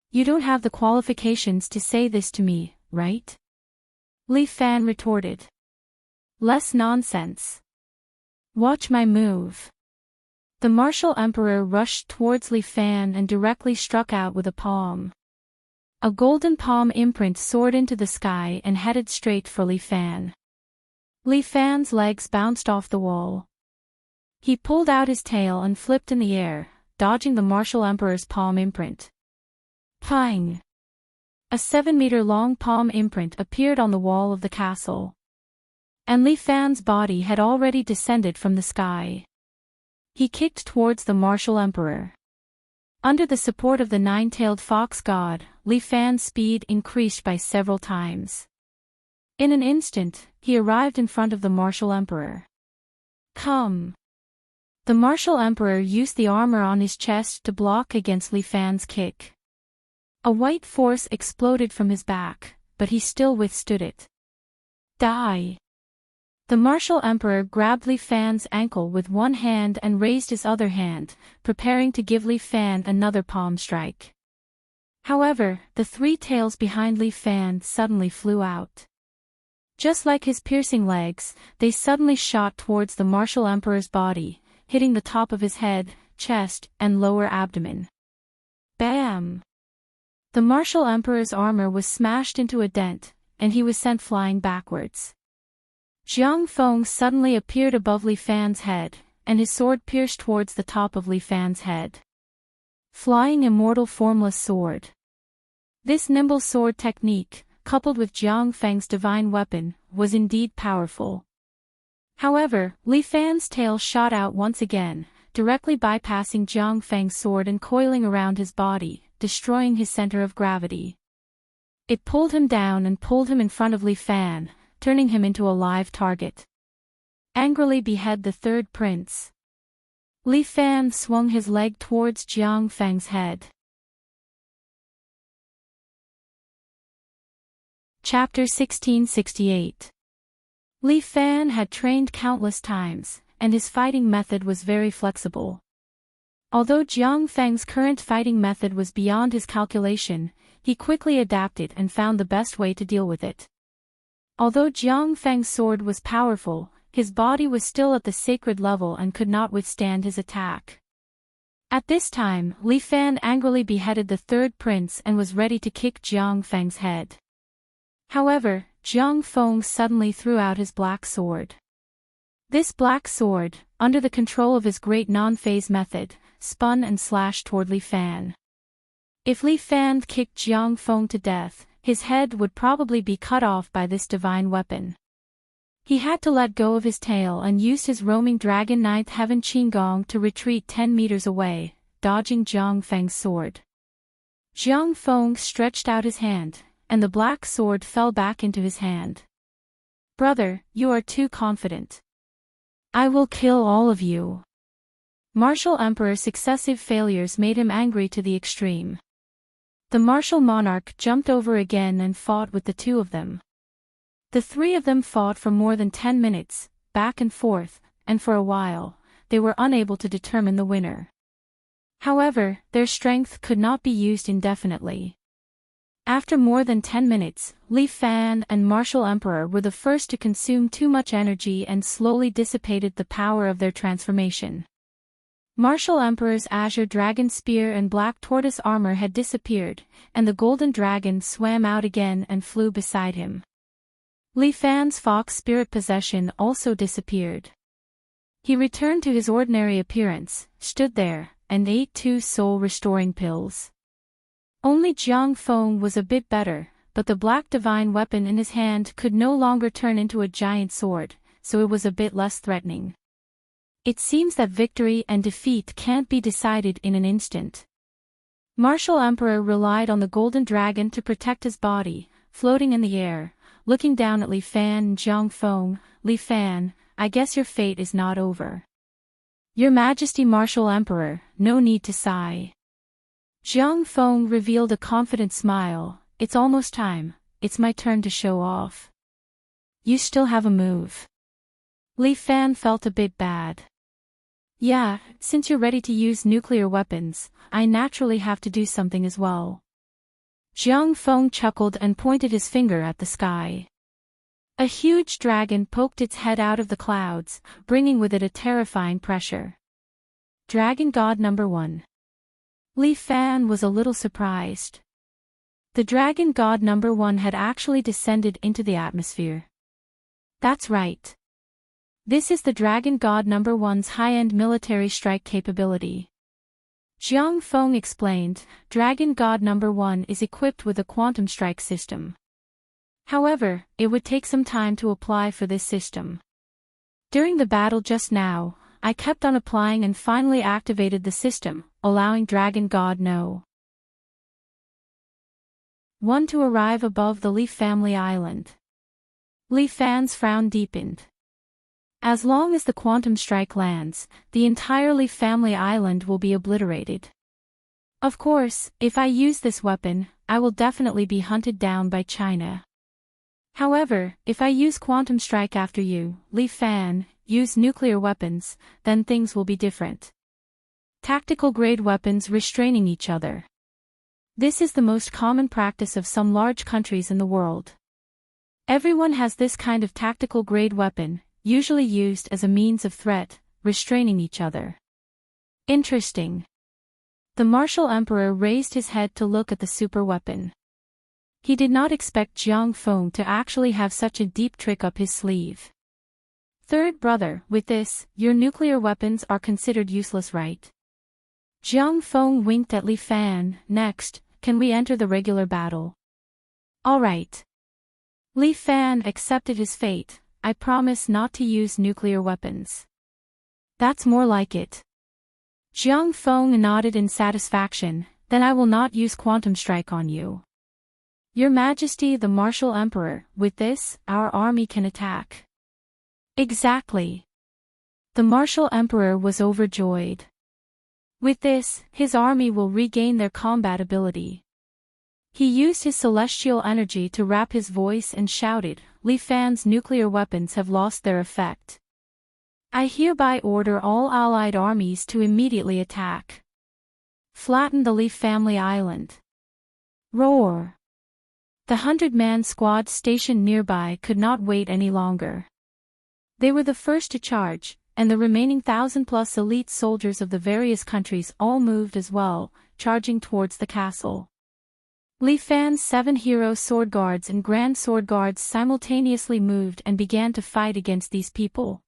You don't have the qualifications to say this to me, right? Li Fan retorted. Less nonsense. Watch my move. The martial emperor rushed towards Li Fan and directly struck out with a palm. A golden palm imprint soared into the sky and headed straight for Li Fan. Li Fan's legs bounced off the wall. He pulled out his tail and flipped in the air, dodging the martial emperor's palm imprint. Pang! A 7-meter-long palm imprint appeared on the wall of the castle. And Li Fan's body had already descended from the sky. He kicked towards the martial emperor. Under the support of the nine-tailed fox god, Li Fan's speed increased by several times. In an instant, he arrived in front of the martial emperor. Come! The martial emperor used the armor on his chest to block against Li Fan's kick. A white force exploded from his back, but he still withstood it. Die! The martial emperor grabbed Li Fan's ankle with one hand and raised his other hand, preparing to give Li Fan another palm strike. However, the three tails behind Li Fan suddenly flew out. Just like his piercing legs, they suddenly shot towards the martial emperor's body, hitting the top of his head, chest, and lower abdomen. Bam! The martial emperor's armor was smashed into a dent, and he was sent flying backwards. Jiang Feng suddenly appeared above Li Fan's head, and his sword pierced towards the top of Li Fan's head. Flying immortal formless sword. This nimble sword technique, coupled with Jiang Feng's divine weapon, was indeed powerful. However, Li Fan's tail shot out once again, directly bypassing Jiang Feng's sword and coiling around his body, destroying his center of gravity. It pulled him down and pulled him in front of Li Fan, turning him into a live target. Angrily behead the third prince. Li Fan swung his leg towards Jiang Feng's head. Chapter 1668. Li Fan had trained countless times, and his fighting method was very flexible. Although Jiang Feng's current fighting method was beyond his calculation, he quickly adapted and found the best way to deal with it. Although Jiang Feng's sword was powerful, his body was still at the sacred level and could not withstand his attack. At this time, Li Fan angrily beheaded the third prince and was ready to kick Jiang Feng's head. However, Jiang Feng suddenly threw out his black sword. This black sword, under the control of his great non-phase method, spun and slashed toward Li Fan. If Li Fan kicked Jiang Feng to death, his head would probably be cut off by this divine weapon. He had to let go of his tail and used his roaming dragon ninth heaven Qinggong to retreat 10 meters away, dodging Jiang Feng's sword. Jiang Feng stretched out his hand, and the black sword fell back into his hand. Brother, you are too confident. I will kill all of you. Martial Emperor's successive failures made him angry to the extreme. The martial monarch jumped over again and fought with the two of them. The three of them fought for more than 10 minutes, back and forth, and for a while, they were unable to determine the winner. However, their strength could not be used indefinitely. After more than 10 minutes, Li Fan and Martial Emperor were the first to consume too much energy and slowly dissipated the power of their transformation. Martial Emperor's azure dragon spear and black tortoise armor had disappeared, and the golden dragon swam out again and flew beside him. Li Fan's fox spirit possession also disappeared. He returned to his ordinary appearance, stood there, and ate 2 soul-restoring pills. Only Jiang Feng was a bit better, but the black divine weapon in his hand could no longer turn into a giant sword, so it was a bit less threatening. It seems that victory and defeat can't be decided in an instant. Martial Emperor relied on the golden dragon to protect his body, floating in the air, looking down at Li Fan and Jiang Feng. Li Fan, I guess your fate is not over. Your Majesty Martial Emperor, no need to sigh. Jiang Feng revealed a confident smile. It's almost time, it's my turn to show off. You still have a move. Li Fan felt a bit bad. Yeah, since you're ready to use nuclear weapons, I naturally have to do something as well. Jiang Feng chuckled and pointed his finger at the sky. A huge dragon poked its head out of the clouds, bringing with it a terrifying pressure. Dragon God number 1. Li Fan was a little surprised. The Dragon God number 1 had actually descended into the atmosphere. That's right. This is the Dragon God number 1's high-end military strike capability. Jiang Feng explained, Dragon God number 1 is equipped with a quantum strike system. However, it would take some time to apply for this system. During the battle just now, I kept on applying and finally activated the system, allowing Dragon God No. 1 to arrive above the Li family island. Li Fan's frown deepened. As long as the quantum strike lands, the entire Li family island will be obliterated. Of course, if I use this weapon, I will definitely be hunted down by China. However, if I use quantum strike after you, Li Fan, use nuclear weapons, then things will be different. Tactical grade weapons restraining each other. This is the most common practice of some large countries in the world. Everyone has this kind of tactical grade weapon, usually used as a means of threat, restraining each other. Interesting. The Martial Emperor raised his head to look at the super weapon. He did not expect Jiang Feng to actually have such a deep trick up his sleeve. Third brother, with this, your nuclear weapons are considered useless, right? Jiang Feng winked at Li Fan. Next, can we enter the regular battle? All right. Li Fan accepted his fate. I promise not to use nuclear weapons. That's more like it. Jiang Feng nodded in satisfaction. Then I will not use quantum strike on you. Your Majesty the Martial Emperor, with this, our army can attack. Exactly. The Martial Emperor was overjoyed. With this, his army will regain their combat ability. He used his celestial energy to wrap his voice and shouted, Li Fan's nuclear weapons have lost their effect. I hereby order all allied armies to immediately attack. Flatten the Li family island. Roar. The 100-man squad stationed nearby could not wait any longer. They were the first to charge, and the remaining 1,000+ elite soldiers of the various countries all moved as well, charging towards the castle. Li Fan's 7 hero sword guards and grand sword guards simultaneously moved and began to fight against these people.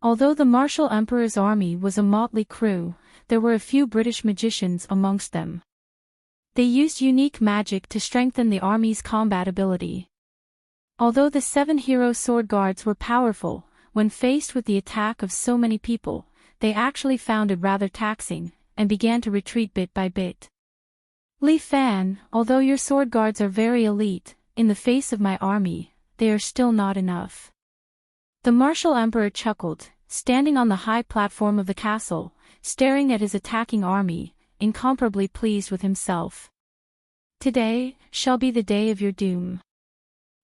Although the Martial Emperor's army was a motley crew, there were a few British magicians amongst them. They used unique magic to strengthen the army's combat ability. Although the 7 hero sword guards were powerful, when faced with the attack of so many people, they actually found it rather taxing, and began to retreat bit by bit. Li Fan, although your sword guards are very elite, in the face of my army, they are still not enough. The Martial Emperor chuckled, standing on the high platform of the castle, staring at his attacking army, incomparably pleased with himself. Today shall be the day of your doom.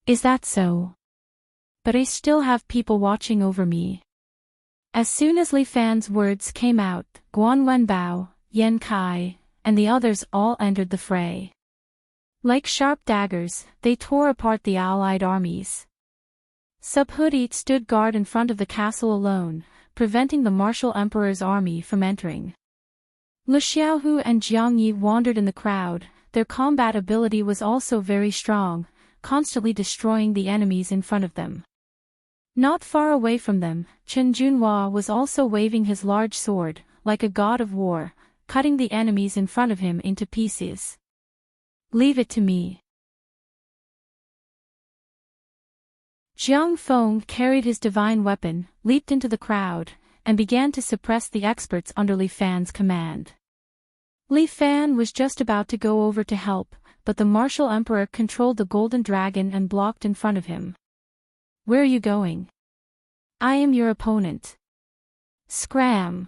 Is that so? But I still have people watching over me. As soon as Li Fan's words came out, Guan Wenbao, Yan Kai, and the others all entered the fray. Like sharp daggers, they tore apart the allied armies. Subhuti stood guard in front of the castle alone, preventing the Martial Emperor's army from entering. Lu Xiaohu and Jiang Yi wandered in the crowd. Their combat ability was also very strong, constantly destroying the enemies in front of them. Not far away from them, Chen Junhua was also waving his large sword, like a god of war, cutting the enemies in front of him into pieces. Leave it to me. Jiang Feng carried his divine weapon, leaped into the crowd, and began to suppress the experts under Li Fan's command. Li Fan was just about to go over to help, but the martial emperor controlled the golden dragon and blocked in front of him. Where are you going? I am your opponent. Scram.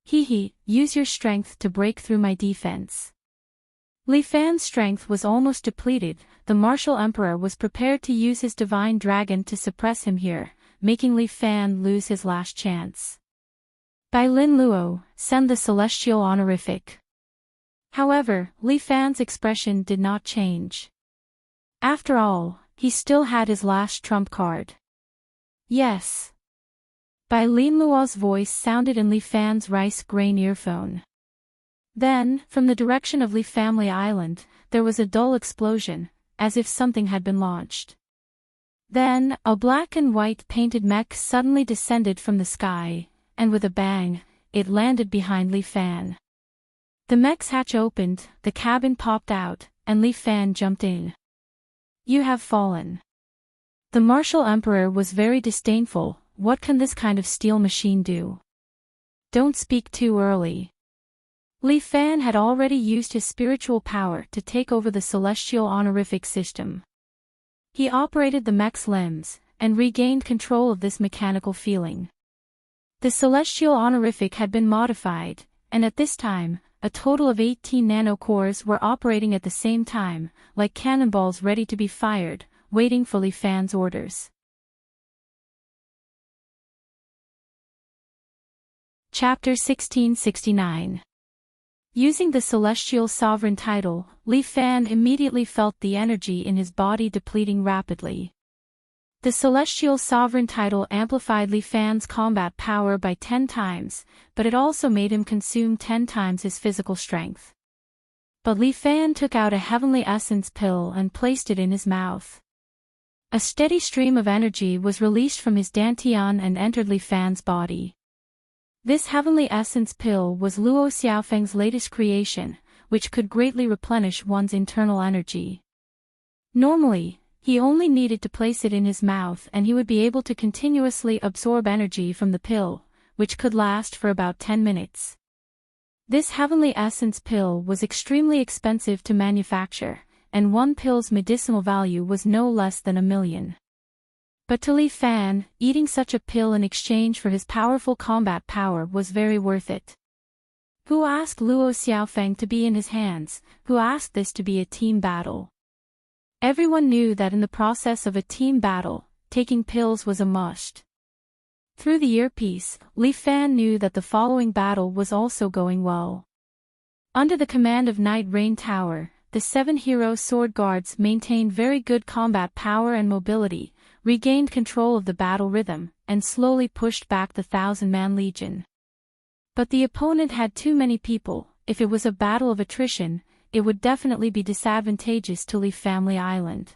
Use your strength to break through my defense. Li Fan's strength was almost depleted. The martial emperor was prepared to use his divine dragon to suppress him here, making Li Fan lose his last chance. Bai Lin Luo, send the celestial honorific. However, Li Fan's expression did not change. After all, he still had his last trump card. Yes. Bai Lin Luo's voice sounded in Li Fan's rice grain earphone. Then, from the direction of Li Family Island, there was a dull explosion, as if something had been launched. Then, a black and white painted mech suddenly descended from the sky, and with a bang, it landed behind Li Fan. The mech's hatch opened, the cabin popped out, and Li Fan jumped in. You have fallen. The martial emperor was very disdainful. What can this kind of steel machine do? Don't speak too early. Li Fan had already used his spiritual power to take over the celestial honorific system. He operated the mech's limbs, and regained control of this mechanical feeling. The celestial honorific had been modified, and at this time, a total of 18 nanocores were operating at the same time, like cannonballs ready to be fired, waiting for Li Fan's orders. Chapter 1669. Using the Celestial Sovereign title, Li Fan immediately felt the energy in his body depleting rapidly. The Celestial Sovereign title amplified Li Fan's combat power by 10 times, but it also made him consume 10 times his physical strength. But Li Fan took out a heavenly essence pill and placed it in his mouth. A steady stream of energy was released from his dantian and entered Li Fan's body. This heavenly essence pill was Luo Xiaofeng's latest creation, which could greatly replenish one's internal energy. Normally, he only needed to place it in his mouth and he would be able to continuously absorb energy from the pill, which could last for about 10 minutes. This heavenly essence pill was extremely expensive to manufacture, and one pill's medicinal value was no less than 1 million. But to Li Fan, eating such a pill in exchange for his powerful combat power was very worth it. Who asked Luo Xiaofeng to be in his hands? Who asked this to be a team battle? Everyone knew that in the process of a team battle, taking pills was a must. Through the earpiece, Li Fan knew that the following battle was also going well. Under the command of Night Rain Tower, the 7 hero sword guards maintained very good combat power and mobility, regained control of the battle rhythm, and slowly pushed back the 1,000-man legion. But the opponent had too many people. If it was a battle of attrition, it would definitely be disadvantageous to Li Family Island.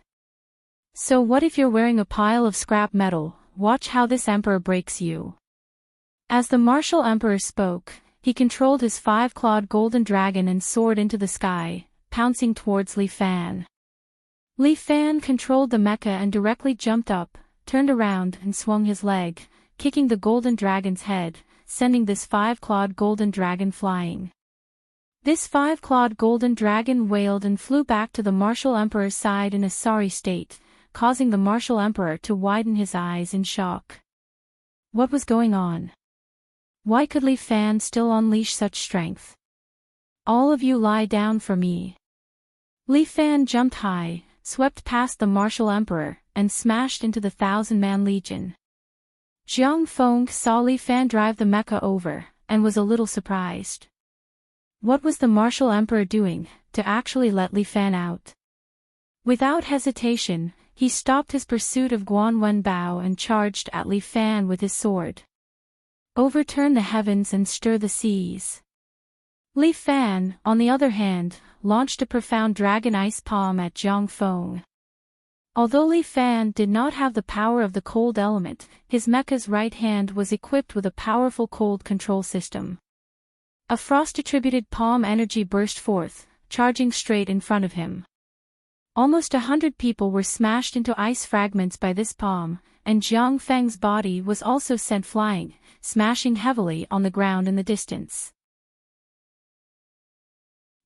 So what if you're wearing a pile of scrap metal? Watch how this emperor breaks you. As the martial emperor spoke, he controlled his 5-clawed golden dragon and soared into the sky, pouncing towards Li Fan. Li Fan controlled the mecha and directly jumped up, turned around and swung his leg, kicking the golden dragon's head, sending this 5-clawed golden dragon flying. This 5-clawed golden dragon wailed and flew back to the martial emperor's side in a sorry state, causing the martial emperor to widen his eyes in shock. What was going on? Why could Li Fan still unleash such strength? All of you lie down for me. Li Fan jumped high, swept past the martial emperor, and smashed into the 1,000-man legion. Jiang Feng saw Li Fan drive the mecha over, and was a little surprised. What was the martial emperor doing, to actually let Li Fan out? Without hesitation, he stopped his pursuit of Guan Wenbao and charged at Li Fan with his sword. Overturn the heavens and stir the seas. Li Fan, on the other hand, launched a profound dragon ice palm at Jiang Feng. Although Li Fan did not have the power of the cold element, his mecha's right hand was equipped with a powerful cold control system. A frost-attributed palm energy burst forth, charging straight in front of him. Almost 100 people were smashed into ice fragments by this bomb, and Jiang Feng's body was also sent flying, smashing heavily on the ground in the distance.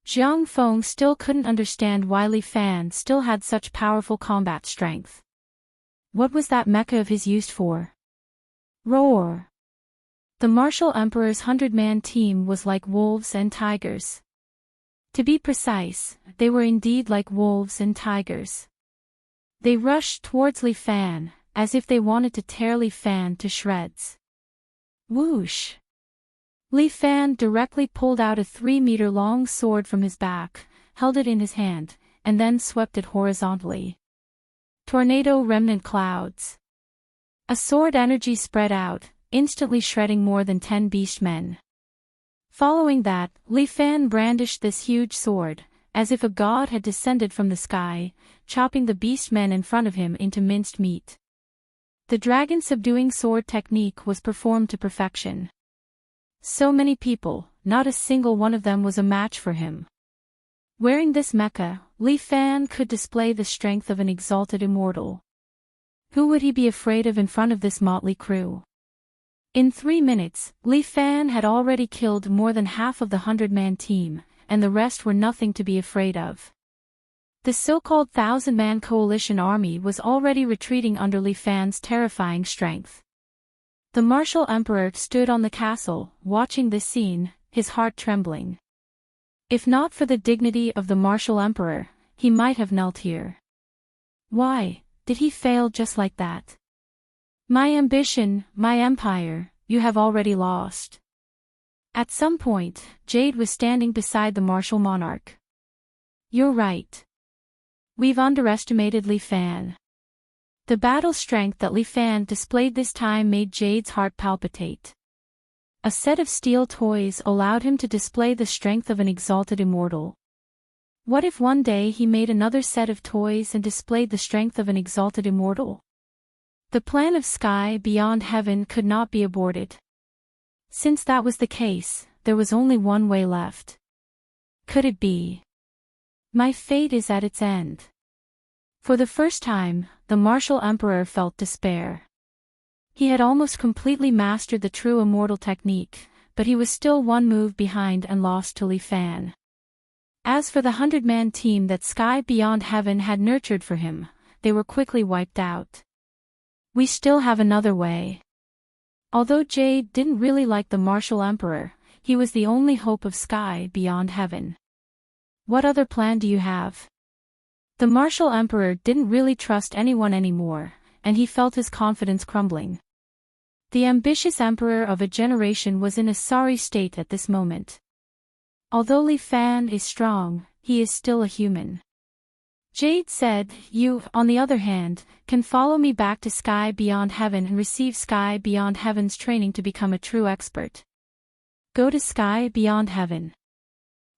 Jiang Feng still couldn't understand why Li Fan still had such powerful combat strength. What was that mecha of his used for? Roar! The martial emperor's 100-man team was like wolves and tigers. To be precise, they were indeed like wolves and tigers. They rushed towards Li Fan, as if they wanted to tear Li Fan to shreds. Whoosh! Li Fan directly pulled out a 3-meter-long sword from his back, held it in his hand, and then swept it horizontally. Tornado remnant clouds. A sword energy spread out, instantly shredding more than 10 beastmen. Following that, Li Fan brandished this huge sword, as if a god had descended from the sky, chopping the beastmen in front of him into minced meat. The dragon-subduing sword technique was performed to perfection. So many people, not a single one of them was a match for him. Wearing this mecha, Li Fan could display the strength of an exalted immortal. Who would he be afraid of in front of this motley crew? In 3 minutes, Li Fan had already killed more than half of the 100-man team, and the rest were nothing to be afraid of. The so-called 1,000-man coalition army was already retreating under Li Fan's terrifying strength. The martial emperor stood on the castle, watching this scene, his heart trembling. If not for the dignity of the martial emperor, he might have knelt here. Why did he fail just like that? My ambition, my empire, you have already lost. At some point, Jade was standing beside the martial monarch. You're right. We've underestimated Li Fan. The battle strength that Li Fan displayed this time made Jade's heart palpitate. A set of steel toys allowed him to display the strength of an exalted immortal. What if one day he made another set of toys and displayed the strength of an exalted immortal? The plan of Sky Beyond Heaven could not be aborted. Since that was the case, there was only one way left. Could it be? My fate is at its end. For the first time, the martial emperor felt despair. He had almost completely mastered the true immortal technique, but he was still one move behind and lost to Li Fan. As for the 100-man team that Sky Beyond Heaven had nurtured for him, they were quickly wiped out. We still have another way. Although Jade didn't really like the martial emperor, he was the only hope of Sky Beyond Heaven. What other plan do you have? The martial emperor didn't really trust anyone anymore, and he felt his confidence crumbling. The ambitious emperor of a generation was in a sorry state at this moment. Although Li Fan is strong, he is still a human. Jade said, you, on the other hand, can follow me back to Sky Beyond Heaven and receive Sky Beyond Heaven's training to become a true expert. Go to Sky Beyond Heaven.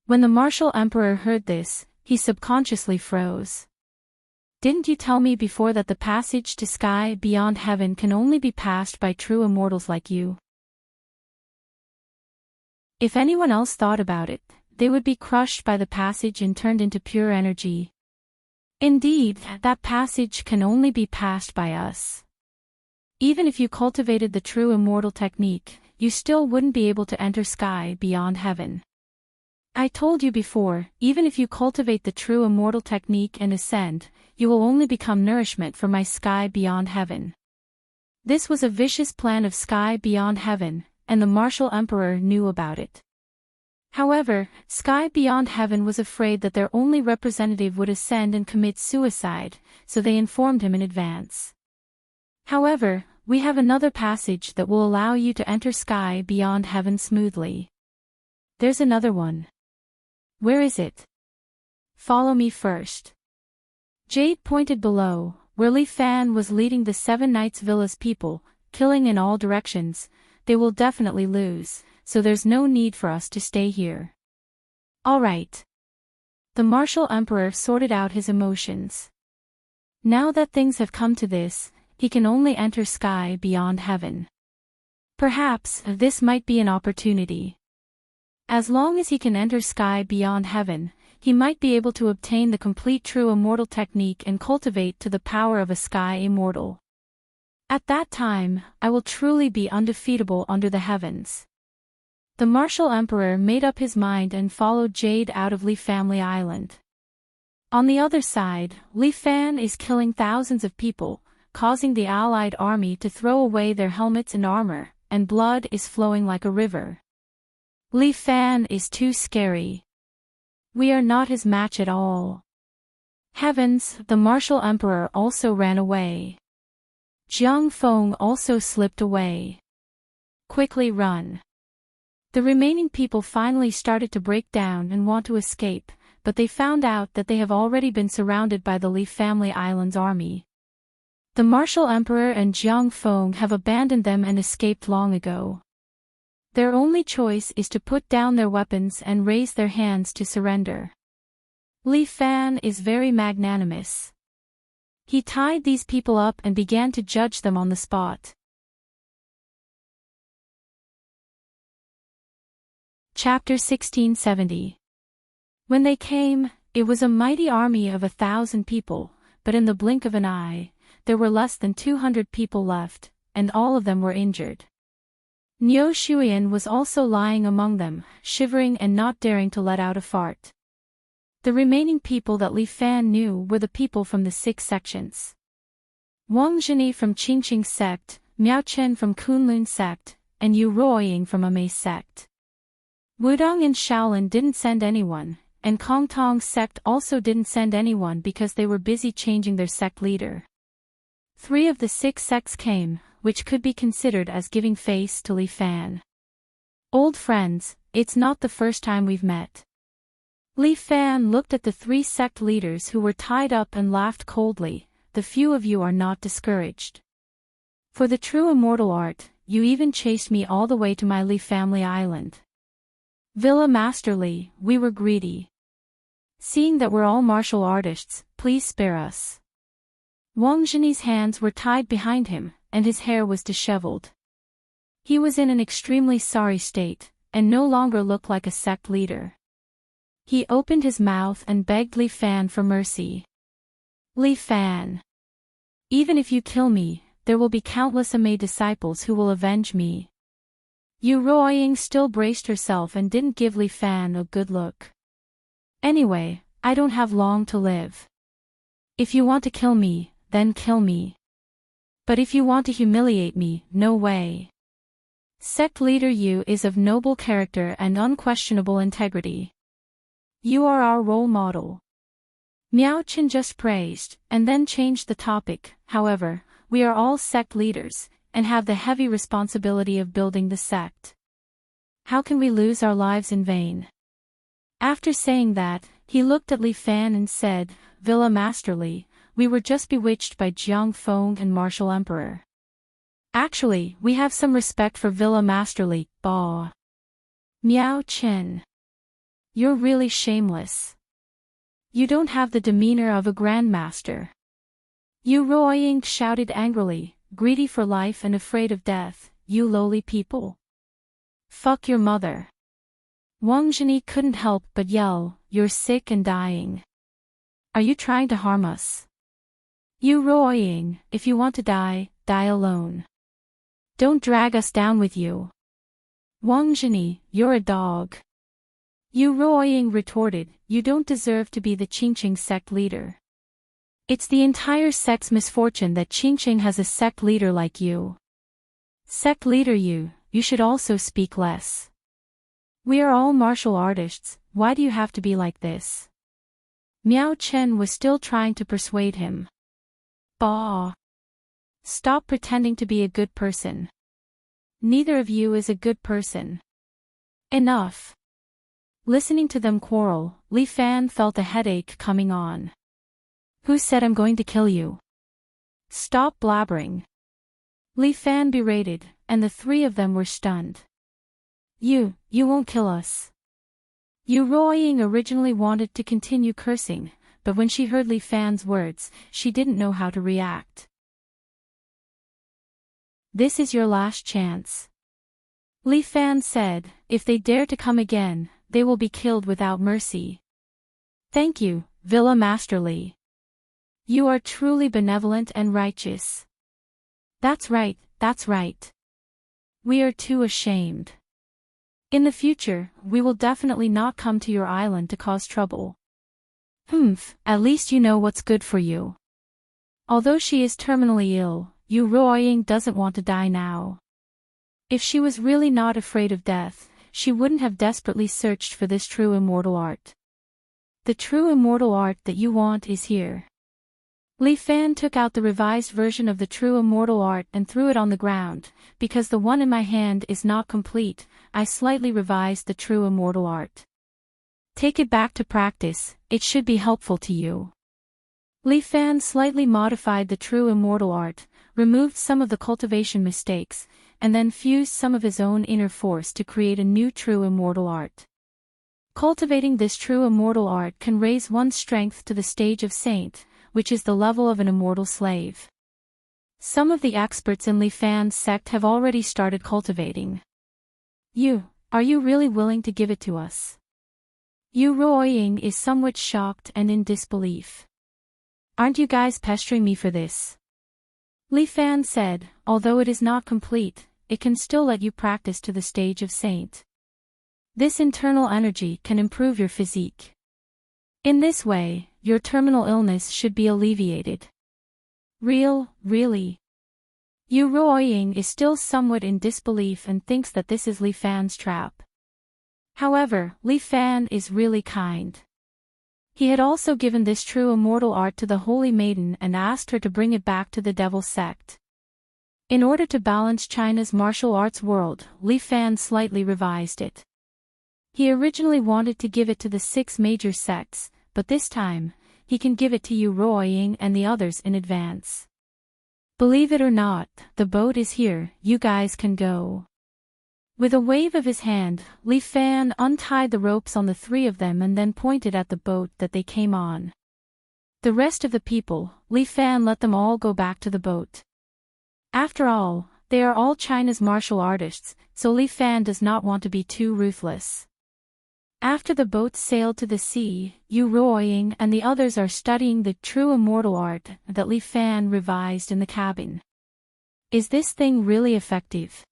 When the martial emperor heard this, he subconsciously froze. Didn't you tell me before that the passage to Sky Beyond Heaven can only be passed by true immortals like you? If anyone else thought about it, they would be crushed by the passage and turned into pure energy. Indeed, that passage can only be passed by us. Even if you cultivated the true immortal technique, you still wouldn't be able to enter Sky Beyond Heaven. I told you before, even if you cultivate the true immortal technique and ascend, you will only become nourishment for my Sky Beyond Heaven. This was a vicious plan of Sky Beyond Heaven, and the martial emperor knew about it. However, Sky Beyond Heaven was afraid that their only representative would ascend and commit suicide, so they informed him in advance. However, we have another passage that will allow you to enter Sky Beyond Heaven smoothly. There's another one. Where is it? Follow me first. Jade pointed below, where Li Fan was leading the 7 Knights Villa's people, killing in all directions. They will definitely lose, so there's no need for us to stay here. All right. The martial emperor sorted out his emotions. Now that things have come to this, he can only enter Sky Beyond Heaven. Perhaps this might be an opportunity. As long as he can enter Sky Beyond Heaven, he might be able to obtain the complete true immortal technique and cultivate to the power of a sky immortal. At that time, I will truly be undefeatable under the heavens. The martial emperor made up his mind and followed Jade out of Leaf Family Island. On the other side, Li Fan is killing thousands of people, causing the allied army to throw away their helmets and armor, and blood is flowing like a river. Li Fan is too scary. We are not his match at all. Heavens, the martial emperor also ran away. Jiang Feng also slipped away. Quickly run. The remaining people finally started to break down and want to escape, but they found out that they have already been surrounded by the Leaf Family Island's army. The martial emperor and Jiang Feng have abandoned them and escaped long ago. Their only choice is to put down their weapons and raise their hands to surrender. Li Fan is very magnanimous. He tied these people up and began to judge them on the spot. Chapter 1670. When they came, it was a mighty army of 1,000 people, but in the blink of an eye, there were less than 200 people left, and all of them were injured. Niu Shuyan was also lying among them, shivering and not daring to let out a fart. The remaining people that Li Fan knew were the people from the 6 sections. Wang Zhini from Qingqing sect, Miao Chen from Kunlun sect, and Yu Ruoying from Amei sect. Wudong and Shaolin didn't send anyone, and Kong Tong sect also didn't send anyone because they were busy changing their sect leader. 3 of the 6 sects came, which could be considered as giving face to Li Fan. Old friends, it's not the first time we've met. Li Fan looked at the 3 sect leaders who were tied up and laughed coldly. The few of you are not discouraged. For the true immortal art, you even chased me all the way to my Li Family Island. Villa Master Li, we were greedy. Seeing that we're all martial artists, please spare us. Wang Zhini's hands were tied behind him, and his hair was disheveled. He was in an extremely sorry state, and no longer looked like a sect leader. He opened his mouth and begged Li Fan for mercy. Li Fan. Even if you kill me, there will be countless Amei disciples who will avenge me. Yu Ruoying still braced herself and didn't give Li Fan a good look. Anyway, I don't have long to live. If you want to kill me, then kill me. But if you want to humiliate me, no way. Sect leader Yu is of noble character and unquestionable integrity. You are our role model. Miao Chen just praised, and then changed the topic. However, we are all sect leaders, and have the heavy responsibility of building the sect. How can we lose our lives in vain? After saying that, he looked at Li Fan and said, Villa Master Li, we were just bewitched by Jiang Feng and Martial Emperor. Actually, we have some respect for Villa Master Li, bah. Miao Chen. You're really shameless. You don't have the demeanor of a grandmaster. Yu Ruoying shouted angrily, greedy for life and afraid of death, you lowly people. Fuck your mother. Wang Zhini couldn't help but yell, you're sick and dying. Are you trying to harm us? Yu Ruoying, if you want to die, die alone. Don't drag us down with you. Wang Zhini, you're a dog. Yu Ruoying retorted, you don't deserve to be the Qingqing sect leader. It's the entire sect's misfortune that Qingqing has a sect leader like you. Sect leader you should also speak less. We are all martial artists, why do you have to be like this? Miao Chen was still trying to persuade him. Bah! Stop pretending to be a good person. Neither of you is a good person. Enough. Listening to them quarrel, Li Fan felt a headache coming on. Who said I'm going to kill you? Stop blabbering. Li Fan berated, and the 3 of them were stunned. You won't kill us. Yu Ruoying originally wanted to continue cursing, but when she heard Li Fan's words, she didn't know how to react. This is your last chance. Li Fan said, if they dare to come again, they will be killed without mercy. Thank you, Villa Masterly. You are truly benevolent and righteous. That's right, that's right. We are too ashamed. In the future, we will definitely not come to your island to cause trouble. At least you know what's good for you. Although she is terminally ill, Yu Ruoying doesn't want to die now. If she was really not afraid of death, she wouldn't have desperately searched for this true immortal art. The true immortal art that you want is here. Li Fan took out the revised version of the true immortal art and threw it on the ground. Because the one in my hand is not complete, I slightly revised the true immortal art. Take it back to practice, it should be helpful to you. Li Fan slightly modified the true immortal art, removed some of the cultivation mistakes, and then fused some of his own inner force to create a new true immortal art. Cultivating this true immortal art can raise one's strength to the stage of saint, which is the level of an immortal slave. Some of the experts in Li Fan's sect have already started cultivating. Are you really willing to give it to us? Yu Ruoying is somewhat shocked and in disbelief. Aren't you guys pestering me for this? Li Fan said, although it is not complete, it can still let you practice to the stage of saint. This internal energy can improve your physique. In this way, your terminal illness should be alleviated. Really? Yu Ruoying is still somewhat in disbelief and thinks that this is Li Fan's trap. However, Li Fan is really kind. He had also given this true immortal art to the Holy Maiden and asked her to bring it back to the Devil sect. In order to balance China's martial arts world, Li Fan slightly revised it. He originally wanted to give it to the 6 major sects, but this time, he can give it to Yu Ruoying and the others in advance. Believe it or not, the boat is here, you guys can go. With a wave of his hand, Li Fan untied the ropes on the 3 of them and then pointed at the boat that they came on. The rest of the people, Li Fan let them all go back to the boat. After all, they are all China's martial artists, so Li Fan does not want to be too ruthless. After the boat sailed to the sea, Yu Ruoying and the others are studying the true immortal art that Li Fan revised in the cabin. Is this thing really effective?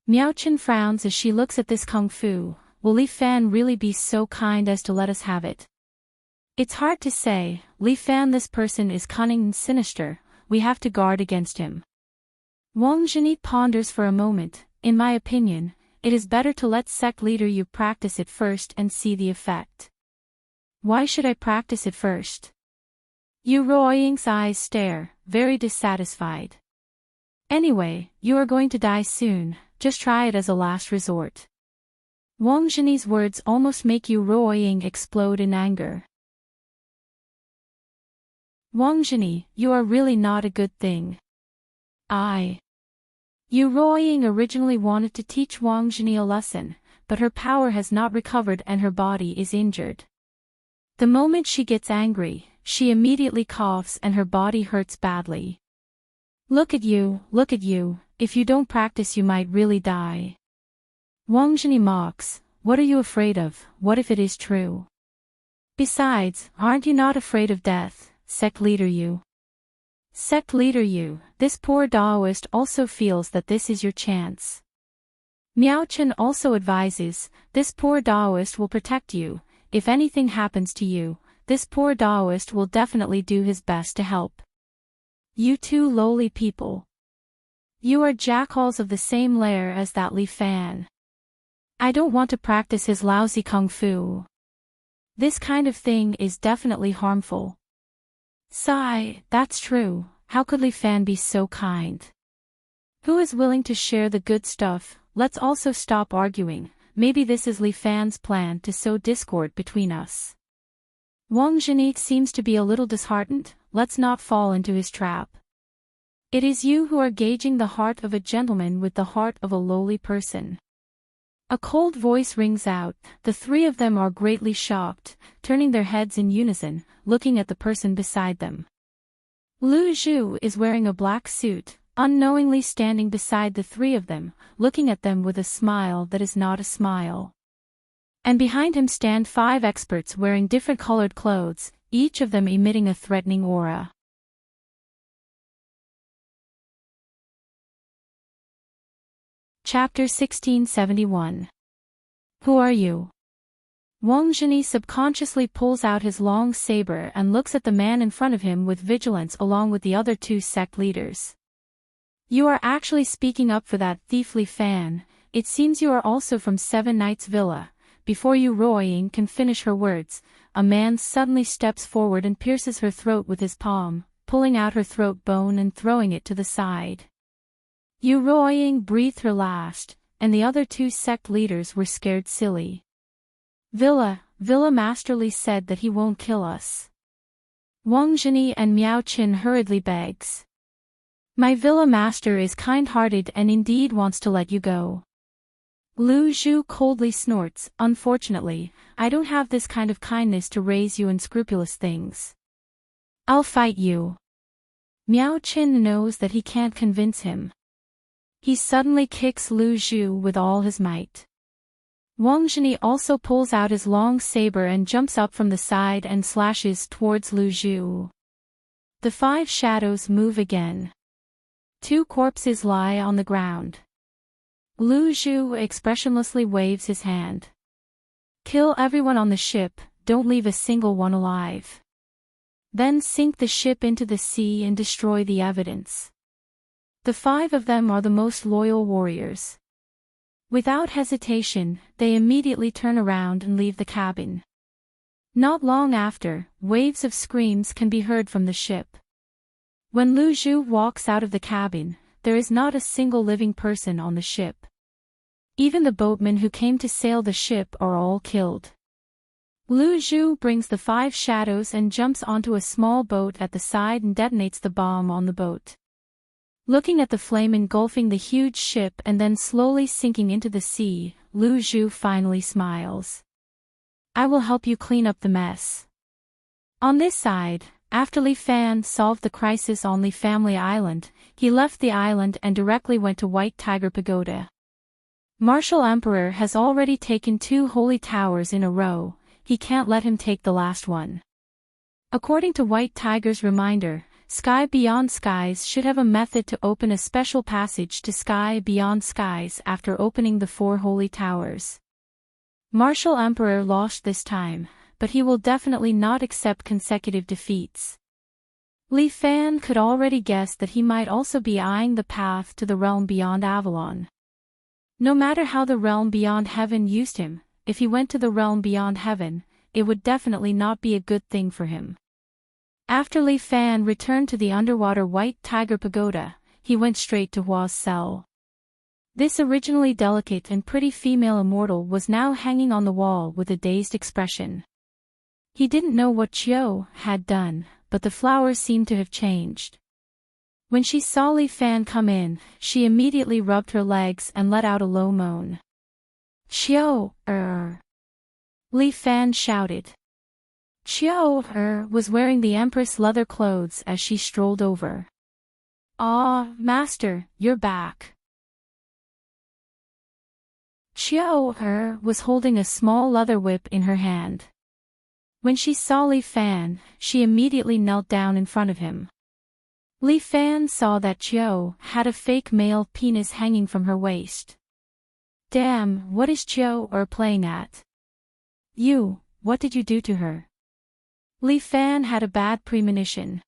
Miao Chen frowns as she looks at this kung fu. Will Li Fan really be so kind as to let us have it? It's hard to say. Li Fan, this person is cunning and sinister, we have to guard against him. Wang Zhenyi ponders for a moment. In my opinion, it is better to let sect leader Yu practice it first and see the effect. Why should I practice it first? Yu Ruoying's eyes stare, very dissatisfied. Anyway, you are going to die soon. Just try it as a last resort. Wang Zhenyi's words almost make Yu Ruoying explode in anger. Wang Zhenyi, you are really not a good thing. Yu Ruoying originally wanted to teach Wang Zhenyi a lesson, but her power has not recovered and her body is injured. The moment she gets angry, she immediately coughs and her body hurts badly. Look at you, if you don't practice you might really die. Wang Zhenyi mocks, what are you afraid of, what if it is true? Besides, aren't you not afraid of death, sect leader Yu? Sect leader Yu, this poor Daoist also feels that this is your chance. Miao Chen also advises, this poor Daoist will protect you, if anything happens to you, this poor Daoist will definitely do his best to help. You two lowly people. You are jackals of the same lair as that Li Fan. I don't want to practice his lousy kung fu. This kind of thing is definitely harmful. Sigh, that's true, how could Li Fan be so kind? Who is willing to share the good stuff? Let's also stop arguing, maybe this is Li Fan's plan to sow discord between us. Wang Zhenyi seems to be a little disheartened, let's not fall into his trap. It is you who are gauging the heart of a gentleman with the heart of a lowly person. A cold voice rings out, the 3 of them are greatly shocked, turning their heads in unison, looking at the person beside them. Lu Zhu is wearing a black suit, unknowingly standing beside the 3 of them, looking at them with a smile that is not a smile. And behind him stand 5 experts wearing different colored clothes, each of them emitting a threatening aura. Chapter 1671. Who are you? Wang Zhini subconsciously pulls out his long saber and looks at the man in front of him with vigilance along with the other 2 sect leaders. You are actually speaking up for that thief Li Fan. It seems you are also from Seven Knights Villa. Before Yu Ruoying can finish her words, a man suddenly steps forward and pierces her throat with his palm, pulling out her throat bone and throwing it to the side. Yu Ruoying breathed her last, and the other 2 sect leaders were scared silly. Villa Master Li said that he won't kill us. Wang Zhini and Miao Qin hurriedly begs. My Villa Master is kind-hearted and indeed wants to let you go. Lu Zhu coldly snorts, unfortunately, I don't have this kind of kindness to raise you unscrupulous things. I'll fight you. Miao Qin knows that he can't convince him. He suddenly kicks Lu Zhu with all his might. Wang Zhini also pulls out his long saber and jumps up from the side and slashes towards Lu Zhu. The 5 shadows move again. 2 corpses lie on the ground. Lu Zhu expressionlessly waves his hand. Kill everyone on the ship, don't leave a single one alive. Then sink the ship into the sea and destroy the evidence. The 5 of them are the most loyal warriors. Without hesitation, they immediately turn around and leave the cabin. Not long after, waves of screams can be heard from the ship. When Lu Zhu walks out of the cabin, there is not a single living person on the ship. Even the boatmen who came to sail the ship are all killed. Lu Zhu brings the 5 shadows and jumps onto a small boat at the side and detonates the bomb on the boat. Looking at the flame engulfing the huge ship and then slowly sinking into the sea, Lu Zhu finally smiles. I will help you clean up the mess. On this side, after Li Fan solved the crisis on Li Family Island, he left the island and directly went to White Tiger Pagoda. Martial Emperor has already taken 2 holy towers in a row, he can't let him take the last one. According to White Tiger's reminder, Sky Beyond Skies should have a method to open a special passage to Sky Beyond Skies after opening the 4 holy towers. Martial Emperor lost this time, but he will definitely not accept consecutive defeats. Li Fan could already guess that he might also be eyeing the path to the realm beyond Avalon. No matter how the realm beyond heaven used him, if he went to the realm beyond heaven, it would definitely not be a good thing for him. After Li Fan returned to the underwater White Tiger Pagoda, he went straight to Hua's cell. This originally delicate and pretty female immortal was now hanging on the wall with a dazed expression. He didn't know what Chiu had done, but the flowers seemed to have changed. When she saw Li Fan come in, she immediately rubbed her legs and let out a low moan. Chiu, Li Fan shouted. Chiu was wearing the Empress leather clothes as she strolled over. Ah, Master, you're back. Chiu was holding a small leather whip in her hand. When she saw Li Fan, she immediately knelt down in front of him. Li Fan saw that Chiu had a fake male penis hanging from her waist. Damn, what is Chiu playing at? You, what did you do to her? Li Fan had a bad premonition.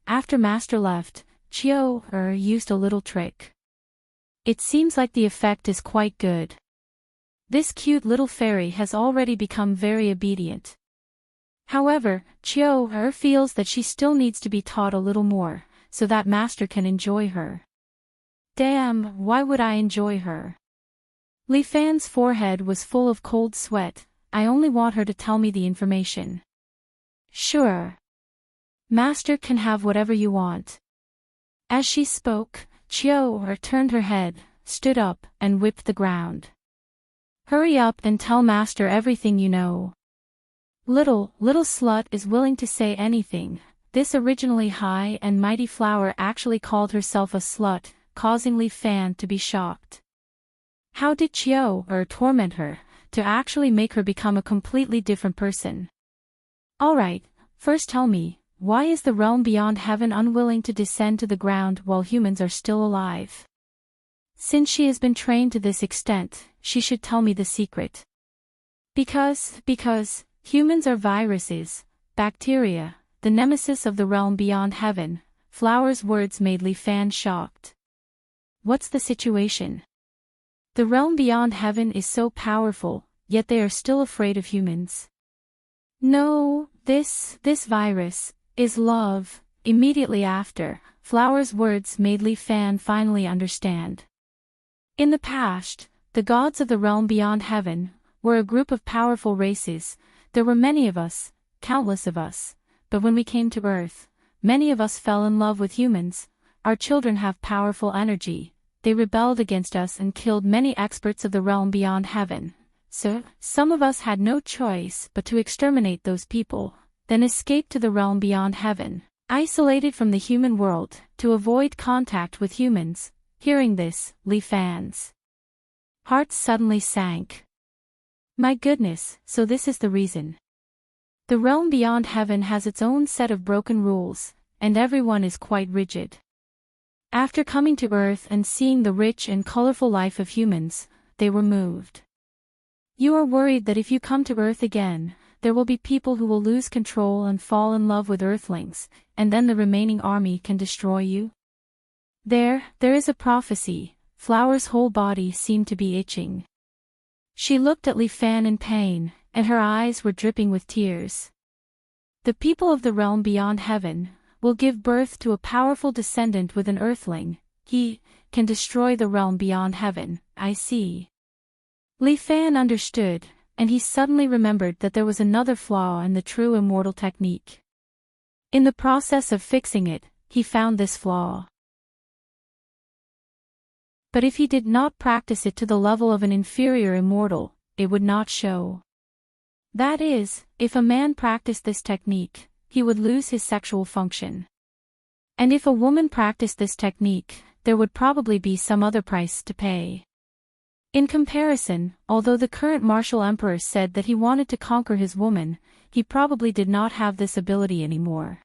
After Master left, Chiu used a little trick. It seems like the effect is quite good. This cute little fairy has already become very obedient. However, Chiu feels that she still needs to be taught a little more, so that Master can enjoy her. Damn, why would I enjoy her? Li Fan's forehead was full of cold sweat. I only want her to tell me the information. Sure. Master can have whatever you want. As she spoke, Chiu turned her head, stood up, and whipped the ground. Hurry up and tell Master everything you know. Little slut is willing to say anything. This originally high and mighty flower actually called herself a slut, causing Li Fan to be shocked. How did Chiu torment her? to actually make her become a completely different person. Alright, first tell me, why is the realm beyond heaven unwilling to descend to the ground while humans are still alive? Since she has been trained to this extent, she should tell me the secret. Because humans are viruses, bacteria, the nemesis of the realm beyond heaven. Flower's words made Li Fan shocked. What's the situation? The realm beyond heaven is so powerful, yet they are still afraid of humans. No, this virus is love. Immediately after, Flower's words made Li Fan finally understand. In the past, the gods of the realm beyond heaven were a group of powerful races. There were many of us, countless of us, but when we came to Earth, many of us fell in love with humans. Our children have powerful energy. They rebelled against us and killed many experts of the realm beyond heaven. So, some of us had no choice but to exterminate those people, then escape to the realm beyond heaven, isolated from the human world, to avoid contact with humans. Hearing this, Li Fan's heart suddenly sank. My goodness, so this is the reason. The realm beyond heaven has its own set of broken rules, and everyone is quite rigid. After coming to Earth and seeing the rich and colorful life of humans, they were moved. You are worried that if you come to Earth again, there will be people who will lose control and fall in love with Earthlings, and then the remaining army can destroy you? There is a prophecy. Flower's whole body seemed to be itching. She looked at Li Fan in pain, and her eyes were dripping with tears. The people of the realm beyond heaven will give birth to a powerful descendant with an Earthling. He can destroy the realm beyond heaven. I see. Li Fan understood, and he suddenly remembered that there was another flaw in the true immortal technique. In the process of fixing it, he found this flaw. But if he did not practice it to the level of an inferior immortal, it would not show. That is, if a man practiced this technique, he would lose his sexual function. And if a woman practiced this technique, there would probably be some other price to pay. In comparison, although the current martial emperor said that he wanted to conquer his woman, he probably did not have this ability anymore.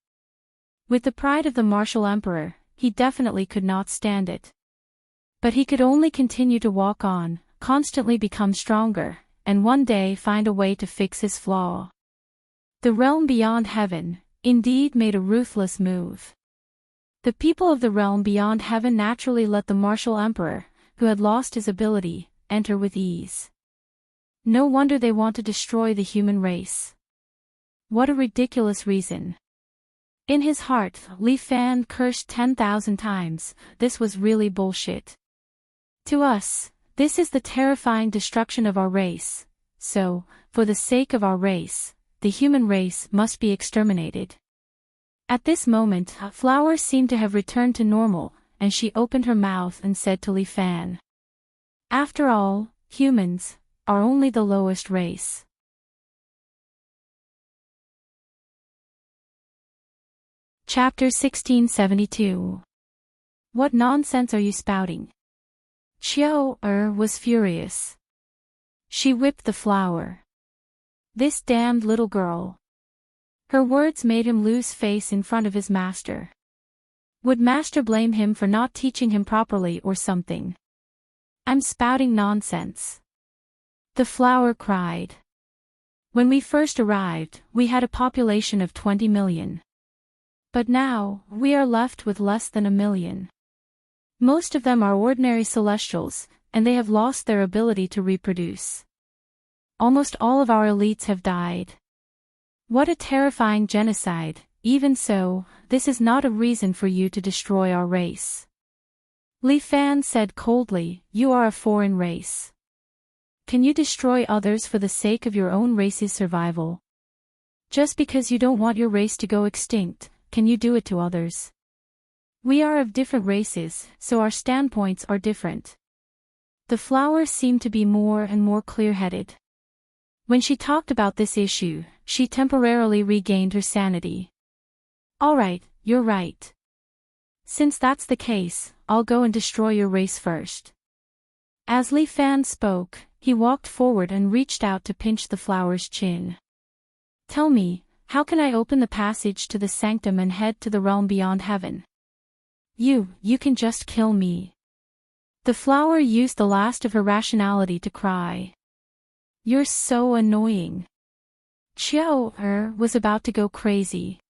With the pride of the martial emperor, he definitely could not stand it. But he could only continue to walk on, constantly become stronger, and one day find a way to fix his flaw. The realm beyond heaven, indeed, made a ruthless move. The people of the realm beyond heaven naturally let the martial emperor, who had lost his ability, enter with ease. No wonder they want to destroy the human race. What a ridiculous reason. In his heart, Li Fan cursed 10,000 times. This was really bullshit. To us, this is the terrifying destruction of our race. So, for the sake of our race, the human race must be exterminated. At this moment, Flower seemed to have returned to normal, and she opened her mouth and said to Li Fan, "After all, humans are only the lowest race." Chapter 1672. What nonsense are you spouting? Xiao was furious. She whipped the flower. This damned little girl. Her words made him lose face in front of his master. Would master blame him for not teaching him properly or something? I'm spouting nonsense. The flower cried. When we first arrived, we had a population of 20 million. But now, we are left with less than 1 million. Most of them are ordinary celestials, and they have lost their ability to reproduce. Almost all of our elites have died. What a terrifying genocide. Even so, this is not a reason for you to destroy our race. Li Fan said coldly, you are a foreign race. Can you destroy others for the sake of your own race's survival? Just because you don't want your race to go extinct, can you do it to others? We are of different races, so our standpoints are different. The flower seemed to be more and more clear-headed. When she talked about this issue, she temporarily regained her sanity. Alright, you're right. Since that's the case, I'll go and destroy your race first. As Li Fan spoke, He walked forward and reached out to pinch the flower's chin. "Tell me, how can I open the passage to the sanctum and head to the realm beyond heaven?" You can just kill me." The flower used the last of her rationality to cry. "You're so annoying." Chiao was about to go crazy.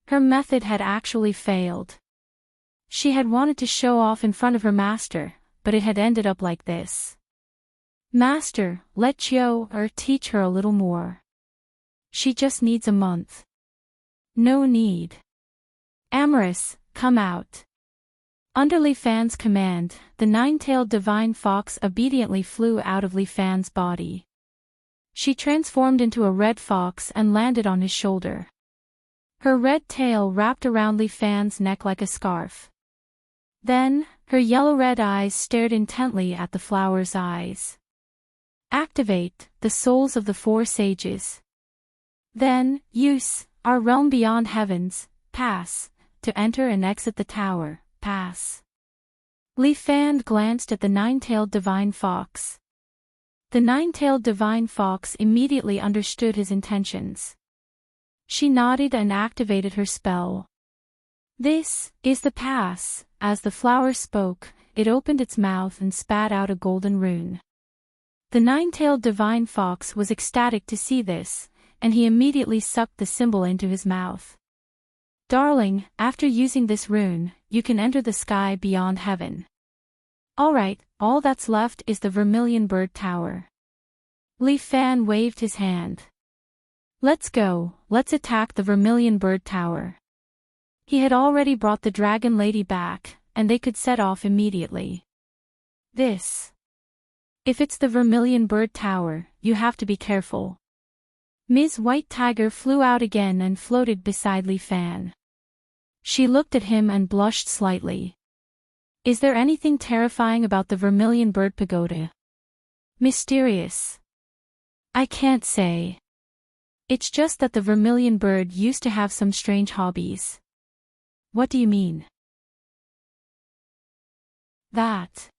Her method had actually failed. She had wanted to show off in front of her master, but it had ended up like this. "Master, let Chiao teach her a little more. She just needs a month." "No need. Immerse, come out." Under Li Fan's command, the nine-tailed divine fox obediently flew out of Li Fan's body. She transformed into a red fox and landed on his shoulder. Her red tail wrapped around Li Fan's neck like a scarf. Then, her yellow-red eyes stared intently at the flower's eyes. "Activate the souls of the four sages. Then, use our realm beyond heavens, pass, to enter and exit the tower, pass." Li Fan glanced at the nine-tailed divine fox. The nine-tailed divine fox immediately understood his intentions. She nodded and activated her spell. "This is the pass." As the flower spoke, it opened its mouth and spat out a golden rune. The nine-tailed divine fox was ecstatic to see this, and he immediately sucked the symbol into his mouth. "Darling, after using this rune, you can enter the sky beyond heaven. Alright, all that's left is the Vermilion Bird Tower." Li Fan waved his hand. "Let's go, let's attack the Vermilion Bird Tower." He had already brought the dragon lady back, and they could set off immediately. If it's the Vermilion Bird Tower, you have to be careful." Ms. White Tiger flew out again and floated beside Li Fan. She looked at him and blushed slightly. "Is there anything terrifying about the Vermilion Bird Pagoda? Mysterious?" "I can't say. It's just that the Vermilion Bird used to have some strange hobbies." "What do you mean?" "That.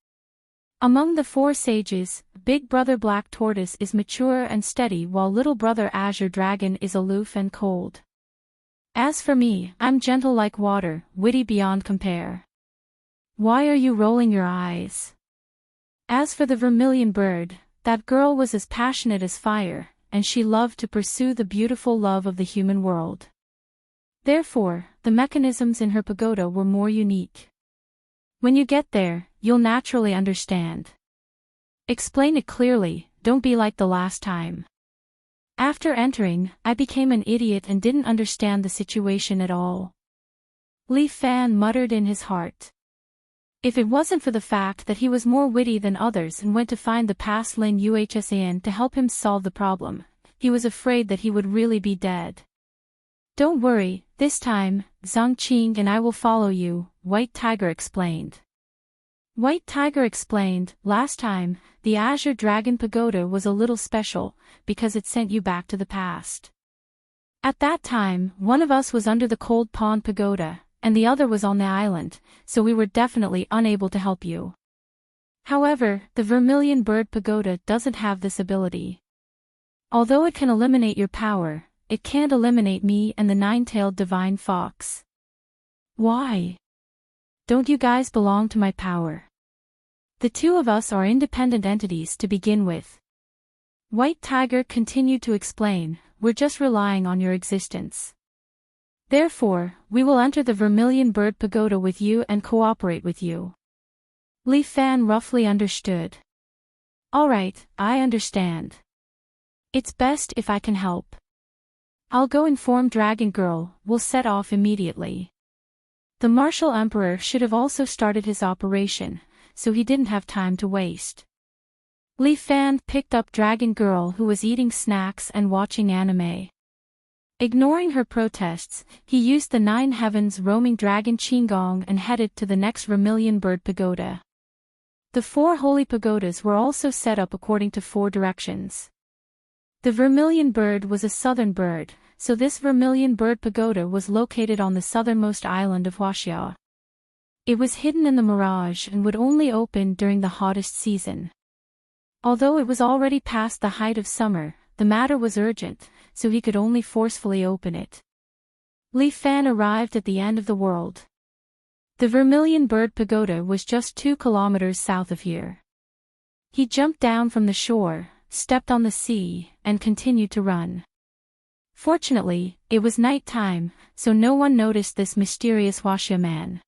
Among the four sages, Big Brother Black Tortoise is mature and steady while Little Brother Azure Dragon is aloof and cold. As for me, I'm gentle like water, witty beyond compare." "Why are you rolling your eyes?" "As for the Vermilion Bird, that girl was as passionate as fire, and she loved to pursue the beautiful love of the human world. Therefore, the mechanisms in her pagoda were more unique. When you get there, you'll naturally understand. Explain it clearly, don't be like the last time." "After entering, I became an idiot and didn't understand the situation at all." Li Fan muttered in his heart. If it wasn't for the fact that he was more witty than others and went to find the past Lin Yuhsan to help him solve the problem, he was afraid that he would really be dead. "Don't worry, this time, Zhang Qing and I will follow you," White Tiger explained. White Tiger explained, "Last time, the Azure Dragon Pagoda was a little special, because it sent you back to the past. At that time, one of us was under the Cold Pond Pagoda, and the other was on the island, so we were definitely unable to help you. However, the Vermilion Bird Pagoda doesn't have this ability. Although it can eliminate your power, it can't eliminate me and the nine-tailed divine fox." "Why? Don't you guys belong to my power? The two of us are independent entities to begin with." White Tiger continued to explain, "We're just relying on your existence. Therefore, we will enter the Vermilion Bird Pagoda with you and cooperate with you." Li Fan roughly understood. "Alright, I understand. It's best if I can help. I'll go inform Dragon Girl, we'll set off immediately." The Martial Emperor should have also started his operation, so he didn't have time to waste. Li Fan picked up Dragon Girl who was eating snacks and watching anime. Ignoring her protests, he used the Nine Heavens roaming dragon Qinggong and headed to the next Vermilion Bird Pagoda. The four holy pagodas were also set up according to four directions. The Vermilion Bird was a southern bird, so this Vermilion Bird Pagoda was located on the southernmost island of Huaxia. It was hidden in the mirage and would only open during the hottest season. Although it was already past the height of summer, the matter was urgent, so he could only forcefully open it. Li Fan arrived at the end of the world. The Vermilion Bird Pagoda was just 2 kilometers south of here. He jumped down from the shore, stepped on the sea, and continued to run. Fortunately, it was night time, so no one noticed this mysterious Huaxia man.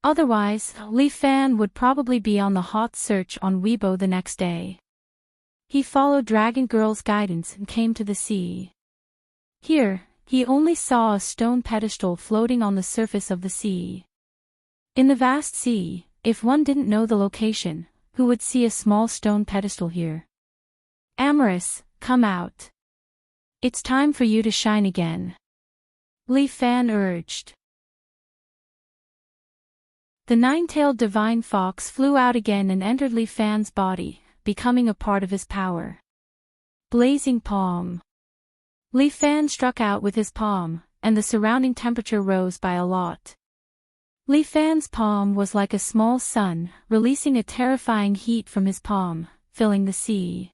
Otherwise, Li Fan would probably be on the hot search on Weibo the next day. He followed Dragon Girl's guidance and came to the sea. Here, he only saw a stone pedestal floating on the surface of the sea. In the vast sea, if one didn't know the location, who would see a small stone pedestal here? Immerse, come out. It's time for you to shine again. Li Fan urged. The 9-tailed divine fox flew out again and entered Li Fan's body, becoming a part of his power. Blazing palm. Li Fan struck out with his palm, and the surrounding temperature rose by a lot. Li Fan's palm was like a small sun, releasing a terrifying heat from his palm, filling the sea.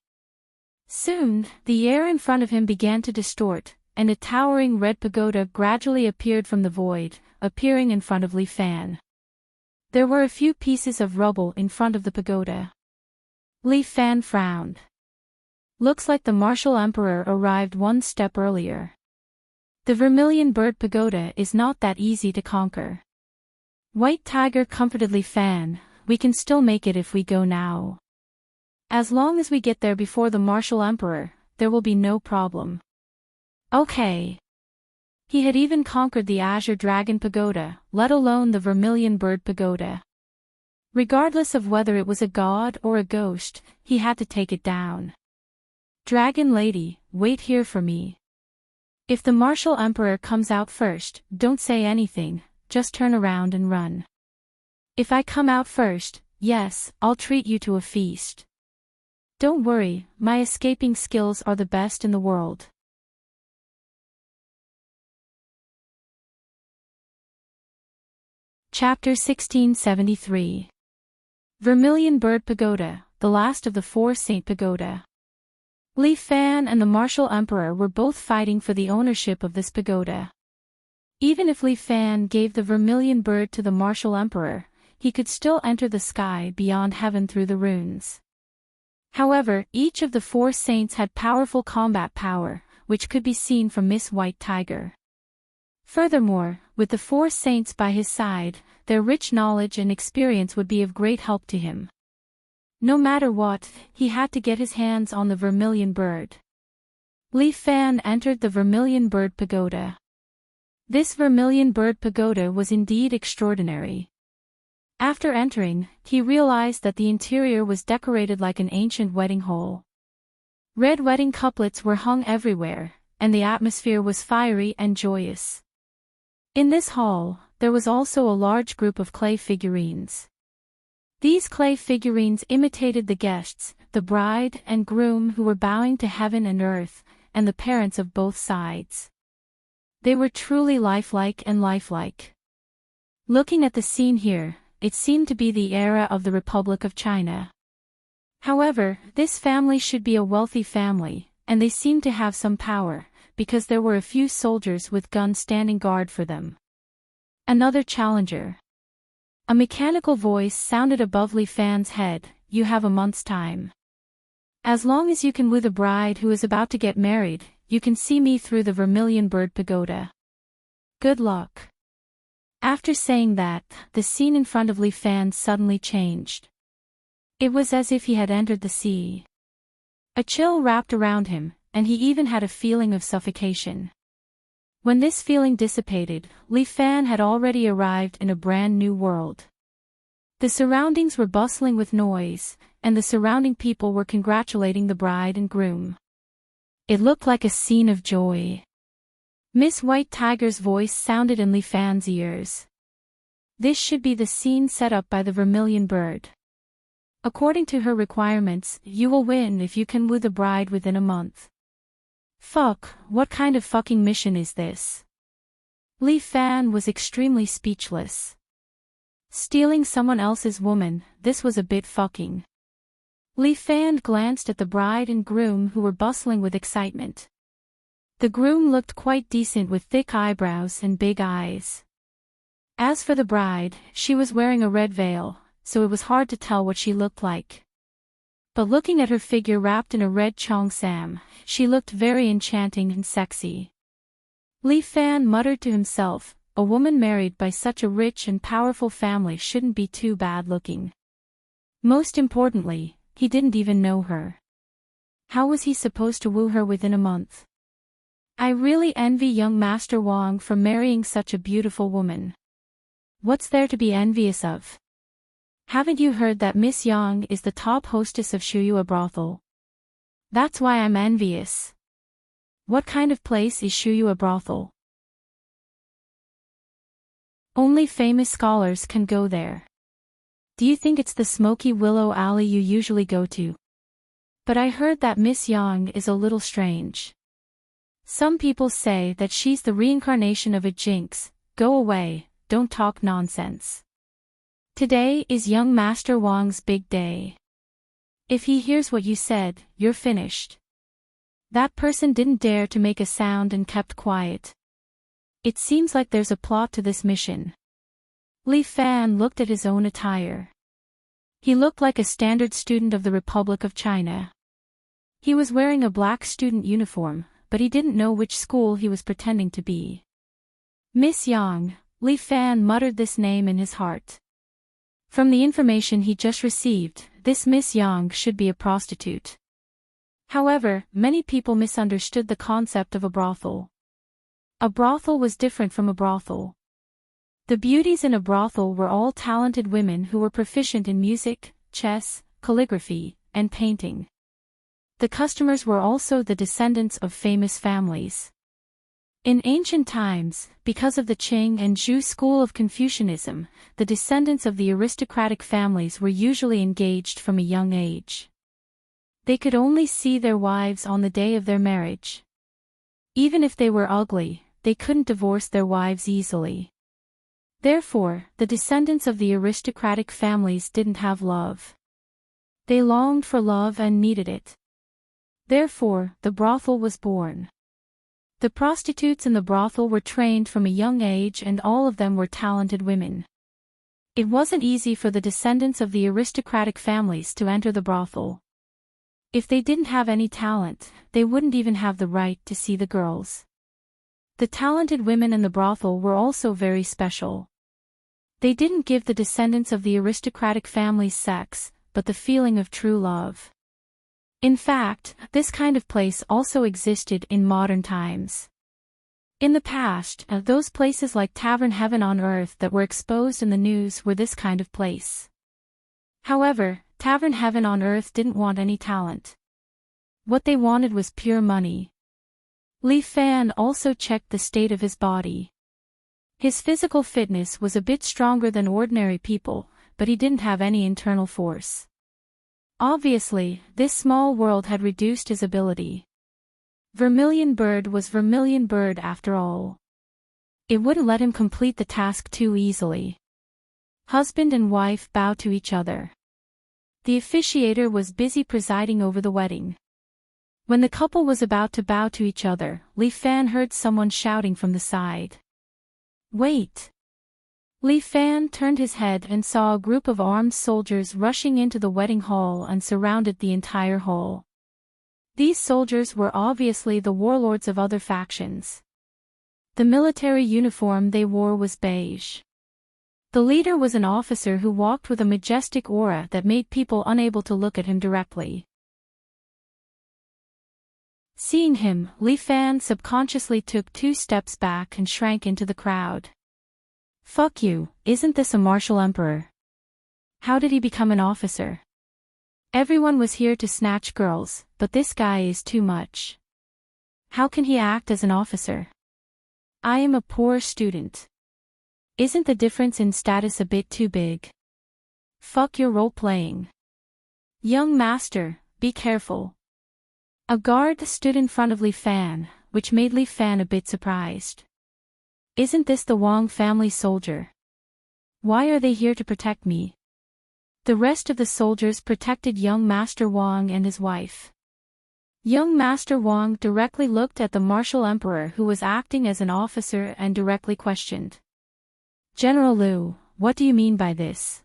Soon, the air in front of him began to distort, and a towering red pagoda gradually appeared from the void, appearing in front of Li Fan. There were a few pieces of rubble in front of the pagoda. Li Fan frowned. Looks like the martial emperor arrived one step earlier. The Vermilion Bird Pagoda is not that easy to conquer. White Tiger comforted Li Fan, we can still make it if we go now. As long as we get there before the martial emperor, there will be no problem. Okay. He had even conquered the Azure Dragon Pagoda, let alone the Vermilion Bird Pagoda. Regardless of whether it was a god or a ghost, he had to take it down. Dragon Lady, wait here for me. If the martial emperor comes out first, don't say anything, just turn around and run. If I come out first, yes, I'll treat you to a feast. Don't worry, my escaping skills are the best in the world. Chapter 1673. Vermilion Bird Pagoda, the last of the 4 Saint Pagoda. Li Fan and the martial emperor were both fighting for the ownership of this pagoda. Even if Li Fan gave the vermilion bird to the martial emperor, he could still enter the sky beyond heaven through the runes. However, each of the 4 saints had powerful combat power, which could be seen from Miss White Tiger. Furthermore, with the 4 saints by his side, their rich knowledge and experience would be of great help to him. No matter what, he had to get his hands on the vermilion bird. Li Fan entered the Vermilion Bird Pagoda. This Vermilion Bird Pagoda was indeed extraordinary. After entering, he realized that the interior was decorated like an ancient wedding hall. Red wedding couplets were hung everywhere, and the atmosphere was fiery and joyous. In this hall, there was also a large group of clay figurines. These clay figurines imitated the guests, the bride and groom who were bowing to heaven and earth, and the parents of both sides. They were truly lifelike and lifelike. Looking at the scene here, it seemed to be the era of the Republic of China. However, this family should be a wealthy family, and they seemed to have some power, because there were a few soldiers with guns standing guard for them. Another challenger. A mechanical voice sounded above Li Fan's head, you have a month's time. As long as you can woo the bride who is about to get married, you can see me through the Vermilion Bird Pagoda. Good luck. After saying that, the scene in front of Li Fan suddenly changed. It was as if he had entered the sea. A chill wrapped around him, and he even had a feeling of suffocation. When this feeling dissipated, Li Fan had already arrived in a brand new world. The surroundings were bustling with noise, and the surrounding people were congratulating the bride and groom. It looked like a scene of joy. Miss White Tiger's voice sounded in Li Fan's ears. This should be the scene set up by the Vermilion Bird. According to her requirements, you will win if you can woo the bride within a month. Fuck, what kind of fucking mission is this? Li Fan was extremely speechless. Stealing someone else's woman, this was a bit fucking. Li Fan glanced at the bride and groom who were bustling with excitement. The groom looked quite decent with thick eyebrows and big eyes. As for the bride, she was wearing a red veil, so it was hard to tell what she looked like. But looking at her figure wrapped in a red cheongsam, she looked very enchanting and sexy. Li Fan muttered to himself, a woman married by such a rich and powerful family shouldn't be too bad looking. Most importantly, he didn't even know her. How was he supposed to woo her within a month? I really envy young Master Wang for marrying such a beautiful woman. What's there to be envious of? Haven't you heard that Miss Yang is the top hostess of Shuyua brothel? That's why I'm envious. What kind of place is Shuyua brothel? Only famous scholars can go there. Do you think it's the smoky willow alley you usually go to? But I heard that Miss Yang is a little strange. Some people say that she's the reincarnation of a jinx. Go away, don't talk nonsense. Today is young Master Wang's big day. If he hears what you said, you're finished. That person didn't dare to make a sound and kept quiet. It seems like there's a plot to this mission. Li Fan looked at his own attire. He looked like a standard student of the Republic of China. He was wearing a black student uniform, but he didn't know which school he was pretending to be. Miss Yang, Li Fan muttered this name in his heart. From the information he just received, this Miss Yang should be a prostitute. However, many people misunderstood the concept of a brothel. A brothel was different from a brothel. The beauties in a brothel were all talented women who were proficient in music, chess, calligraphy, and painting. The customers were also the descendants of famous families. In ancient times, because of the Qing and Zhou school of Confucianism, the descendants of the aristocratic families were usually engaged from a young age. They could only see their wives on the day of their marriage. Even if they were ugly, they couldn't divorce their wives easily. Therefore, the descendants of the aristocratic families didn't have love. They longed for love and needed it. Therefore, the brothel was born. The prostitutes in the brothel were trained from a young age and all of them were talented women. It wasn't easy for the descendants of the aristocratic families to enter the brothel. If they didn't have any talent, they wouldn't even have the right to see the girls. The talented women in the brothel were also very special. They didn't give the descendants of the aristocratic families sex, but the feeling of true love. In fact, this kind of place also existed in modern times. In the past, those places like Tavern Heaven on Earth that were exposed in the news were this kind of place. However, Tavern Heaven on Earth didn't want any talent. What they wanted was pure money. Li Fan also checked the state of his body. His physical fitness was a bit stronger than ordinary people, but he didn't have any internal force. Obviously, this small world had reduced his ability. Vermilion Bird was Vermilion Bird after all. It wouldn't let him complete the task too easily. Husband and wife bow to each other. The officiator was busy presiding over the wedding. When the couple was about to bow to each other, Li Fan heard someone shouting from the side. Wait! Li Fan turned his head and saw a group of armed soldiers rushing into the wedding hall and surrounded the entire hall. These soldiers were obviously the warlords of other factions. The military uniform they wore was beige. The leader was an officer who walked with a majestic aura that made people unable to look at him directly. Seeing him, Li Fan subconsciously took 2 steps back and shrank into the crowd. Fuck you, isn't this a martial emperor? How did he become an officer? Everyone was here to snatch girls, but this guy is too much. How can he act as an officer? I am a poor student. Isn't the difference in status a bit too big? Fuck your role-playing. Young master, be careful. A guard stood in front of Li Fan, which made Li Fan a bit surprised. Isn't this the Wang family soldier? Why are they here to protect me? The rest of the soldiers protected young Master Wang and his wife. Young Master Wang directly looked at the martial emperor who was acting as an officer and directly questioned. General Liu, what do you mean by this?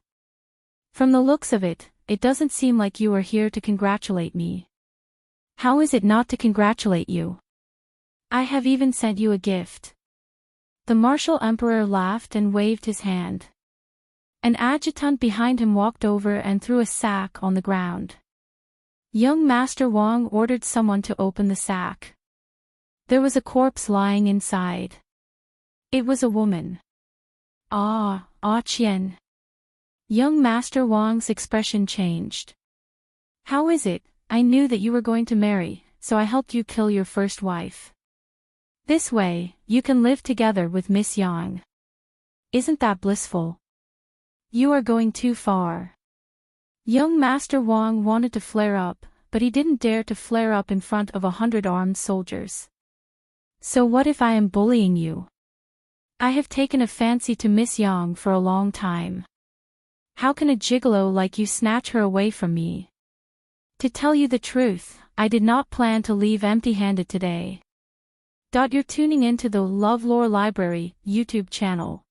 From the looks of it, it doesn't seem like you are here to congratulate me. How is it not to congratulate you? I have even sent you a gift. The martial emperor laughed and waved his hand. An adjutant behind him walked over and threw a sack on the ground. Young Master Wang ordered someone to open the sack. There was a corpse lying inside. It was a woman. Ah, Qian. Young Master Wang's expression changed. How is it? I knew that you were going to marry, so I helped you kill your first wife. This way, you can live together with Miss Yang. Isn't that blissful? You are going too far. Young Master Wang wanted to flare up, but he didn't dare to flare up in front of 100 armed soldiers. So what if I am bullying you? I have taken a fancy to Miss Yang for a long time. How can a gigolo like you snatch her away from me? To tell you the truth, I did not plan to leave empty-handed today. You're tuning into the LoveLore Library YouTube channel.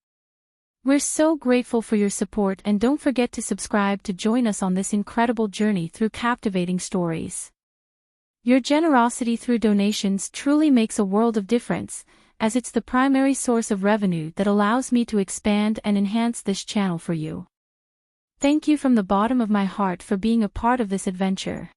We're so grateful for your support, and don't forget to subscribe to join us on this incredible journey through captivating stories. Your generosity through donations truly makes a world of difference, as it's the primary source of revenue that allows me to expand and enhance this channel for you. Thank you from the bottom of my heart for being a part of this adventure.